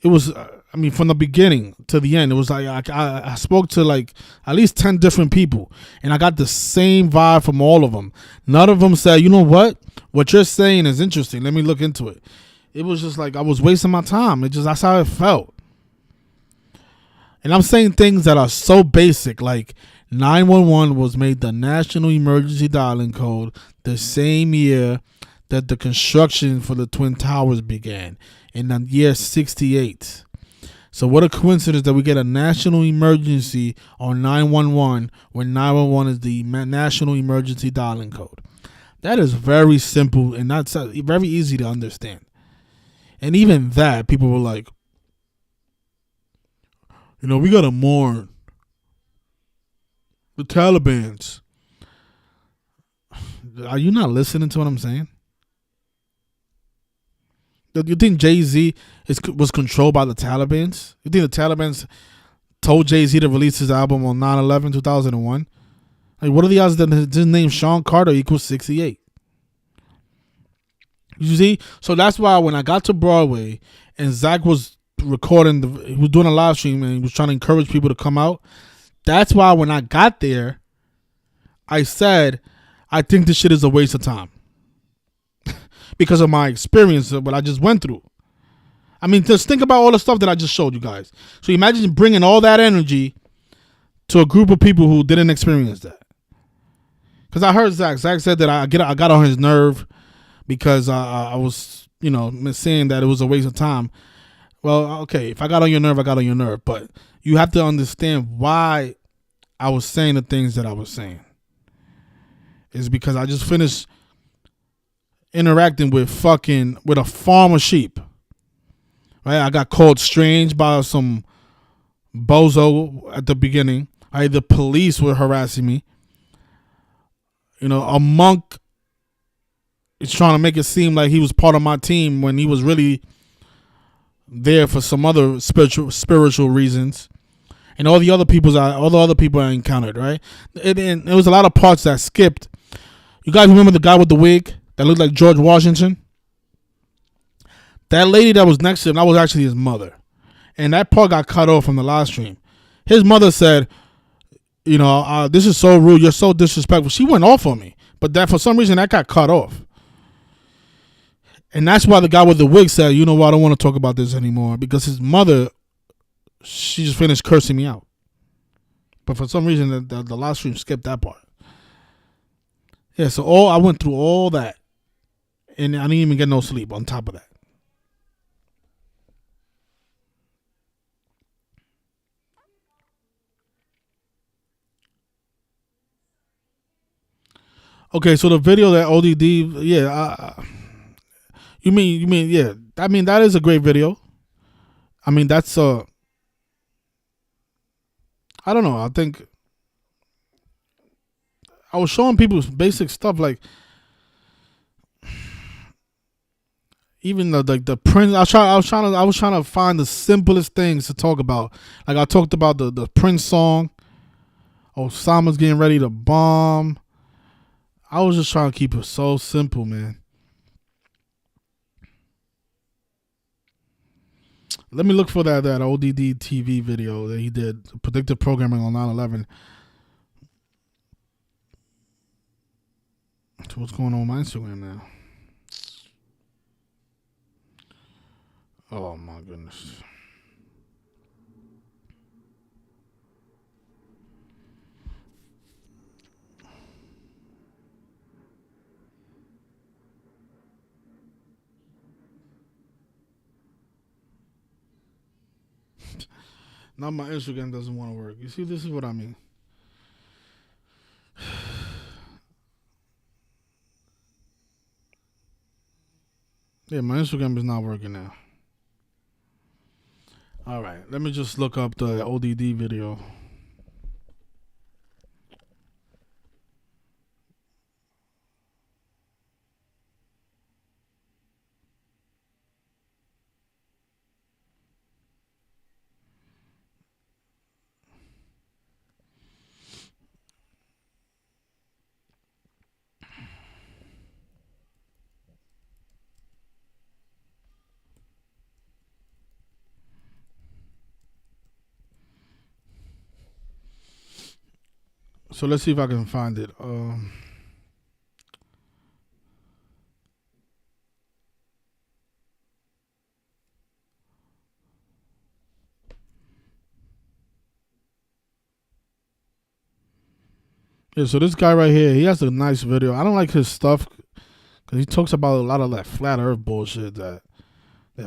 It was I mean, from the beginning to the end, it was like I spoke to like at least 10 different people, and I got the same vibe from all of them. None of them said, you know what you're saying is interesting. Let me look into it. It was just like I was wasting my time. That's how it felt. And I'm saying things that are so basic, like 911 was made the national emergency dialing code the same year that the construction for the Twin Towers began, in the year 68. So what a coincidence that we get a national emergency on 911 when 911 is the national emergency dialing code. That is very simple and that's very easy to understand. And even that, people were like, we got to mourn the Talibans. Are you not listening to what I'm saying? Do you think Jay-Z was controlled by the Talibans? You think the Talibans told Jay-Z to release his album on 9/11/2001? Like, what are the odds that his name Sean Carter equals 68? You see? So that's why when I got to Broadway and Zach was recording, he was doing a live stream and he was trying to encourage people to come out. That's why when I got there, I said, I think this shit is a waste of time. Because of my experience of what I just went through. I mean, just think about all the stuff that I just showed you guys. So imagine bringing all that energy to a group of people who didn't experience that. Because I heard Zach. Zach said that I got on his nerve because I was, saying that it was a waste of time. Well, okay, if I got on your nerve, I got on your nerve. But you have to understand why I was saying the things that I was saying. It's because I just finished interacting with a farm of sheep. Right? I got called strange by some bozo at the beginning. The police were harassing me. A monk is trying to make it seem like he was part of my team when he was really there for some other spiritual reasons. And all the other people I encountered, right? And there was a lot of parts that skipped. You guys remember the guy with the wig that looked like George Washington? That lady that was next to him, that was actually his mother. And that part got cut off from the live stream. His mother said, this is so rude. You're so disrespectful. She went off on me. But that for some reason, that got cut off. And that's why the guy with the wig said, I don't want to talk about this anymore. Because his mother, she just finished cursing me out. But for some reason, the live stream skipped that part. Yeah, so I went through all that. And I didn't even get no sleep on top of that. Okay, so the video that ODD, you mean, yeah. I mean, that is a great video. I mean, that's, I don't know. I think I was showing people basic stuff like, even the Prince. I was trying to find the simplest things to talk about. Like I talked about the Prince song. Osama's getting ready to bomb. I was just trying to keep it so simple, man. Let me look for that ODD TV video that he did, predictive programming on 9/11. So what's going on my Instagram now? Oh my goodness. Now my Instagram doesn't want to work. You see, this is what I mean. Yeah, my Instagram is not working now. All right, let me just look up the ODD video. So let's see if I can find it. Yeah, so this guy right here, he has a nice video. I don't like his stuff because he talks about a lot of that flat earth bullshit that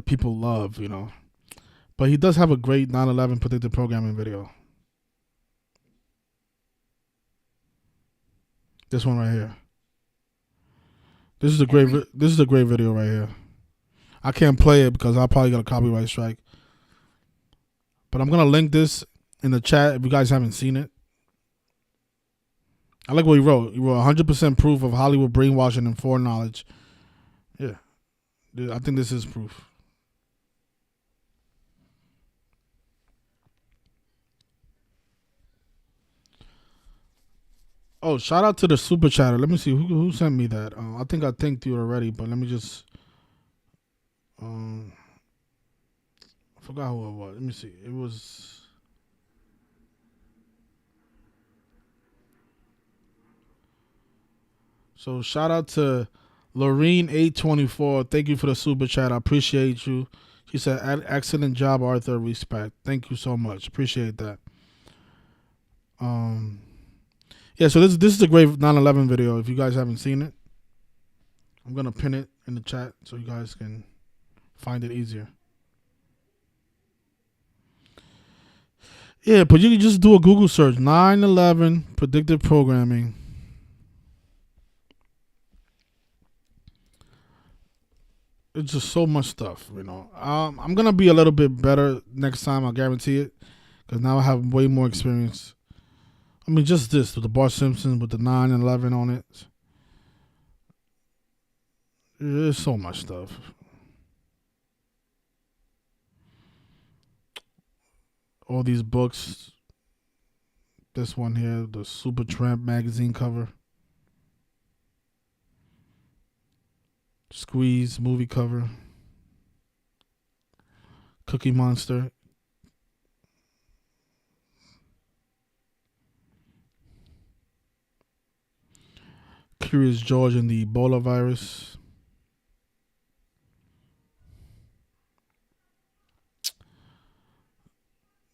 people love, you know. But he does have a great 9/11 predictive programming video. This one right here. This is a great video right here. I can't play it because I'll probably get a copyright strike. But I'm gonna link this in the chat if you guys haven't seen it. I like what he wrote. He wrote 100% proof of Hollywood brainwashing and foreknowledge. Yeah. I think this is proof. Oh, shout out to the super chatter. Let me see who sent me that. I think I thanked you already, but let me just. I forgot who it was. Let me see. It was. So shout out to Lorene824. Thank you for the super chat. I appreciate you. She said, "Excellent job, Arthur. Respect." Thank you so much. Appreciate that. Yeah. So this is a great 9/11 video. If you guys haven't seen it, I'm gonna pin it in the chat so you guys can find it easier. Yeah, but you can just do a Google search: 9/11 predictive programming. It's just so much stuff, you know. I'm gonna be a little bit better next time. I guarantee it, because now I have way more experience. I mean, just this with the Bart Simpson with the 9/11 on it. There's so much stuff. All these books. This one here, the Supertramp magazine cover. Squeeze movie cover. Cookie Monster. Curious George and the Ebola virus.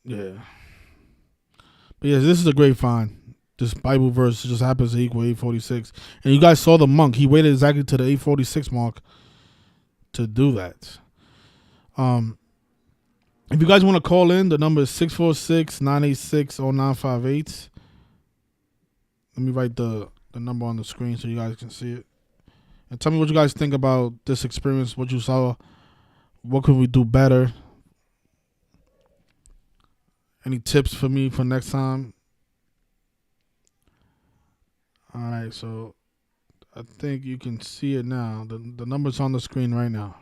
Yeah. But yeah, this is a great find. This Bible verse just happens to equal 846. And you guys saw the monk. He waited exactly to the 846 mark to do that. If you guys want to call in, the number is 646-986-0958. Let me write the number on the screen so you guys can see it. And tell me what you guys think about this experience, what you saw. What can we do better? Any tips for me for next time? All right, so I think you can see it now. The number's on the screen right now.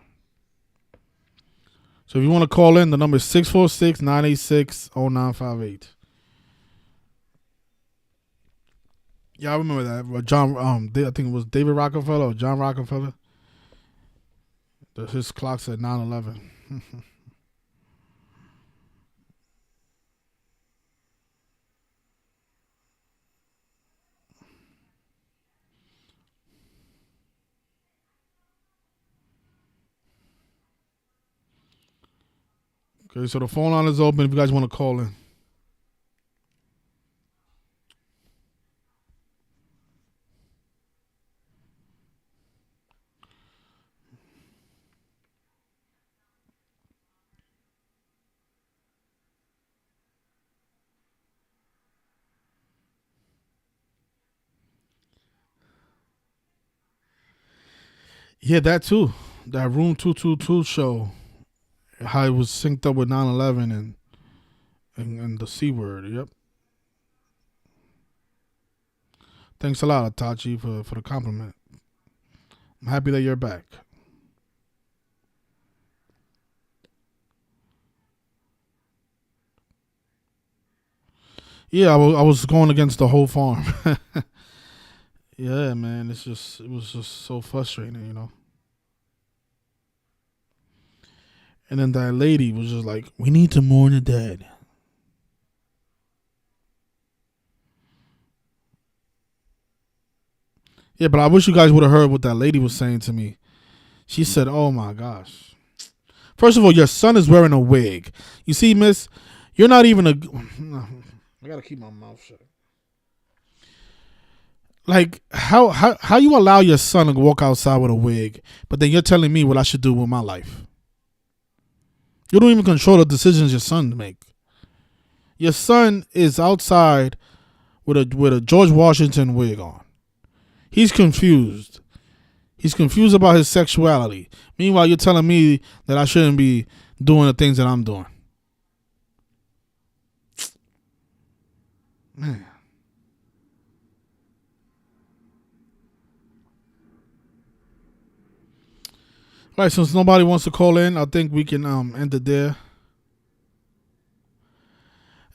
So if you want to call in, the number is 646-986-0958. Yeah, I remember that. John, I think it was David Rockefeller or John Rockefeller. His clock said 9/11. Okay, so the phone line is open if you guys want to call in. Yeah, that too. That Room 222 show. How it was synced up with 9/11 and the C word. Yep. Thanks a lot, Atachi, for the compliment. I'm happy that you're back. Yeah, I was going against the whole farm. Yeah, man, it was just so frustrating, you know. And then that lady was just like, "We need to mourn the dead." Yeah, but I wish you guys would have heard what that lady was saying to me. She said, "Oh my gosh. First of all, your son is wearing a wig. You see, miss, you're not even a." I gotta keep my mouth shut. Like, how you allow your son to walk outside with a wig, but then you're telling me what I should do with my life? You don't even control the decisions your son make. Your son is outside with a George Washington wig on. He's confused. He's confused about his sexuality. Meanwhile, you're telling me that I shouldn't be doing the things that I'm doing. Man. All right, since nobody wants to call in, I think we can end it there.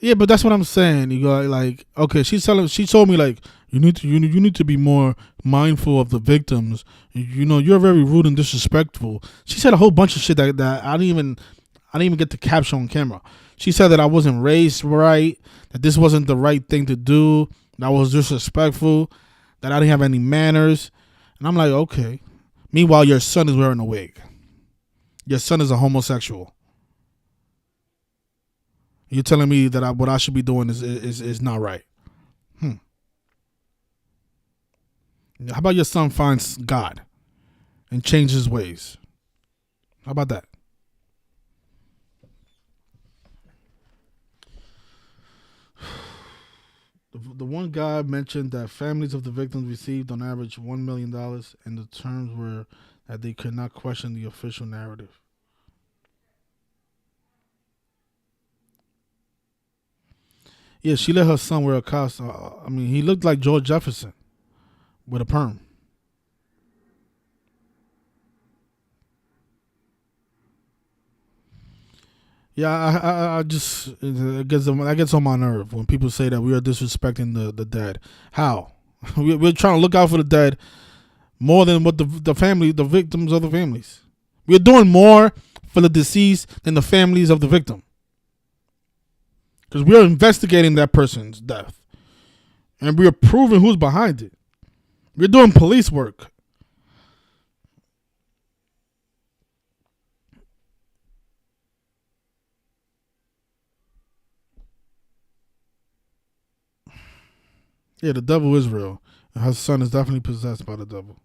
Yeah, but that's what I'm saying. You got like, okay, she told me like you need to be more mindful of the victims. You know, you're very rude and disrespectful. She said a whole bunch of shit that I didn't even get to capture on camera. She said that I wasn't raised right, that this wasn't the right thing to do, that I was disrespectful, that I didn't have any manners. And I'm like, okay. Meanwhile, your son is wearing a wig. Your son is a homosexual. You're telling me that what I should be doing is not right. How about your son finds God and changes his ways? How about that? The one guy mentioned that families of the victims received on average $1 million, and the terms were that they could not question the official narrative. Yeah, she let her son wear a costume. I mean, he looked like George Jefferson with a perm. Yeah, I just it gets on my nerve when people say that we are disrespecting the dead. How? We're trying to look out for the dead more than what the victims of the families. We're doing more for the deceased than the families of the victim. Because we are investigating that person's death. And we are proving who's behind it. We're doing police work. Yeah, the devil is real. And her son is definitely possessed by the devil.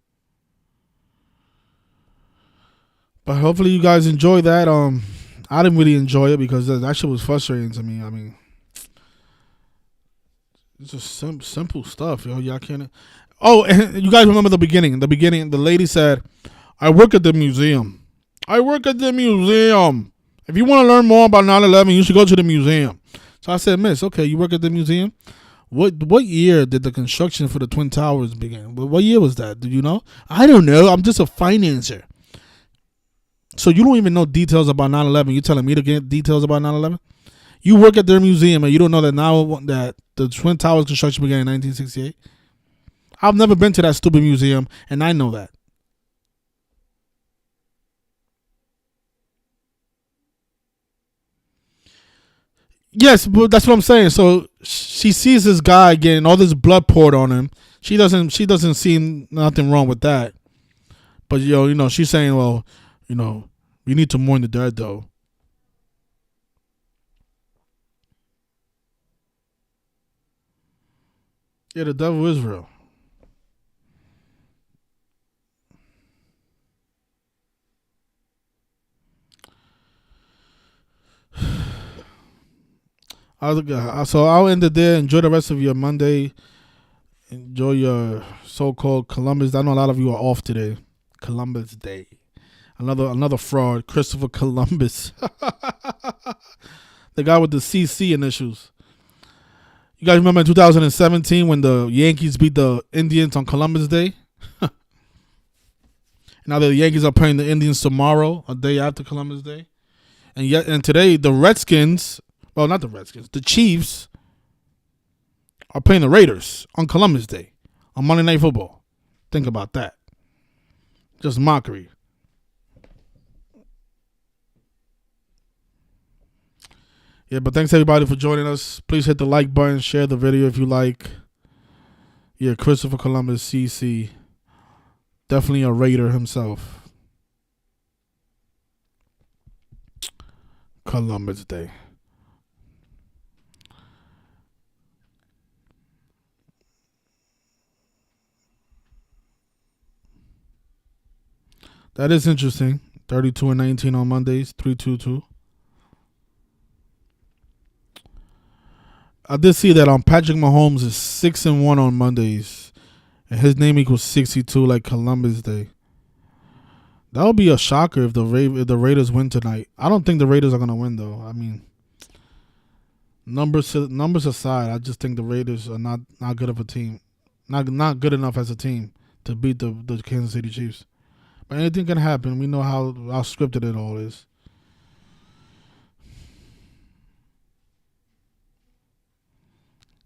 But hopefully you guys enjoy that. I didn't really enjoy it because that shit was frustrating to me. I mean, it's just simple stuff, yo. Y'all can't. Oh, and you guys remember the beginning? In the beginning, the lady said, "I work at the museum. I work at the museum. If you want to learn more about 9/11, you should go to the museum." So I said, "Miss, okay, you work at the museum. What year did the construction for the Twin Towers begin? What year was that? Do you know?" "I don't know. I'm just a financer." So you don't even know details about 9/11. You're telling me to get details about 9/11? You work at their museum and you don't know that the Twin Towers construction began in 1968? I've never been to that stupid museum, and I know that. Yes, but that's what I'm saying. So she sees this guy getting all this blood poured on him. She doesn't see nothing wrong with that. But you know, she's saying, well, you know, we need to mourn the dead though. Yeah, the devil is real. So I'll end it there. Enjoy the rest of your Monday. Enjoy your so-called Columbus. I know a lot of you are off today. Columbus Day. Another fraud. Christopher Columbus. The guy with the CC initials. You guys remember in 2017 when the Yankees beat the Indians on Columbus Day? Now the Yankees are playing the Indians tomorrow, a day after Columbus Day. And today the Redskins, well, not the Redskins, the Chiefs are playing the Raiders on Columbus Day on Monday Night Football. Think about that. Just mockery. Yeah, but thanks everybody for joining us. Please hit the like button, share the video if you like. Yeah, Christopher Columbus CC. Definitely a Raider himself. Columbus Day. That is interesting. 32-19 on Mondays, 3-2-2. I did see that Patrick Mahomes is 6-1 on Mondays, and his name equals 62 like Columbus Day. That would be a shocker if the Raiders win tonight. I don't think the Raiders are gonna win though. I mean, numbers aside, I just think the Raiders are not good of a team, not good enough as a team to beat the Kansas City Chiefs. But anything can happen. We know how scripted it all is.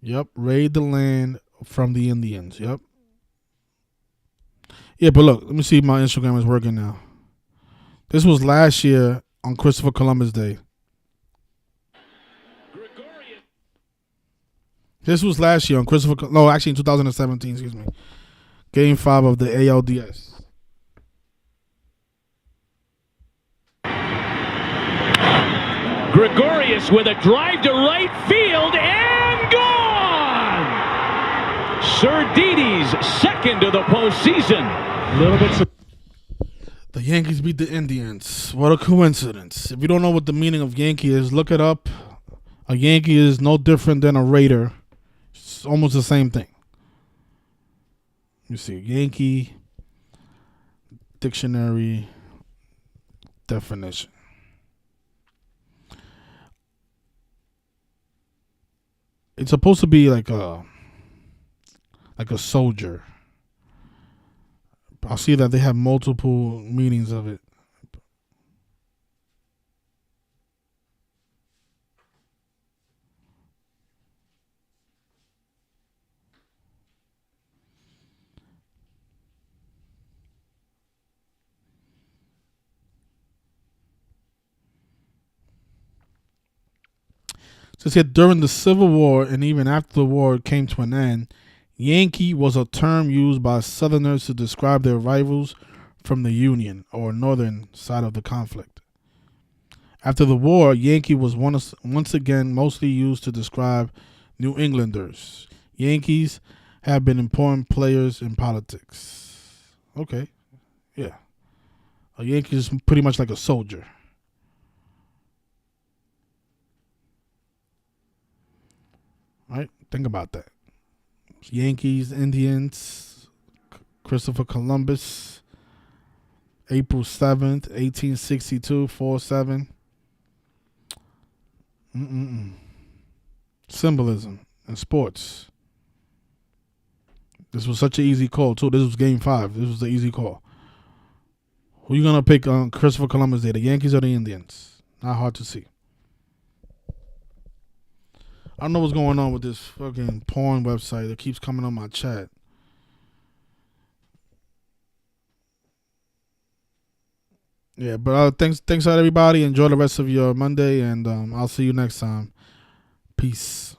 Yep, raid the land from the Indians. Yep. Yeah, but look, let me see if my Instagram is working now. This was last year on Christopher Columbus Day. This was last year on Christopher... No, actually in 2017, excuse me. Game 5 of the ALDS. Gregorius with a drive to right field and gone! Sir second of the postseason. A little bit. The Yankees beat the Indians. What a coincidence. If you don't know what the meaning of Yankee is, look it up. A Yankee is no different than a Raider. It's almost the same thing. You see, Yankee dictionary definition. It's supposed to be like a soldier. I'll see that they have multiple meanings of it. So it said during the Civil War and even after the war came to an end, Yankee was a term used by Southerners to describe their rivals from the Union or northern side of the conflict. After the war, Yankee was once again mostly used to describe New Englanders. Yankees have been important players in politics. Okay, yeah. A Yankee is pretty much like a soldier. All right, think about that. Yankees, Indians, Christopher Columbus, April 7th, 1862, 4-7. Symbolism in sports. This was such an easy call, too. This was game 5. This was an easy call. Who you going to pick on Christopher Columbus Day, the Yankees or the Indians? Not hard to see. I don't know what's going on with this fucking porn website that keeps coming on my chat. Yeah, but thanks out everybody. Enjoy the rest of your Monday, and I'll see you next time. Peace.